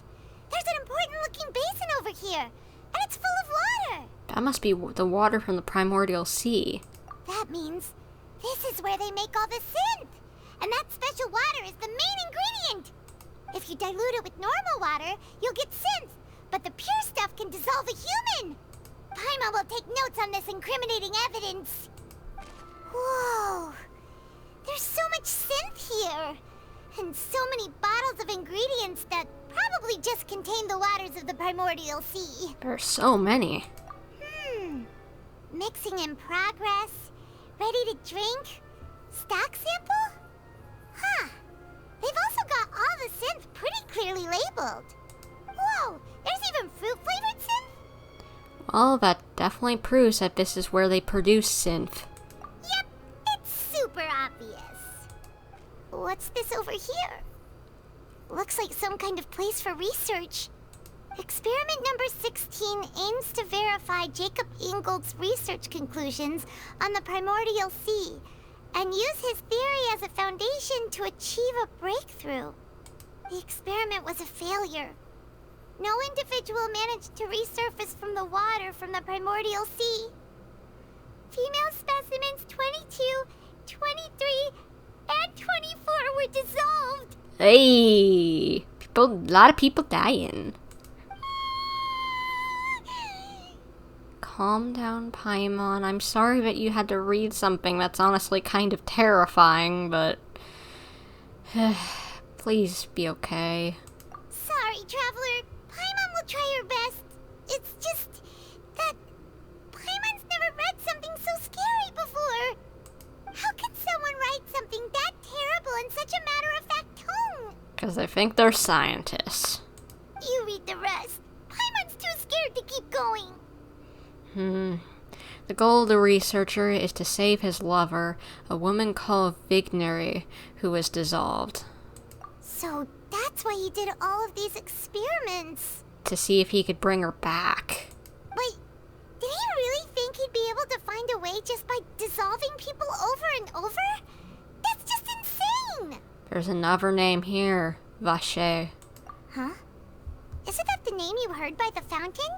There's an important-looking basin over here, and it's full of water. That must be the water from the primordial sea. That means this is where they make all the synth. And that special water is the main ingredient. If you dilute it with normal water, you'll get synth. But the pure stuff can dissolve a human. Paimon will take notes on this incriminating evidence. Whoa. There's so much synth here. And so many bottles of ingredients that probably just contain the waters of the primordial sea. There's so many. Mixing in progress. Ready to drink? Stock sample? Huh. They've also got all the synth pretty clearly labeled. Whoa, there's even fruit-flavored synth? Well, that definitely proves that this is where they produce synth. Yep, it's super obvious. What's this over here? Looks like some kind of place for research. Experiment number 16 aims to verify Jacob Ingold's research conclusions on the primordial sea and use his theory as a foundation to achieve a breakthrough. The experiment was a failure. No individual managed to resurface from the water from the primordial sea. Female specimens 22, 23, and 24 were dissolved. Hey! A lot of people dying. Calm down, Paimon. I'm sorry that you had to read something that's honestly kind of terrifying, but... please be okay. Sorry, Traveler. Paimon will try her best. It's just that Paimon's never read something so scary before. How could someone write something that terrible in such a matter-of-fact tone? Because I think they're scientists. You read the rest. Paimon's too scared to keep going. The goal of the researcher is to save his lover, a woman called Vigneri, who was dissolved. So that's why he did all of these experiments. To see if he could bring her back. Wait, did he really think he'd be able to find a way just by dissolving people over and over? That's just insane! There's another name here, Vache. Huh? Isn't that the name you heard by the fountain?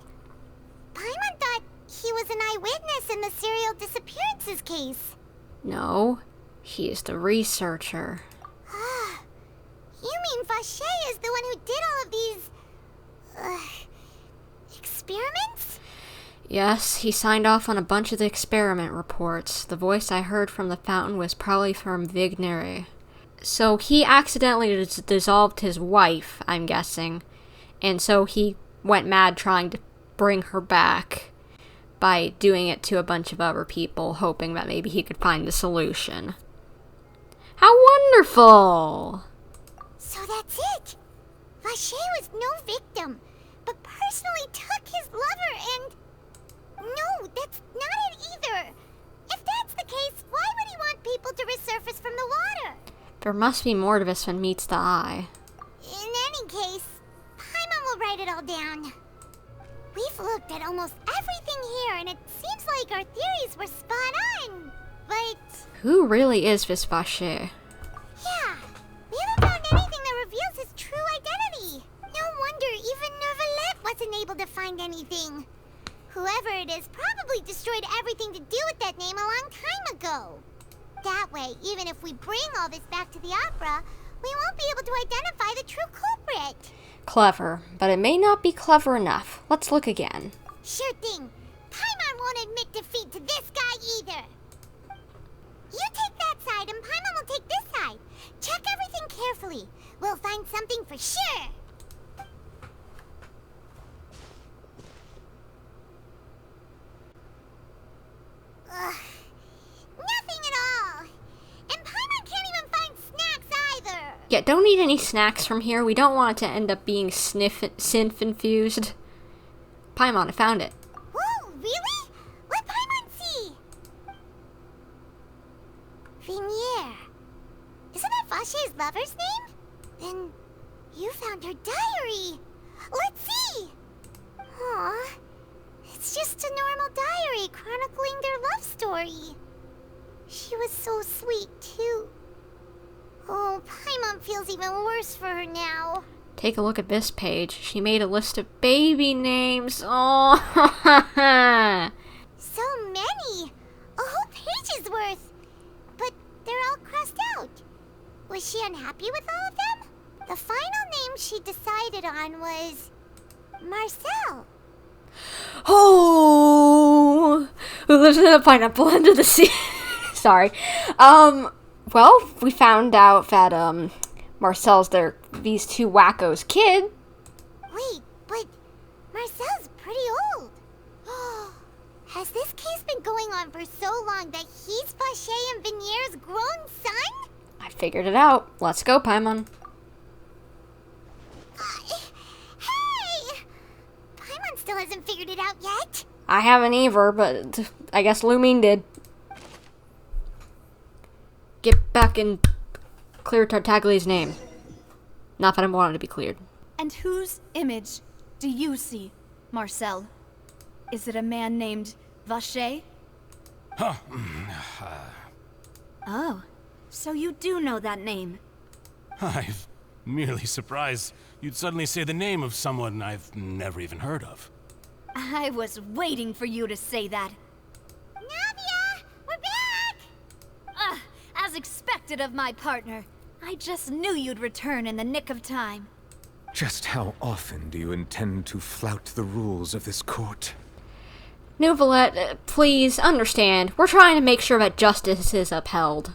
Paimon thought he was an eyewitness in the serial disappearances case. No, he is the researcher. You mean Vache is the one who did all of these... experiments? Yes, he signed off on a bunch of the experiment reports. The voice I heard from the fountain was probably from Vigneri. So he accidentally dissolved his wife, I'm guessing. And so he went mad trying to bring her back by doing it to a bunch of other people, hoping that maybe he could find the solution. How wonderful! So that's it! Vache was no victim, but personally took his lover and... No, that's not it either! If that's the case, why would he want people to resurface from the water? There must be more to this than meets the eye. In any case, Paimon will write it all down. We've looked at almost everything here, and it seems like our theories were spot on, but... Who really is this Vache? Yeah, we haven't found anything that reveals his true identity. No wonder even Neuvillette wasn't able to find anything. Whoever it is probably destroyed everything to do with that name a long time ago. That way, even if we bring all this back to the opera, we won't be able to identify the true culprit. Clever, but it may not be clever enough. Let's look again. Sure thing. Paimon won't admit defeat to this guy either. You take that side and Paimon will take this side. Check everything carefully. We'll find something for sure. Yeah, don't eat any snacks from here. We don't want it to end up being synth-infused. Paimon, I found it. Whoa, really? What Paimon see? Vinier. Isn't that Vache's lover's name? Then you found her diary. Let's see. Aw, it's just a normal diary chronicling their love story. She was so sweet, too. Oh, Paimon feels even worse for her now. Take a look at this page. She made a list of baby names. Oh, so many. A whole page's worth. But they're all crossed out. Was she unhappy with all of them? The final name she decided on was Marcel. Oh, who lives in a pineapple under the sea? Sorry. Well, we found out that, Marcel's these two wackos' kid. Wait, but Marcel's pretty old. Has this case been going on for so long that he's Vache and Vinier's grown son? I figured it out. Let's go, Paimon. Hey! Paimon still hasn't figured it out yet. I haven't either, but I guess Lumine did. Get back and clear Tartaglia's name. Not that I wanted to be cleared. And whose image do you see, Marcel? Is it a man named Vache? Huh. Oh, so you do know that name. I'm merely surprised you'd suddenly say the name of someone I've never even heard of. I was waiting for you to say that. Navia! We're back! As expected of my partner. I just knew you'd return in the nick of time. Just how often do you intend to flout the rules of this court? Neuvillette, please understand. We're trying to make sure that justice is upheld.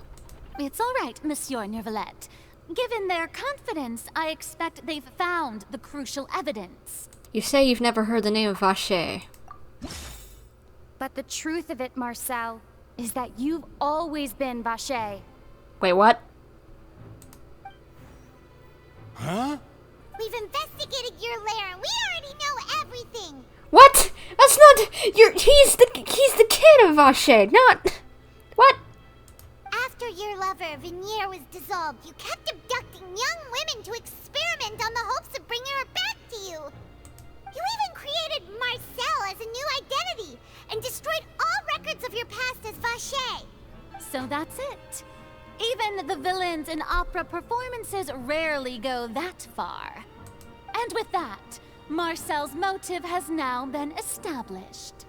It's all right, Monsieur Neuvillette. Given their confidence, I expect they've found the crucial evidence. You say you've never heard the name of Vache. But the truth of it, Marcel, is that you've always been Vache. Wait, what? Huh? We've investigated your lair and we already know everything. What? That's not. He's the kid of Vache, not. What? After your lover, Vinier, was dissolved, you kept abducting young women to experiment on the hopes of bringing her back to you. You even created Marcel as a new identity and destroyed all records of your past as Vache. So that's it. Even the villains in opera performances rarely go that far. And with that, Marcel's motive has now been established.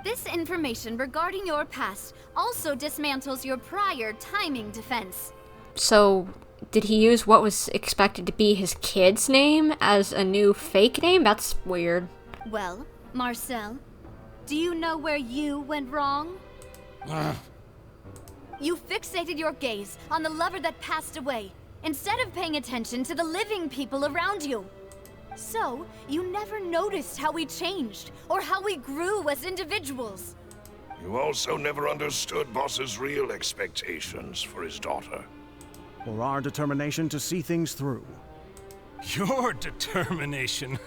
This information regarding your past also dismantles your prior timing defense. So, did he use what was expected to be his kid's name as a new fake name? That's weird. Well, Marcel, do you know where you went wrong? You fixated your gaze on the lover that passed away, instead of paying attention to the living people around you. So, you never noticed how we changed, or how we grew as individuals. You also never understood Boss's real expectations for his daughter. Or our determination to see things through. Your determination.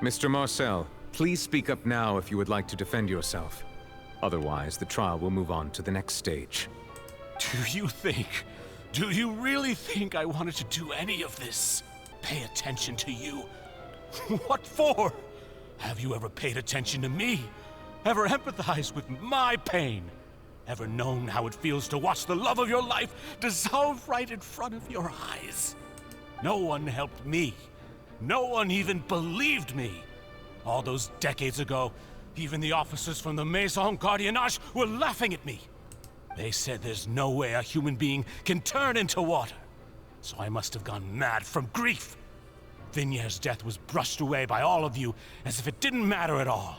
Mr. Marcel, please speak up now if you would like to defend yourself. Otherwise, the trial will move on to the next stage. Do you really think I wanted to do any of this? Pay attention to you? What for? Have you ever paid attention to me? Ever empathized with my pain? Ever known how it feels to watch the love of your life dissolve right in front of your eyes? No one helped me. No one even believed me. All those decades ago, even the officers from the Maison Gardiennage were laughing at me. They said there's no way a human being can turn into water. So I must have gone mad from grief. Vinier's death was brushed away by all of you as if it didn't matter at all.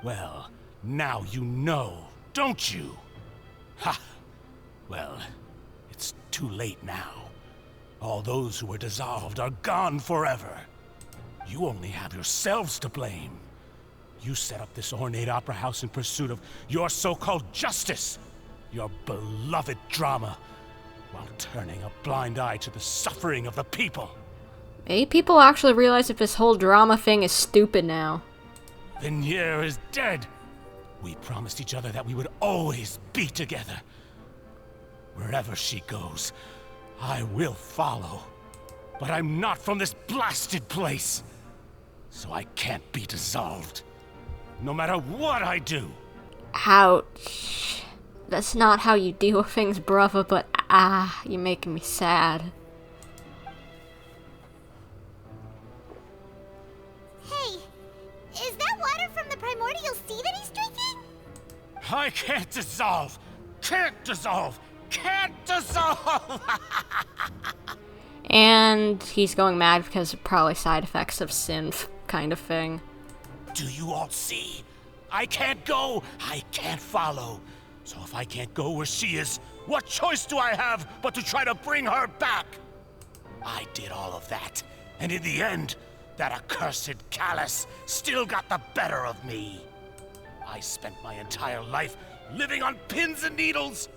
Well, now you know, don't you? Ha! Well, it's too late now. All those who were dissolved are gone forever. You only have yourselves to blame. You set up this ornate opera house in pursuit of your so-called justice. Your beloved drama. while turning a blind eye to the suffering of the people. Maybe people actually realize if this whole drama thing is stupid now. Vignier is dead. We promised each other that we would always be together. Wherever she goes, I will follow. But I'm not from this blasted place. So I can't be dissolved. No matter what I do. Ouch. That's not how you deal with things, brother, but you're making me sad. Hey, is that water from the primordial sea that he's drinking? I can't dissolve! Can't dissolve! Can't dissolve! And he's going mad because of probably side effects of synth kind of thing. Do you all see? I can't go! I can't follow! So if I can't go where she is, what choice do I have but to try to bring her back? I did all of that, and in the end, that accursed Callus still got the better of me. I spent my entire life living on pins and needles,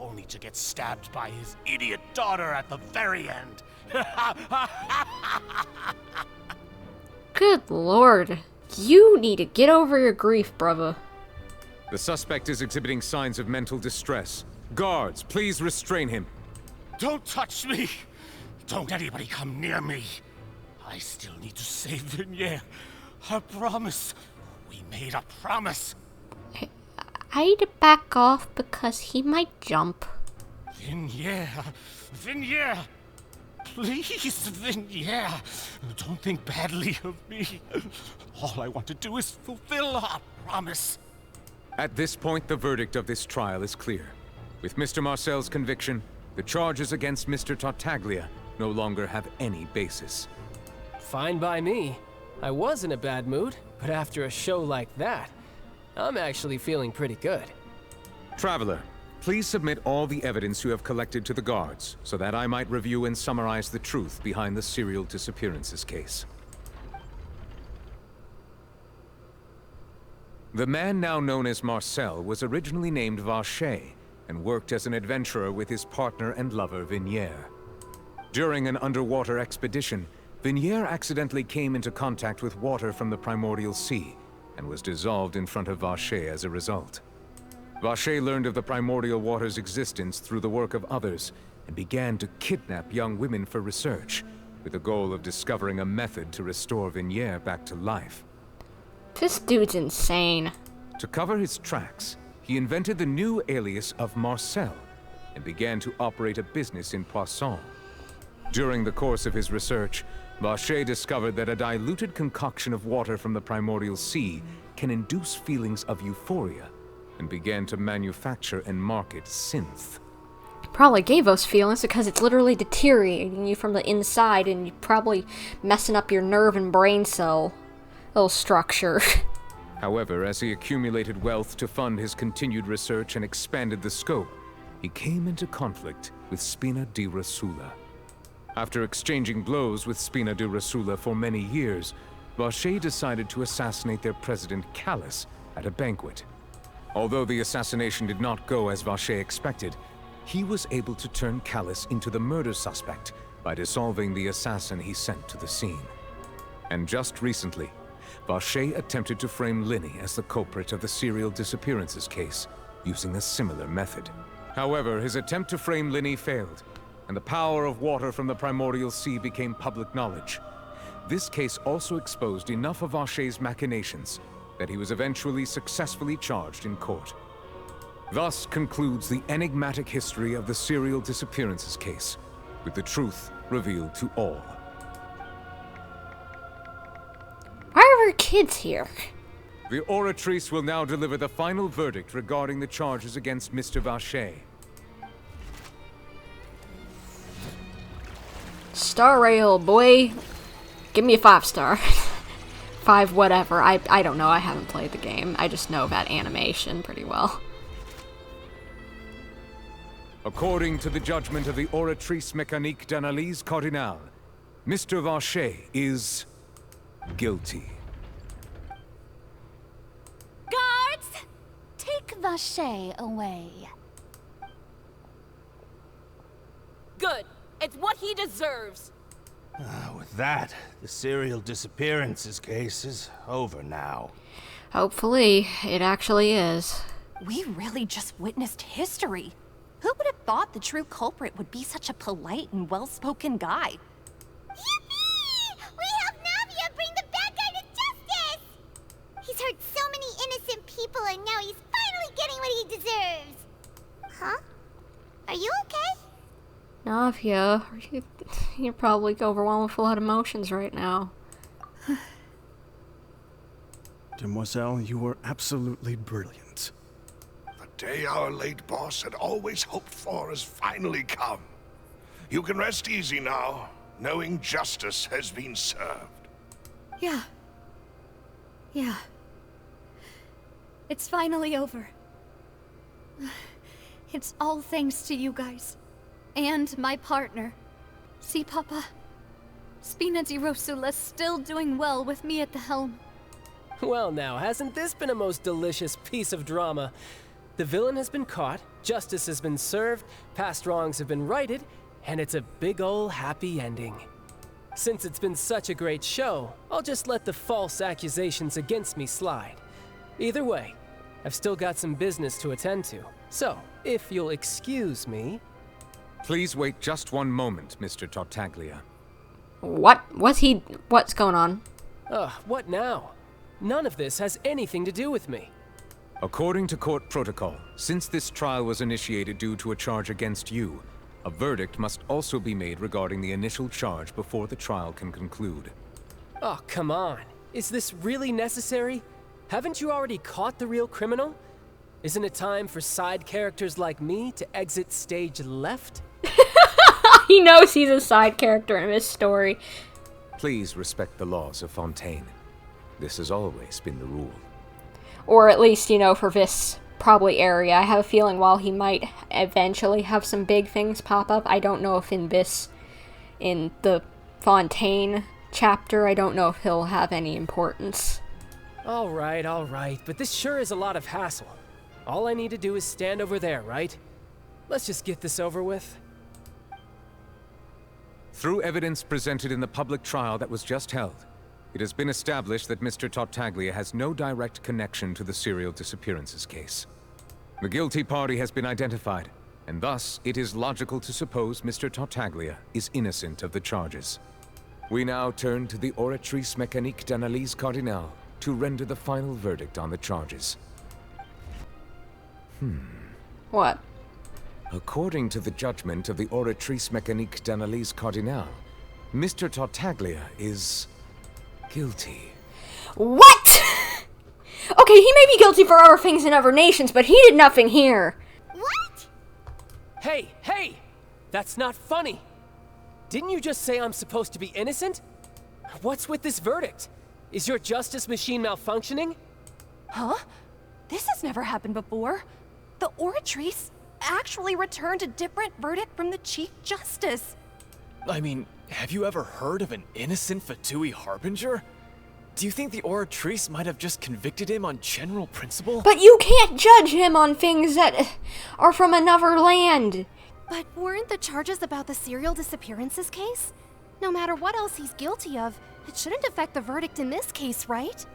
only to get stabbed by his idiot daughter at the very end. Good lord. You need to get over your grief, brother. The suspect is exhibiting signs of mental distress. Guards, please restrain him. Don't touch me! Don't anybody come near me! I still need to save Vignier. A promise. We made a promise. I'd back off because he might jump. Vignier! Vignier! Please, Vignier! Don't think badly of me. All I want to do is fulfill our promise. At this point, the verdict of this trial is clear. With Mr. Marcel's conviction, the charges against Mr. Tartaglia no longer have any basis. Fine by me. I was in a bad mood, but after a show like that, I'm actually feeling pretty good. Traveler, please submit all the evidence you have collected to the guards, so that I might review and summarize the truth behind the serial disappearances case. The man now known as Marcel was originally named Vacher and worked as an adventurer with his partner and lover Vignier. During an underwater expedition, Vignier accidentally came into contact with water from the primordial sea and was dissolved in front of Vacher as a result. Vacher learned of the primordial water's existence through the work of others and began to kidnap young women for research, with the goal of discovering a method to restore Vignier back to life. This dude's insane. To cover his tracks, he invented the new alias of Marcel and began to operate a business in Poisson. During the course of his research, Vacher discovered that a diluted concoction of water from the primordial sea can induce feelings of euphoria, and began to manufacture and market synth. It probably gave those feelings because it's literally deteriorating you from the inside and you're probably messing up your nerve and brain cell little structure. However, as he accumulated wealth to fund his continued research and expanded the scope, he came into conflict with Spina di Rosula. After exchanging blows with Spina di Rosula for many years, Vacher decided to assassinate their president Callus at a banquet. Although the assassination did not go as Vacher expected, he was able to turn Callus into the murder suspect by dissolving the assassin he sent to the scene. And just recently, Vacher attempted to frame Linny as the culprit of the serial disappearances case, using a similar method. However, his attempt to frame Linny failed, and the power of water from the primordial sea became public knowledge. This case also exposed enough of Vacher's machinations that he was eventually successfully charged in court. Thus concludes the enigmatic history of the serial disappearances case, with the truth revealed to all. Why are there kids here? The Oratrice will now deliver the final verdict regarding the charges against Mr. Vacher. Star rail, boy. Give me a 5-star. 5 whatever. I don't know. I haven't played the game. I just know that animation pretty well. According to the judgment of the Oratrice Mécanique d'Analyse Cardinale, Mr. Vacher is guilty. Guards! Take Vacher away. Good. It's what he deserves. With that, the serial disappearances case is over now. Hopefully, it actually is. We really just witnessed history. Who would have thought the true culprit would be such a polite and well-spoken guy? Yippee! We helped Navia bring the bad guy to justice! He's hurt so many innocent people and now he's finally getting what he deserves. Huh? Are you okay? Navia, you're probably overwhelmed with a lot of emotions right now. Demoiselle, you were absolutely brilliant. The day our late boss had always hoped for has finally come. You can rest easy now, knowing justice has been served. Yeah. Yeah. It's finally over. It's all thanks to you guys. And my partner. See, Papa? Spina di Rosula's still doing well with me at the helm. Well now, hasn't this been a most delicious piece of drama? The villain has been caught, justice has been served, past wrongs have been righted, and it's a big ol' happy ending. Since it's been such a great show, I'll just let the false accusations against me slide. Either way, I've still got some business to attend to, so if you'll excuse me... Please wait just one moment, Mr. Tartaglia. What's going on? What now? None of this has anything to do with me. According to court protocol, since this trial was initiated due to a charge against you, a verdict must also be made regarding the initial charge before the trial can conclude. Oh, come on. Is this really necessary? Haven't you already caught the real criminal? Isn't it time for side characters like me to exit stage left? He knows he's a side character in this story. Please respect the laws of Fontaine. This has always been the rule. Or at least, for this probably area. I have a feeling while he might eventually have some big things pop up, I don't know if in the Fontaine chapter, I don't know if he'll have any importance. Alright, but this sure is a lot of hassle. All I need to do is stand over there, right? Let's just get this over with. Through evidence presented in the public trial that was just held, it has been established that Mr. Tartaglia has no direct connection to the serial disappearances case. The guilty party has been identified, and thus it is logical to suppose Mr. Tartaglia is innocent of the charges. We now turn to the Oratrice Mécanique d'Analyse Cardinale to render the final verdict on the charges. What? According to the judgment of the Oratrice Mécanique d'Analyse Cardinale, Mr. Tartaglia is guilty. What? Okay, he may be guilty for other things in other nations, but he did nothing here. What? Hey! That's not funny. Didn't you just say I'm supposed to be innocent? What's with this verdict? Is your justice machine malfunctioning? Huh? This has never happened before. The Oratrice actually returned a different verdict from the Chief Justice. I mean, have you ever heard of an innocent Fatui Harbinger? Do you think the Oratrice might have just convicted him on general principle? But you can't judge him on things that are from another land. But weren't the charges about the serial disappearances case? No matter what else he's guilty of, it shouldn't affect the verdict in this case, right?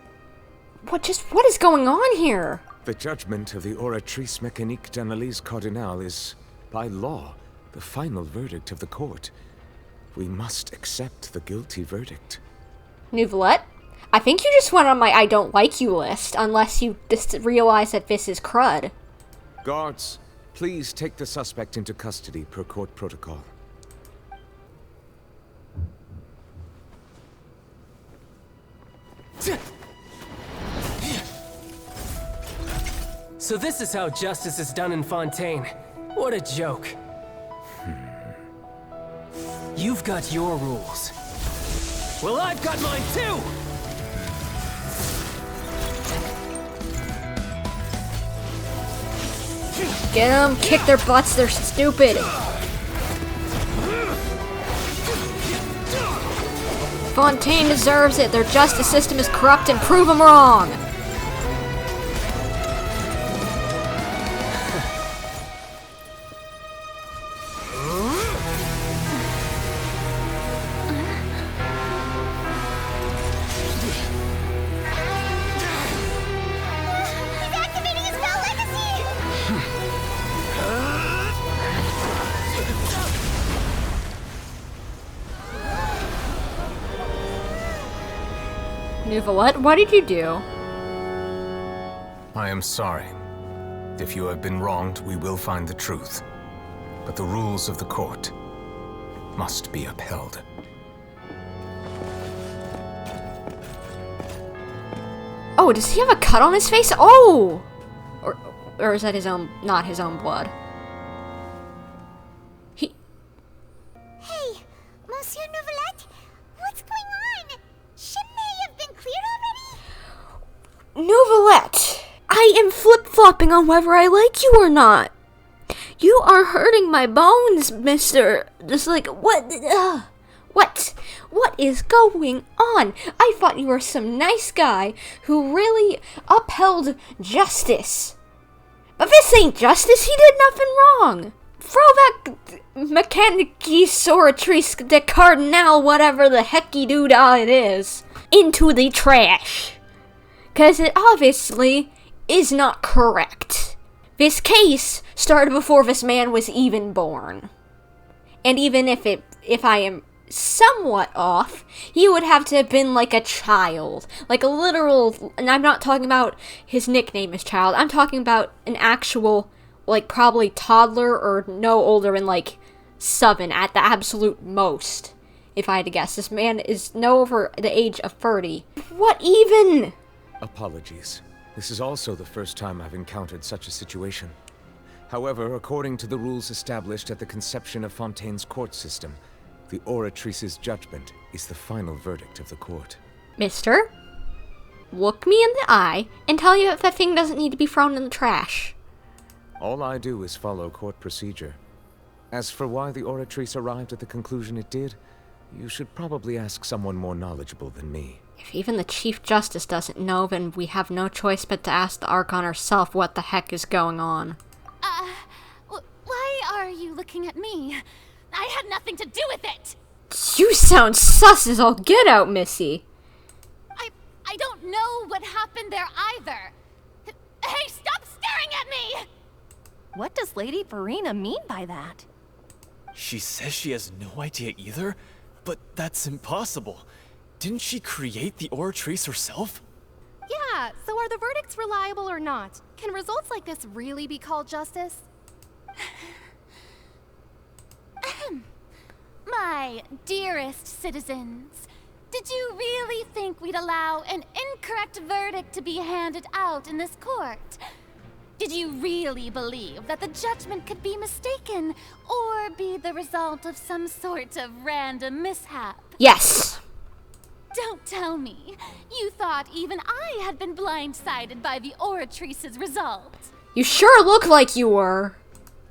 What is going on here? The judgment of the Oratrice Mécanique d'Analyse Cardinale is, by law, the final verdict of the court. We must accept the guilty verdict. Neuvillette? I think you just went on my I don't like you list, unless you just realize that this is crud. Guards, please take the suspect into custody per court protocol. So this is how justice is done in Fontaine. What a joke. You've got your rules. Well, I've got mine too! Get them, kick their butts, they're stupid. Fontaine deserves it, their justice system is corrupt and prove them wrong. Neuvillette, what did you do? I am sorry. If you have been wronged, we will find the truth. But the rules of the court must be upheld. Oh, does he have a cut on his face? Oh! Or is that his own, not his own blood? Hey, Monsieur Neuvillette, what's going on? Shouldn't they have been cleared already? Neuvillette, I am flip-flopping on whether I like you or not. You are hurting my bones, mister. Just like, what? What is going on? I thought you were some nice guy who really upheld justice. But this ain't justice. He did nothing wrong. Throw that Mechanici de Cardinal, whatever the hecky doodah it is, into the trash. 'Cause it obviously is not correct. This case started before this man was even born. And even if I am somewhat off, he would have to have been like a child. Like a literal, and I'm not talking about his nickname is child, I'm talking about an actual, like probably toddler or no older than like 7 at the absolute most. If I had to guess, this man is no over the age of 30. What even? Apologies. This is also the first time I've encountered such a situation. However, according to the rules established at the conception of Fontaine's court system, the Oratrice's judgment is the final verdict of the court. Mister, look me in the eye and tell you if that thing doesn't need to be thrown in the trash. All I do is follow court procedure. As for why the Oratrice arrived at the conclusion it did, you should probably ask someone more knowledgeable than me. If even the Chief Justice doesn't know, then we have no choice but to ask the Archon herself what the heck is going on. Why are you looking at me? I had nothing to do with it! You sound sus as all get out, Missy. I don't know what happened there either. Hey, stop staring at me! What does Lady Furina mean by that? She says she has no idea either, but that's impossible. Didn't she create the Oratrice herself? Yeah, so are the verdicts reliable or not? Can results like this really be called justice? My dearest citizens, did you really think we'd allow an incorrect verdict to be handed out in this court? Did you really believe that the judgment could be mistaken or be the result of some sort of random mishap? Yes. Don't tell me. You thought even I had been blindsided by the Oratrice's result. You sure look like you were.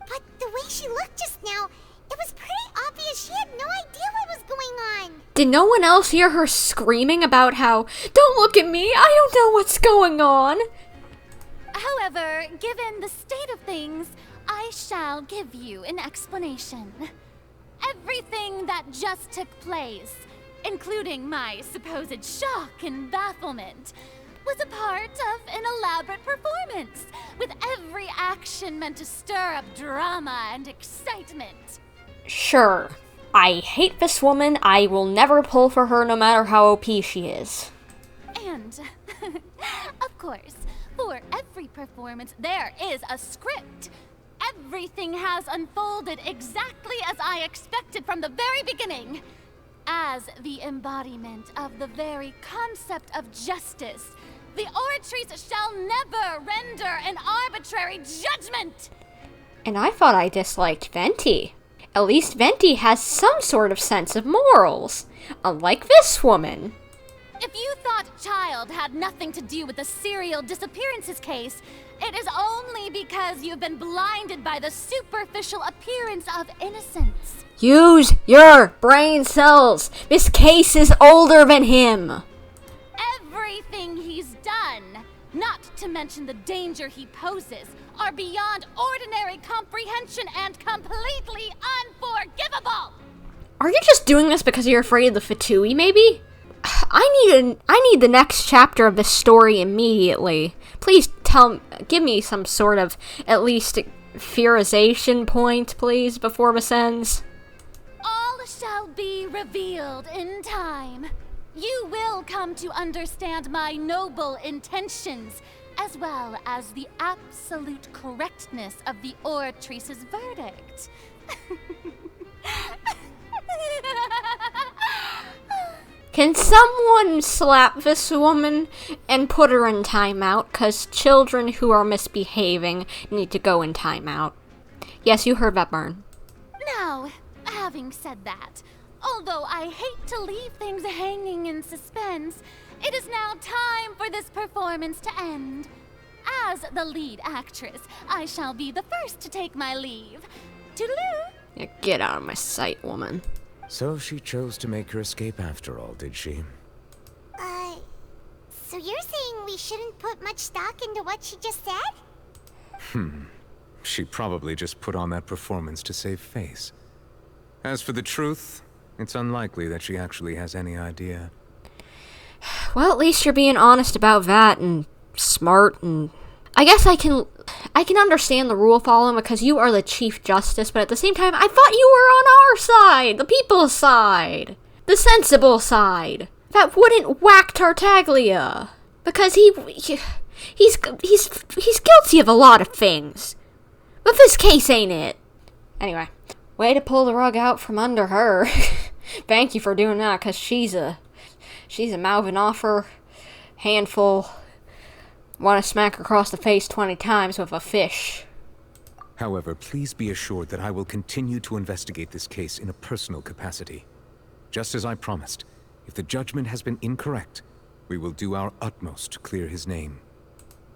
But the way she looked just now, it was pretty obvious she had no idea what was going on. Did no one else hear her screaming about how, "Don't look at me, I don't know what's going on"? However, given the state of things, I shall give you an explanation. Everything that just took place, including my supposed shock and bafflement, was a part of an elaborate performance, with every action meant to stir up drama and excitement. Sure. I hate this woman. I will never pull for her no matter how OP she is. And, of course, for every performance, there is a script. Everything has unfolded exactly as I expected from the very beginning. As the embodiment of the very concept of justice, the Oratrice shall never render an arbitrary judgment! And I thought I disliked Venti. At least Venti has some sort of sense of morals, unlike this woman. If you thought Child had nothing to do with the serial disappearances case, it is only because you've been blinded by the superficial appearance of innocence. Use your brain cells! This case is older than him! Everything he's done, not to mention the danger he poses, are beyond ordinary comprehension and completely unforgivable! Are you just doing this because you're afraid of the Fatui, maybe? I need the next chapter of this story immediately. Please give me some sort of, at least, theorization point, please, before this ends. All shall be revealed in time. You will come to understand my noble intentions, as well as the absolute correctness of the Oratrice's verdict. Can someone slap this woman and put her in timeout? Because children who are misbehaving need to go in timeout. Yes, you heard that, Burn. Now, having said that, although I hate to leave things hanging in suspense, it is now time for this performance to end. As the lead actress, I shall be the first to take my leave. Toodaloo! Yeah, get out of my sight, woman. So she chose to make her escape after all, did she? So you're saying we shouldn't put much stock into what she just said? She probably just put on that performance to save face. As for the truth, it's unlikely that she actually has any idea. Well, at least you're being honest about that and smart, and I guess I can understand the rule following because you are the Chief Justice, but at the same time, I thought you were on our side, the people's side, the sensible side, that wouldn't whack Tartaglia, because he's guilty of a lot of things, but this case ain't it. Anyway, way to pull the rug out from under her. Thank you for doing that, because she's a mouthing off her handful. Want to smack her across the face 20 times with a fish. However, please be assured that I will continue to investigate this case in a personal capacity. Just as I promised, if the judgment has been incorrect, we will do our utmost to clear his name.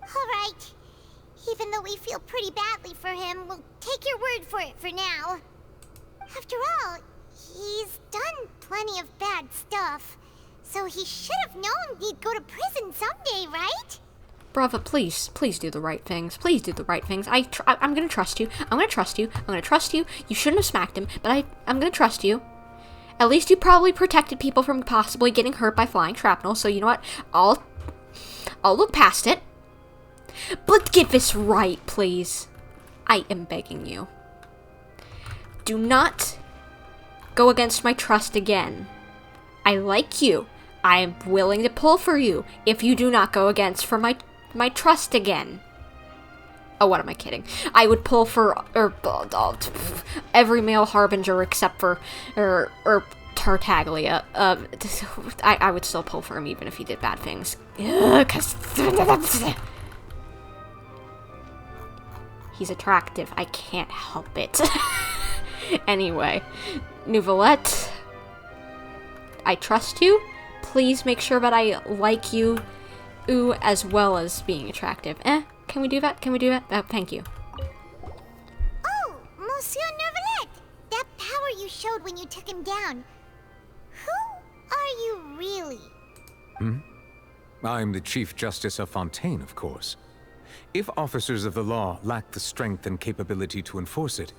All right. Even though we feel pretty badly for him, we'll take your word for it for now. After all, he's done plenty of bad stuff, so he should have known he'd go to prison someday, right? Brava, please do the right things. Please do the right things. I'm gonna trust you. I'm gonna trust you. I'm gonna trust you. You shouldn't have smacked him, but I'm gonna trust you. At least you probably protected people from possibly getting hurt by flying shrapnel, so you know what? I'll look past it. But get this right, please. I am begging you. Do not go against my trust again. I like you. I am willing to pull for you if you do not go against for my trust again. Oh, what am I kidding? I would pull for every male harbinger except for Tartaglia. I would still pull for him even if he did bad things. 'Cause he's attractive. I can't help it. Anyway, Neuvillette, I trust you. Please make sure that I like you, as well as being attractive. Can we do that? Can we do that? Thank you. Oh, Monsieur Neuvillette! That power you showed when you took him down. Who are you really? I'm the Chief Justice of Fontaine, of course. If officers of the law lack the strength and capability to enforce it,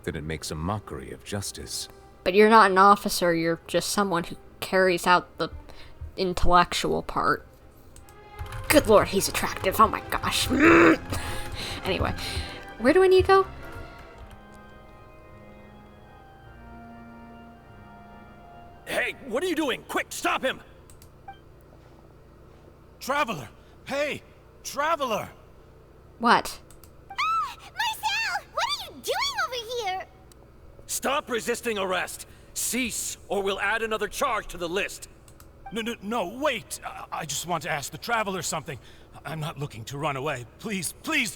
then it makes a mockery of justice. But you're not an officer, you're just someone who carries out the intellectual part. Good lord, he's attractive. Oh my gosh. Anyway, where do I need to go? Hey, what are you doing? Quick, stop him! Traveler! Hey! Traveler! What? Marcel! What are you doing over here? Stop resisting arrest! Cease, or we'll add another charge to the list. No, wait! I just want to ask the Traveler something. I'm not looking to run away. Please,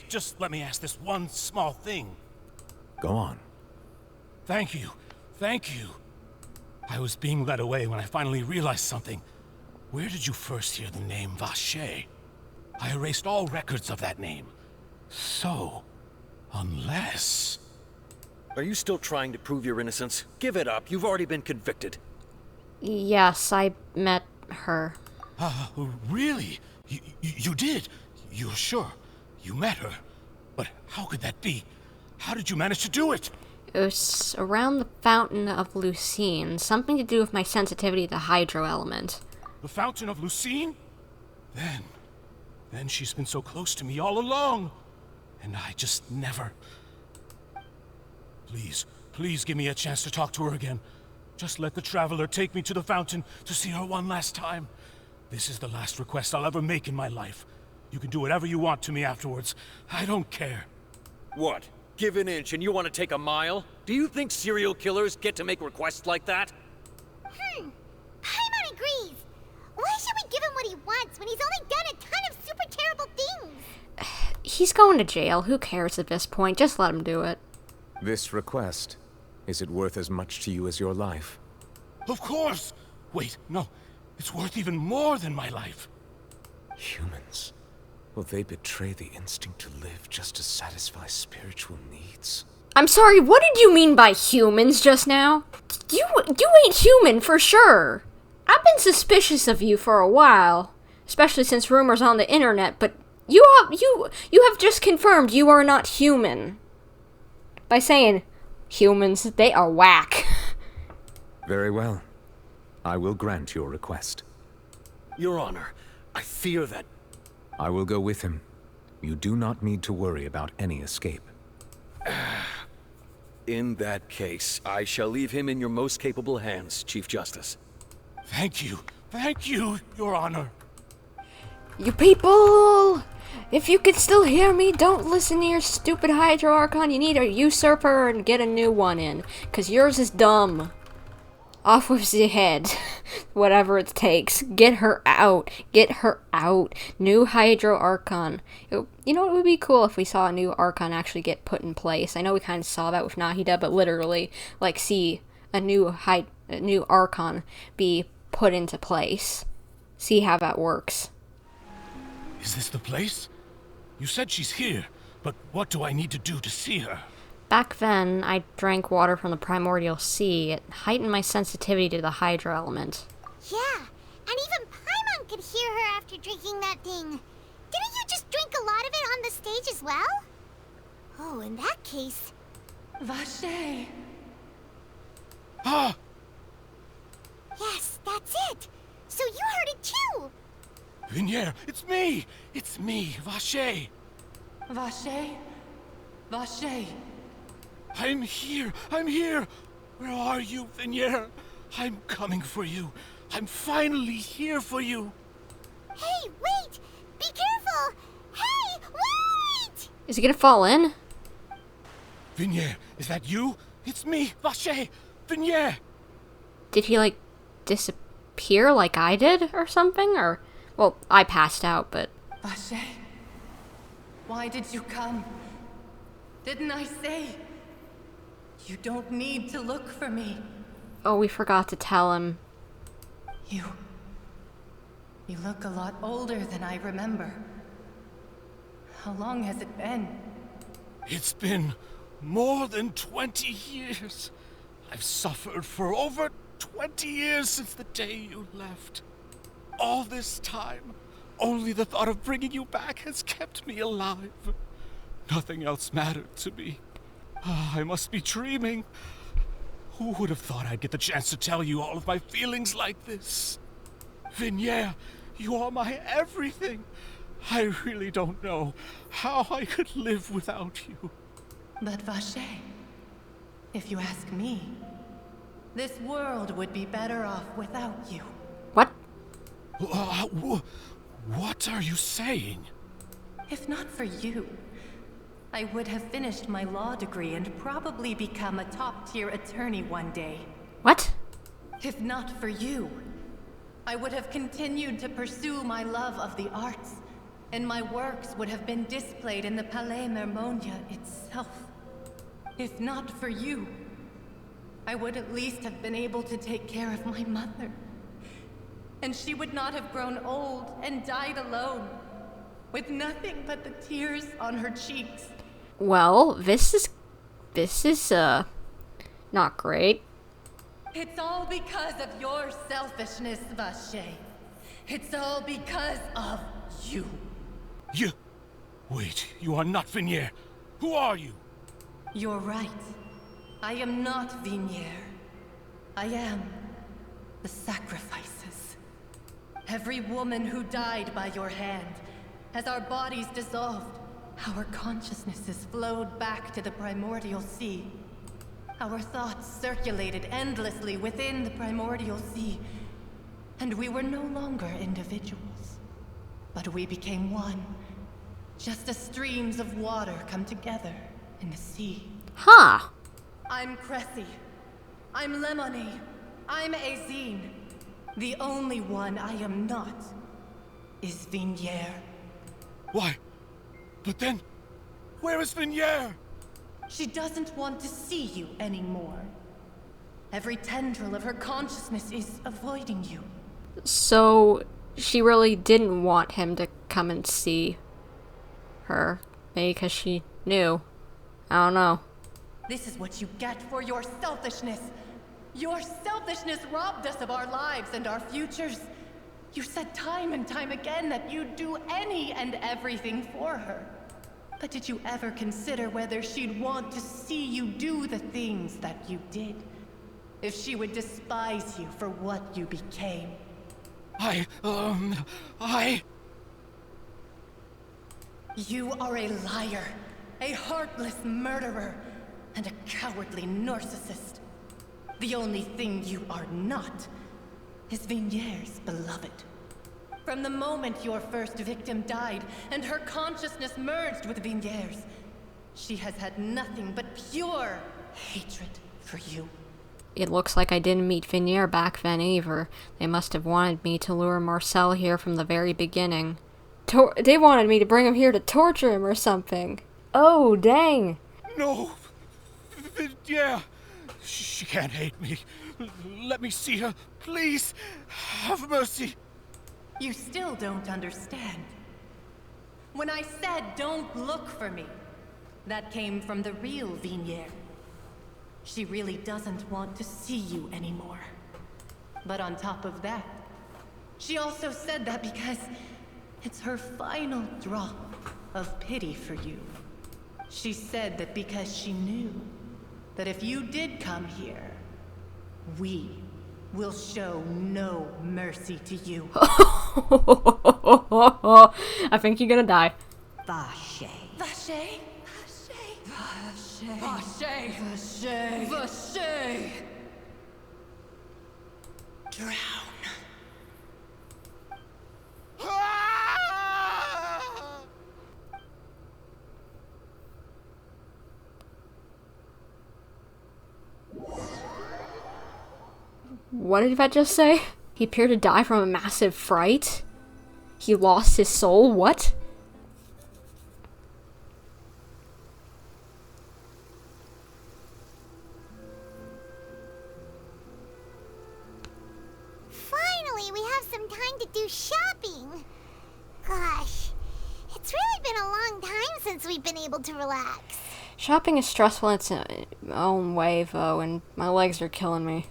just let me ask this one small thing. Go on. Thank you. I was being led away when I finally realized something. Where did you first hear the name Vacher? I erased all records of that name. So, unless... Are you still trying to prove your innocence? Give it up. You've already been convicted. Yes, I met her. Really? You did? You're sure? You met her? But how could that be? How did you manage to do it? It was around the Fountain of Lucine. Something to do with my sensitivity to the hydro element. The Fountain of Lucine? Then she's been so close to me all along. And I just never... Please give me a chance to talk to her again. Just let the Traveler take me to the fountain to see her one last time. This is the last request I'll ever make in my life. You can do whatever you want to me afterwards. I don't care. What? Give an inch and you want to take a mile? Do you think serial killers get to make requests like that? Paimon agrees. Why should we give him what he wants when he's only done a ton of super terrible things? He's going to jail. Who cares at this point? Just let him do it. This request, is it worth as much to you as your life? Of course! Wait, no. It's worth even more than my life. Humans. Will they betray the instinct to live just to satisfy spiritual needs? I'm sorry, what did you mean by humans just now? You ain't human for sure. I've been suspicious of you for a while, especially since rumors on the internet, but you have just confirmed you are not human. By saying humans, they are whack. Very well. I will grant your request. Your Honor, I fear that... I will go with him. You do not need to worry about any escape. In that case, I shall leave him in your most capable hands, Chief Justice. Thank you, Your Honor. You people! If you can still hear me, don't listen to your stupid Hydro Archon. You need a usurper and get a new one in. Because yours is dumb. Off with the head. Whatever it takes. Get her out. Get her out. New Hydro Archon. You know, it would be cool if we saw a new Archon actually get put in place. I know we kind of saw that with Nahida, but literally, like, see a new Archon be put into place. See how that works. Is this the place? You said she's here, but what do I need to do to see her? Back then, I drank water from the primordial sea. It heightened my sensitivity to the hydro element. Yeah, and even Paimon could hear her after drinking that thing. Didn't you just drink a lot of it on the stage as well? Oh, in that case... Vache! Ah! Yes, that's it! So you heard it too! Vinier, it's me! It's me, Vache! Vache? Vache! I'm here! Where are you, Vinier? I'm coming for you. I'm finally here for you. Hey, wait! Be careful! Hey, wait! Is he gonna fall in? Vinier, is that you? It's me, Vache! Vinier! Did he, like, disappear like I did or something? Or, well, I passed out, but... Vache, why did you come? Didn't I say? You don't need to look for me. Oh, we forgot to tell him. You look a lot older than I remember. How long has it been? It's been more than 20 years. I've suffered for over 20 years since the day you left. All this time, only the thought of bringing you back has kept me alive. Nothing else mattered to me. I must be dreaming. Who would have thought I'd get the chance to tell you all of my feelings like this? Vinier, you are my everything. I really don't know how I could live without you. But Vache, if you ask me, this world would be better off without you. What? What are you saying? If not for you, I would have finished my law degree and probably become a top-tier attorney one day. What? If not for you, I would have continued to pursue my love of the arts, and my works would have been displayed in the Palais Mermonia itself. If not for you, I would at least have been able to take care of my mother. And she would not have grown old and died alone, with nothing but the tears on her cheeks. Well, this is not great. It's all because of your selfishness, Vache. It's all because of you. You... Wait, you are not Vinier. Who are you? You're right. I am not Vinier. I am the sacrifices. Every woman who died by your hand, as our bodies dissolved, our consciousnesses flowed back to the primordial sea. Our thoughts circulated endlessly within the primordial sea, and we were no longer individuals. But we became one, just as streams of water come together in the sea. Huh. I'm Cressy. I'm Lemony. I'm Azine. The only one I am not is Vignier. Why? But then, where is Vignier? She doesn't want to see you anymore. Every tendril of her consciousness is avoiding you. So, she really didn't want him to come and see her. Maybe because she knew. I don't know. This is what you get for your selfishness. Your selfishness robbed us of our lives and our futures. You said time and time again that you'd do any and everything for her. But did you ever consider whether she'd want to see you do the things that you did? If she would despise you for what you became? You are a liar, a heartless murderer, and a cowardly narcissist. The only thing you are not is Vignier's beloved. From the moment your first victim died and her consciousness merged with Vignier's, she has had nothing but pure hatred for you. It looks like I didn't meet Vignier back then either. They must have wanted me to lure Marcel here from the very beginning. They wanted me to bring him here to torture him or something. Oh, dang. No! Vignier! She can't hate me. Let me see her, please. Have mercy. You still don't understand. When I said don't look for me, that came from the real Vignier. She really doesn't want to see you anymore. But on top of that, she also said that because it's her final drop of pity for you. She said that because she knew that if you did come here, we will show no mercy to you. I think you're gonna die. Vache. Vache? Vache. Vache. Vache. Vache. Drown. What did that just say? He appeared to die from a massive fright? He lost his soul? What? Finally, we have some time to do shopping. Gosh, it's really been a long time since we've been able to relax. Shopping is stressful in its own way, though, and my legs are killing me.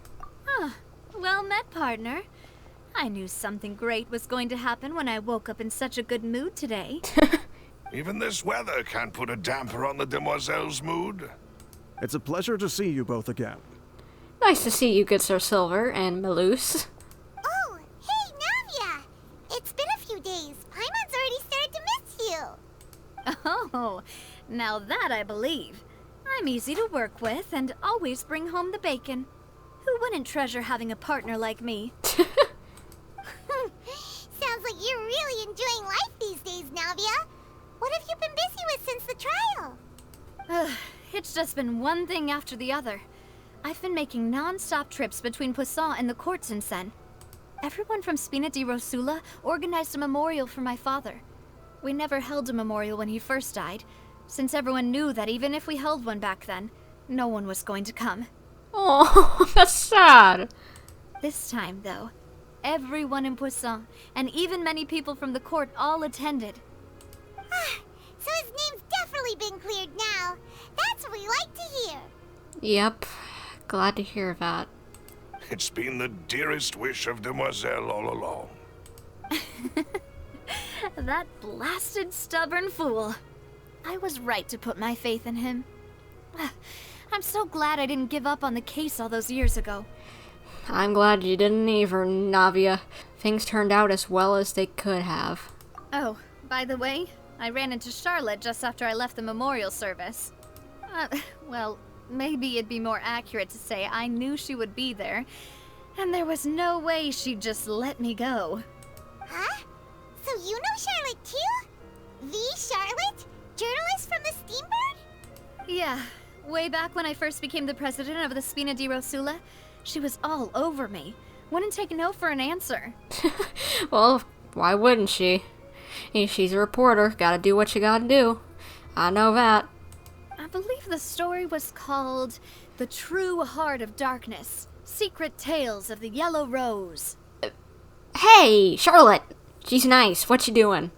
Well met, partner. I knew something great was going to happen when I woke up in such a good mood today. Even this weather can't put a damper on the demoiselle's mood. It's a pleasure to see you both again. Nice to see you, good Sir Silver and Melus. Oh, hey, Navia! It's been a few days. Paimon's already started to miss you. Oh, now that I believe. I'm easy to work with and always bring home the bacon. Who wouldn't treasure having a partner like me? Sounds like you're really enjoying life these days, Navia. What have you been busy with since the trial? It's just been one thing after the other. I've been making non-stop trips between Poisson and the courts in Sen. Everyone from Spina di Rosula organized a memorial for my father. We never held a memorial when he first died, since everyone knew that even if we held one back then, no one was going to come. Oh, that's sad. This time, though, everyone in Poisson, and even many people from the court, all attended. So his name's definitely been cleared now. That's what we like to hear. Yep, glad to hear that. It's been the dearest wish of Demoiselle all along. That blasted stubborn fool. I was right to put my faith in him. I'm so glad I didn't give up on the case all those years ago. I'm glad you didn't either, Navia. Things turned out as well as they could have. Oh, by the way, I ran into Charlotte just after I left the memorial service. Well, maybe it'd be more accurate to say I knew she would be there, and there was no way she'd just let me go. Huh? So you know Charlotte too? The Charlotte? Journalist from the Steambird? Yeah, way back when I first became the president of the Spina di Rosula, she was all over me. Wouldn't take no for an answer. Well, why wouldn't she? She's a reporter. Gotta do what you gotta do. I know that. I believe the story was called The True Heart of Darkness. Secret Tales of the Yellow Rose. Hey, Charlotte! She's nice. What you doing?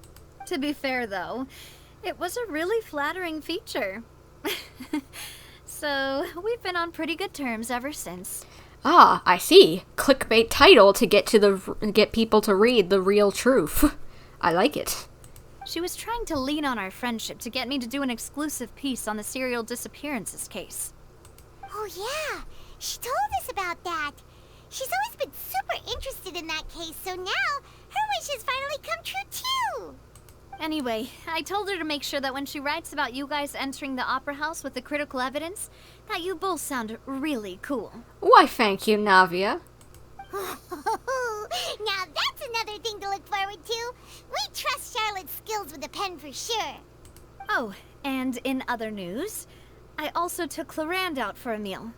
To be fair, though, it was a really flattering feature. So, we've been on pretty good terms ever since. Ah, I see. Clickbait title to get people to read the real truth. I like it. She was trying to lean on our friendship to get me to do an exclusive piece on the serial disappearances case. Oh yeah, she told us about that. She's always been super interested in that case, so now her wishes finally come true too. Anyway, I told her to make sure that when she writes about you guys entering the opera house with the critical evidence, that you both sound really cool. Why, thank you, Navia. Now that's another thing to look forward to. We trust Charlotte's skills with a pen for sure. Oh, and in other news, I also took Clarand out for a meal.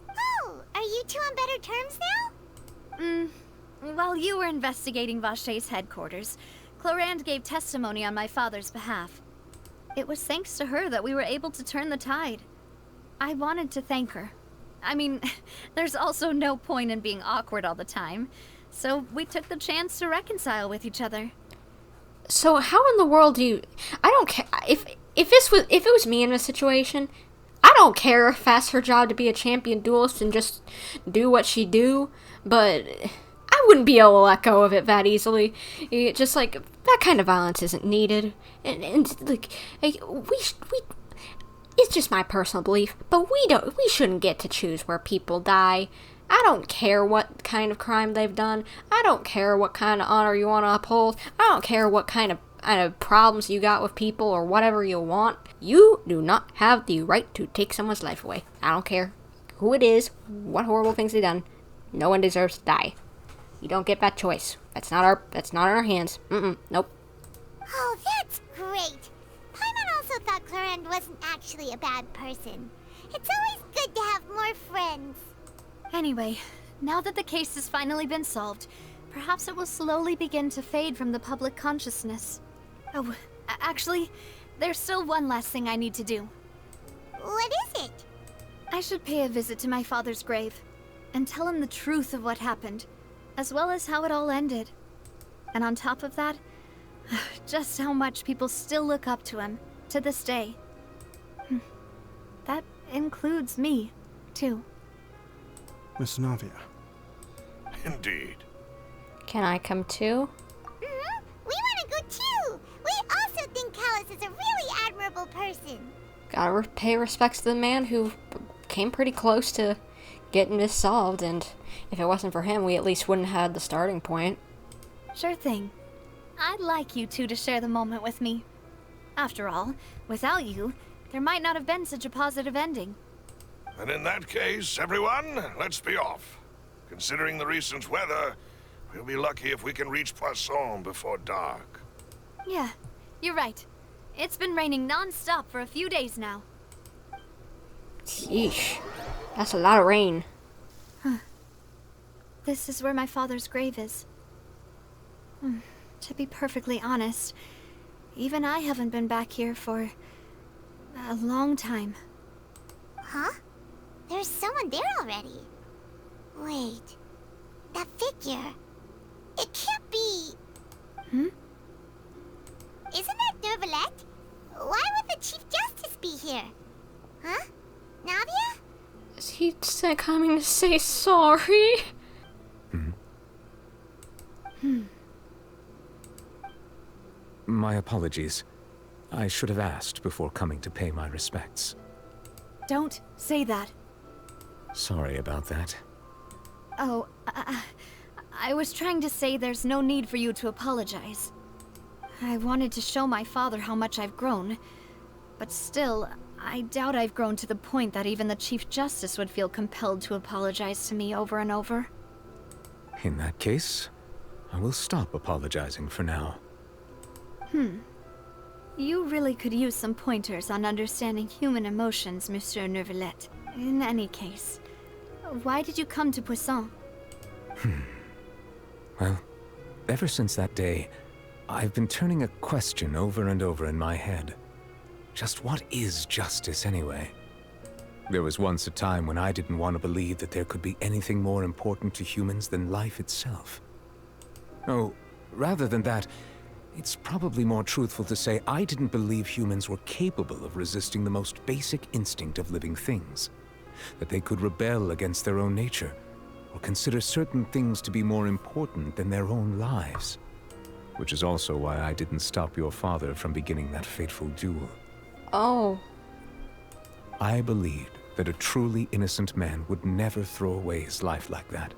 Oh, are you two on better terms now? While you were investigating Vaché's headquarters, Clarand gave testimony on my father's behalf. It was thanks to her that we were able to turn the tide. I wanted to thank her. I mean, there's also no point in being awkward all the time, so we took the chance to reconcile with each other. So how in the world do you... I don't care... If it was me in this situation, I don't care if that's her job to be a champion duelist and just do what she do, but I wouldn't be able to let go of it that easily. Just like, that kind of violence isn't needed. And like we it's just my personal belief, but we shouldn't get to choose where people die. I don't care what kind of crime they've done. I don't care what kind of honor you want to uphold. I don't care what kind of problems you got with people or whatever you want. You do not have the right to take someone's life away. I don't care who it is, what horrible things they've done. No one deserves to die. You don't get that choice. That's not in our hands. Nope. Oh, that's great. Paimon also thought Clarand wasn't actually a bad person. It's always good to have more friends. Anyway, now that the case has finally been solved, perhaps it will slowly begin to fade from the public consciousness. Oh, actually, there's still one last thing I need to do. What is it? I should pay a visit to my father's grave and tell him the truth of what happened, as well as how it all ended. And on top of that, just how much people still look up to him to this day. That includes me, too. Miss Navia. Indeed. Can I come too? We want to go too. We also think Callus is a really admirable person. Gotta pay respects to the man who came pretty close to getting this solved, and if it wasn't for him, we at least wouldn't have had the starting point. Sure thing. I'd like you two to share the moment with me. After all, without you, there might not have been such a positive ending. And in that case, everyone, let's be off. Considering the recent weather, we'll be lucky if we can reach Poisson before dark. Yeah, you're right. It's been raining non-stop for a few days now. Sheesh. That's a lot of rain. This is where my father's grave is. To be perfectly honest, even I haven't been back here for a long time. Huh? There's someone there already. Wait. That figure. It can't be... Isn't that Neuvillette? Why would the Chief Justice be here? Huh? Navia? Is he coming to say sorry? My apologies. I should have asked before coming to pay my respects. Don't say that. Sorry about that. Oh, I was trying to say there's no need for you to apologize. I wanted to show my father how much I've grown, but still, I doubt I've grown to the point that even the Chief Justice would feel compelled to apologize to me over and over. In that case, I will stop apologizing for now. You really could use some pointers on understanding human emotions, Monsieur Neuvillette. In any case, why did you come to Poisson? Well, ever since that day, I've been turning a question over and over in my head. Just what is justice anyway? There was once a time when I didn't want to believe that there could be anything more important to humans than life itself. Oh, rather than that, it's probably more truthful to say I didn't believe humans were capable of resisting the most basic instinct of living things. That they could rebel against their own nature, or consider certain things to be more important than their own lives. Which is also why I didn't stop your father from beginning that fateful duel. Oh. I believed that a truly innocent man would never throw away his life like that.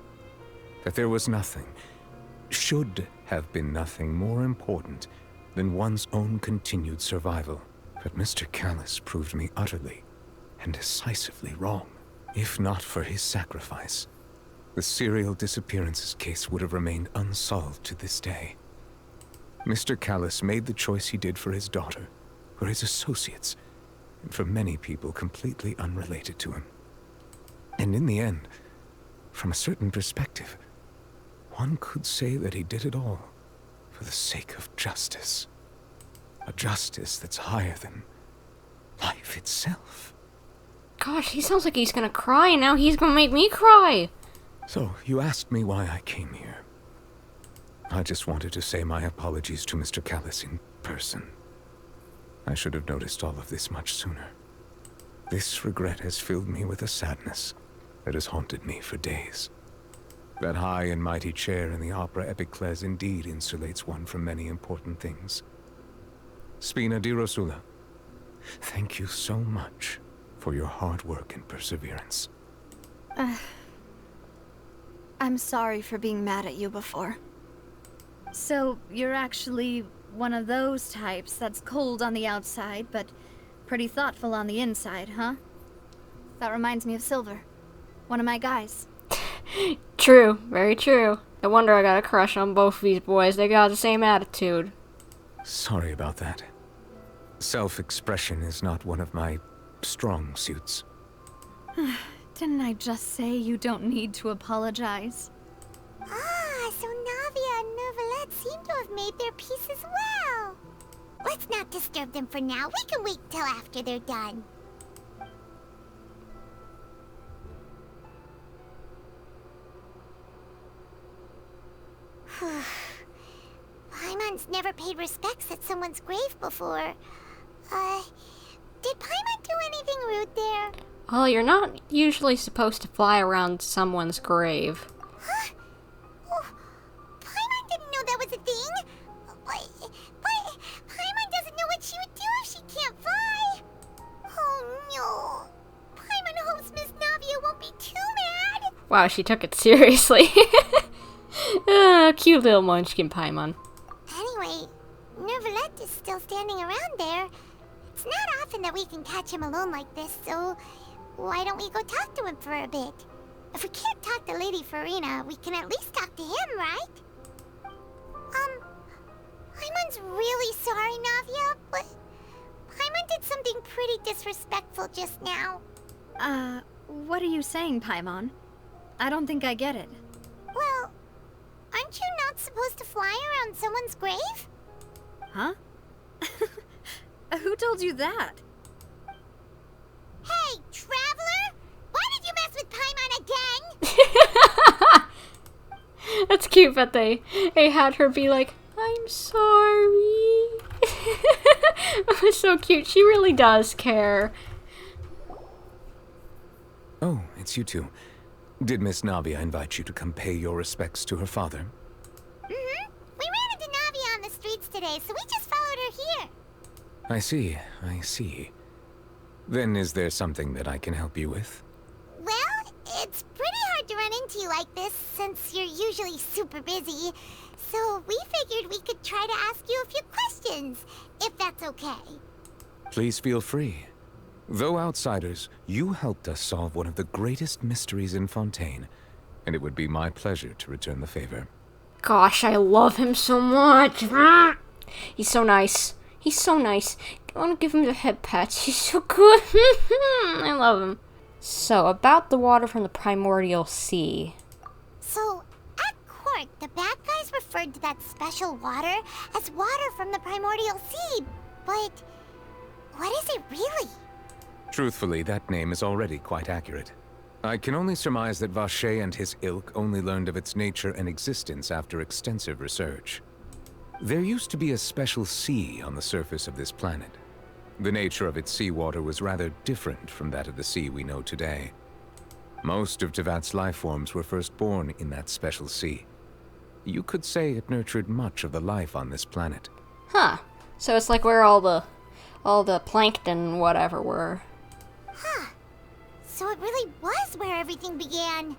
That there was nothing, should have been nothing more important than one's own continued survival. But Mr. Callus proved me utterly and decisively wrong. If not for his sacrifice, the serial disappearances case would have remained unsolved to this day. Mr. Callus made the choice he did for his daughter, for his associates, and for many people completely unrelated to him. And in the end, from a certain perspective, one could say that he did it all for the sake of justice. A justice that's higher than life itself. Gosh, he sounds like he's gonna cry now. He's gonna make me cry. So, you asked me why I came here. I just wanted to say my apologies to Mr. Callus in person. I should have noticed all of this much sooner. This regret has filled me with a sadness that has haunted me for days. That high and mighty chair in the opera Epiclese indeed insulates one from many important things. Spina di Rosula, thank you so much for your hard work and perseverance. I'm sorry for being mad at you before. So, you're actually one of those types that's cold on the outside, but pretty thoughtful on the inside, huh? That reminds me of Silver, one of my guys. True, very true. No wonder I got a crush on both of these boys. They got the same attitude. Sorry about that. Self-expression is not one of my strong suits. Didn't I just say you don't need to apologize? Ah, so Navia and Neuvillette seem to have made their peace as well. Let's not disturb them for now. We can wait till after they're done. Paimon's never paid respects at someone's grave before. Did Paimon do anything rude there? Well, you're not usually supposed to fly around someone's grave. Huh? Oh, Paimon didn't know that was a thing. But Paimon doesn't know what she would do if she can't fly. Oh no. Paimon hopes Miss Navia won't be too mad. Wow, she took it seriously. Cute little munchkin Paimon. Anyway, Neuvillette is still standing around there. It's not often that we can catch him alone like this, so why don't we go talk to him for a bit? If we can't talk to Lady Furina, we can at least talk to him, right? Paimon's really sorry, Navia, but Paimon did something pretty disrespectful just now. What are you saying, Paimon? I don't think I get it. Well, aren't you not supposed to fly around someone's grave? Huh? Who told you that? Hey, Traveler! Why did you mess with Paimon again? That's cute that they had her be like, I'm sorry. It's so cute. She really does care. Oh, it's you two. Did Miss Navia invite you to come pay your respects to her father? Mm-hmm. We ran into Navia on the streets today, so we just followed her here. I see, I see. Then is there something that I can help you with? Well, it's pretty hard to run into you like this, since you're usually super busy. So we figured we could try to ask you a few questions, if that's okay. Please feel free. Though outsiders, you helped us solve one of the greatest mysteries in Fontaine, and it would be my pleasure to return the favor. Gosh, I love him so much. He's so nice. He's so nice. I want to give him the head pats. He's so good. I love him. So, about the water from the primordial sea. So, at court, the bad guys referred to that special water as water from the primordial sea, but what is it really? Truthfully, that name is already quite accurate. I can only surmise that Vacher and his ilk only learned of its nature and existence after extensive research. There used to be a special sea on the surface of this planet. The nature of its seawater was rather different from that of the sea we know today. Most of Tevat's life forms were first born in that special sea. You could say it nurtured much of the life on this planet. Huh. So it's like where all the plankton and whatever were. Huh. So it really was where everything began.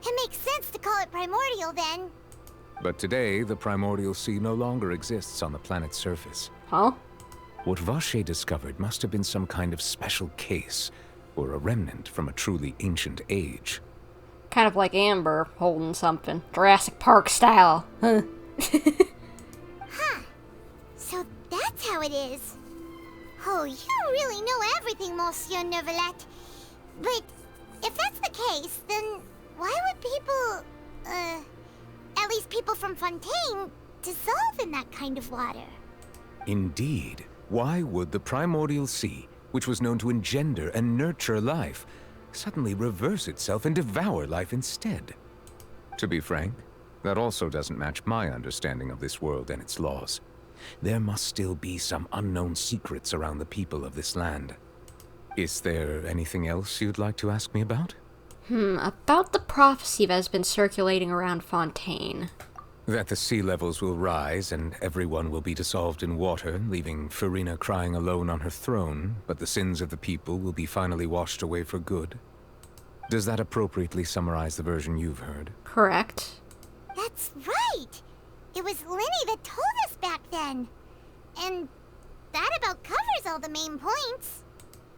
It makes sense to call it primordial then. But today, the primordial sea no longer exists on the planet's surface. Huh? What Vacher discovered must have been some kind of special case, or a remnant from a truly ancient age. Kind of like Amber holding something. Jurassic Park style. Huh. Huh. So that's how it is. Oh, you really know everything, Monsieur Neuvillette. But if that's the case, then why would people, at least people from Fontaine, dissolve in that kind of water? Indeed. Why would the primordial sea, which was known to engender and nurture life, suddenly reverse itself and devour life instead? To be frank, that also doesn't match my understanding of this world and its laws. There must still be some unknown secrets around the people of this land. Is there anything else you'd like to ask me about? About the prophecy that has been circulating around Fontaine. That the sea levels will rise and everyone will be dissolved in water, leaving Furina crying alone on her throne, but the sins of the people will be finally washed away for good. Does that appropriately summarize the version you've heard? Correct. That's right! It was Linny that told us back then. And that about covers all the main points.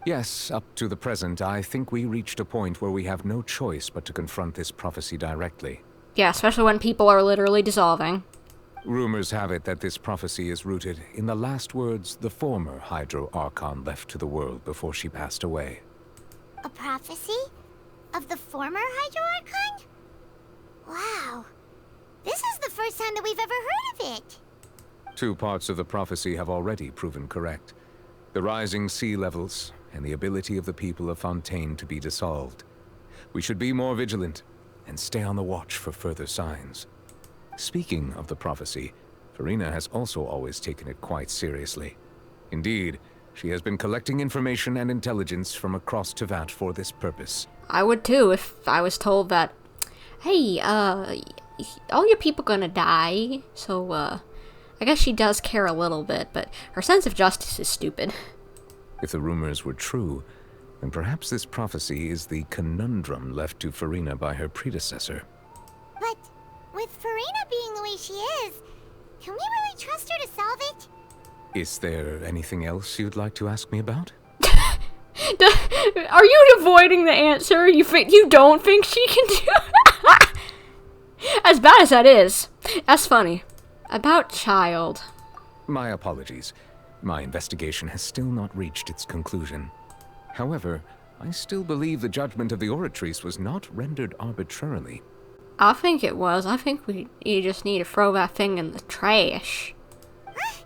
Yes, up to the present, I think we reached a point where we have no choice but to confront this prophecy directly. Yeah, especially when people are literally dissolving. Rumors have it that this prophecy is rooted in the last words the former Hydro Archon left to the world before she passed away. A prophecy? Of the former Hydro Archon? Wow. This is the first time that we've ever heard of it. 2 parts of the prophecy have already proven correct. The rising sea levels, and the ability of the people of Fontaine to be dissolved. We should be more vigilant, and stay on the watch for further signs. Speaking of the prophecy, Furina has also always taken it quite seriously. Indeed, she has been collecting information and intelligence from across Tevat for this purpose. I would too if I was told that, hey, all your people gonna die, so, I guess she does care a little bit, but her sense of justice is stupid. If the rumors were true, then perhaps this prophecy is the conundrum left to Furina by her predecessor. But with Furina being the way she is, can we really trust her to solve it? Is there anything else you'd like to ask me about? Are you avoiding the answer? You don't think she can do As bad as that is, that's funny. About child. My apologies. My investigation has still not reached its conclusion. However, I still believe the judgment of the Oratrice was not rendered arbitrarily. I think it was. I think you just need to throw that thing in the trash. Huh?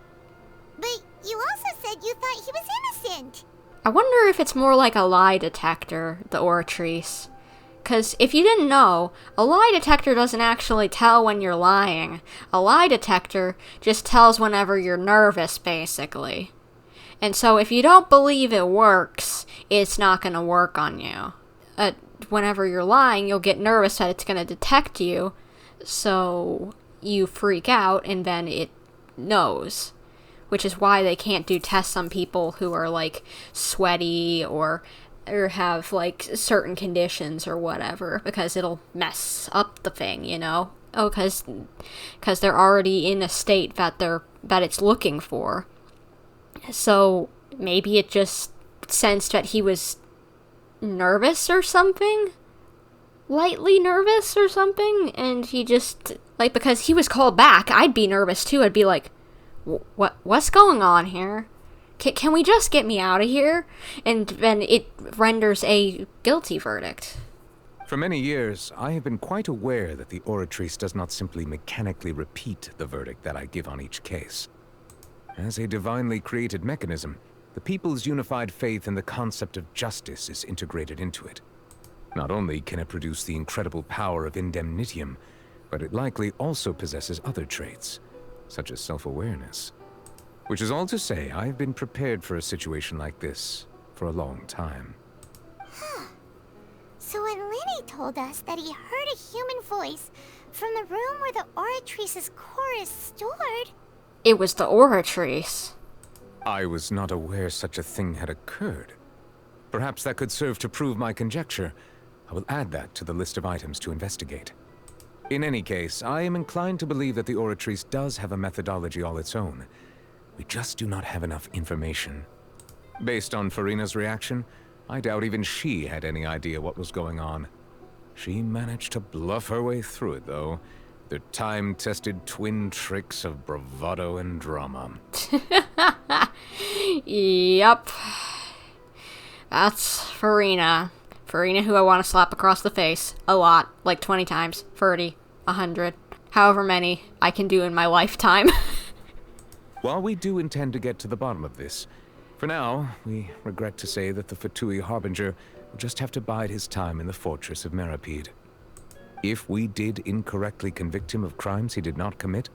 But you also said you thought he was innocent. I wonder if it's more like a lie detector, the Oratrice. Because if you didn't know, a lie detector doesn't actually tell when you're lying. A lie detector just tells whenever you're nervous, basically. And so if you don't believe it works, it's not going to work on you. Whenever you're lying, you'll get nervous that it's going to detect you, so you freak out, and then it knows. Which is why they can't do tests on people who are, like, sweaty or have, like, certain conditions or whatever, because it'll mess up the thing, you know? Oh, because they're already in a state that it's looking for. So maybe it just sensed that he was nervous or something. Lightly nervous or something. And he just, like, because he was called back, I'd be nervous too. I'd be like, what's going on here? Can we just get me out of here? And then it renders a guilty verdict. For many years, I have been quite aware that the Oratrice does not simply mechanically repeat the verdict that I give on each case. As a divinely created mechanism, the people's unified faith in the concept of justice is integrated into it. Not only can it produce the incredible power of indemnitium, but it likely also possesses other traits, such as self-awareness. Which is all to say, I've been prepared for a situation like this for a long time. So when Lenny told us that he heard a human voice from the room where the Oratrice's core is stored... It was the Oratrice. I was not aware such a thing had occurred. Perhaps that could serve to prove my conjecture. I will add that to the list of items to investigate. In any case, I am inclined to believe that the Oratrice does have a methodology all its own. We just do not have enough information. Based on Furina's reaction, I doubt even she had any idea what was going on. She managed to bluff her way through it, though. The time-tested twin tricks of bravado and drama. Yup. That's Furina. Furina who I want to slap across the face. A lot. Like 20 times. 30. 100. However many I can do in my lifetime. While we do intend to get to the bottom of this, for now, we regret to say that the Fatui Harbinger will just have to bide his time in the fortress of Meripede. If we did incorrectly convict him of crimes he did not commit,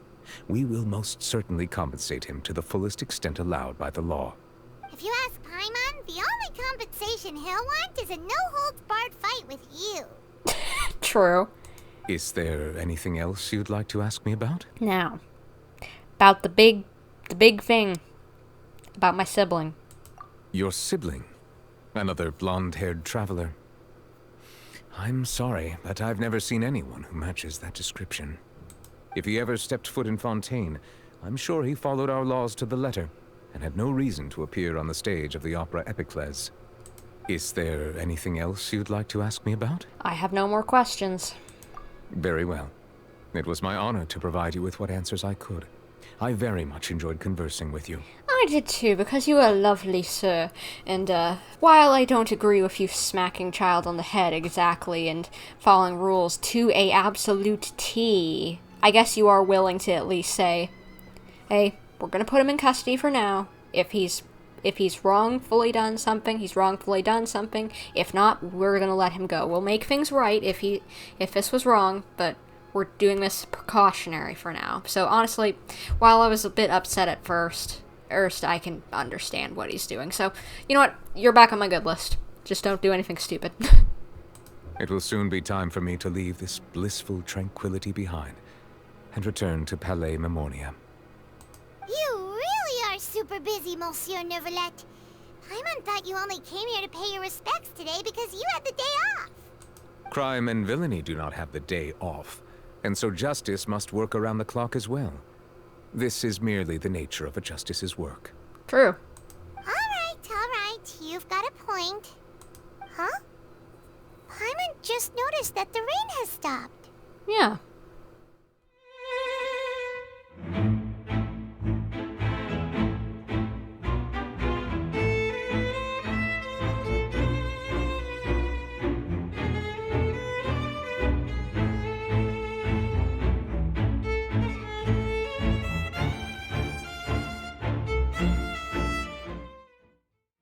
we will most certainly compensate him to the fullest extent allowed by the law. If you ask Paimon, the only compensation he'll want is a no-holds-barred fight with you. True. Is there anything else you'd like to ask me about? Now, about the big thing. About my sibling. Your sibling? Another blonde-haired traveler? I'm sorry, but I've never seen anyone who matches that description. If he ever stepped foot in Fontaine, I'm sure he followed our laws to the letter, and had no reason to appear on the stage of the opera Epicles. Is there anything else you'd like to ask me about? I have no more questions. Very well. It was my honor to provide you with what answers I could. I very much enjoyed conversing with you. I did too, because you are lovely, sir. And, while I don't agree with you smacking child on the head exactly and following rules to a absolute T, I guess you are willing to at least say, hey, we're gonna put him in custody for now. If he's wrongfully done something, he's wrongfully done something. If not, we're gonna let him go. We'll make things right if this was wrong, but we're doing this precautionary for now. So honestly, while I was a bit upset at first, I can understand what he's doing. So, you know what? You're back on my good list. Just don't do anything stupid. It will soon be time for me to leave this blissful tranquility behind and return to Palais Memonia. You really are super busy, Monsieur Neuvillette. Paimon thought you only came here to pay your respects today because you had the day off. Crime and villainy do not have the day off, and so justice must work around the clock as well. This is merely the nature of a justice's work. True. All right. You've got a point. Huh? Paimon just noticed that the rain has stopped. Yeah.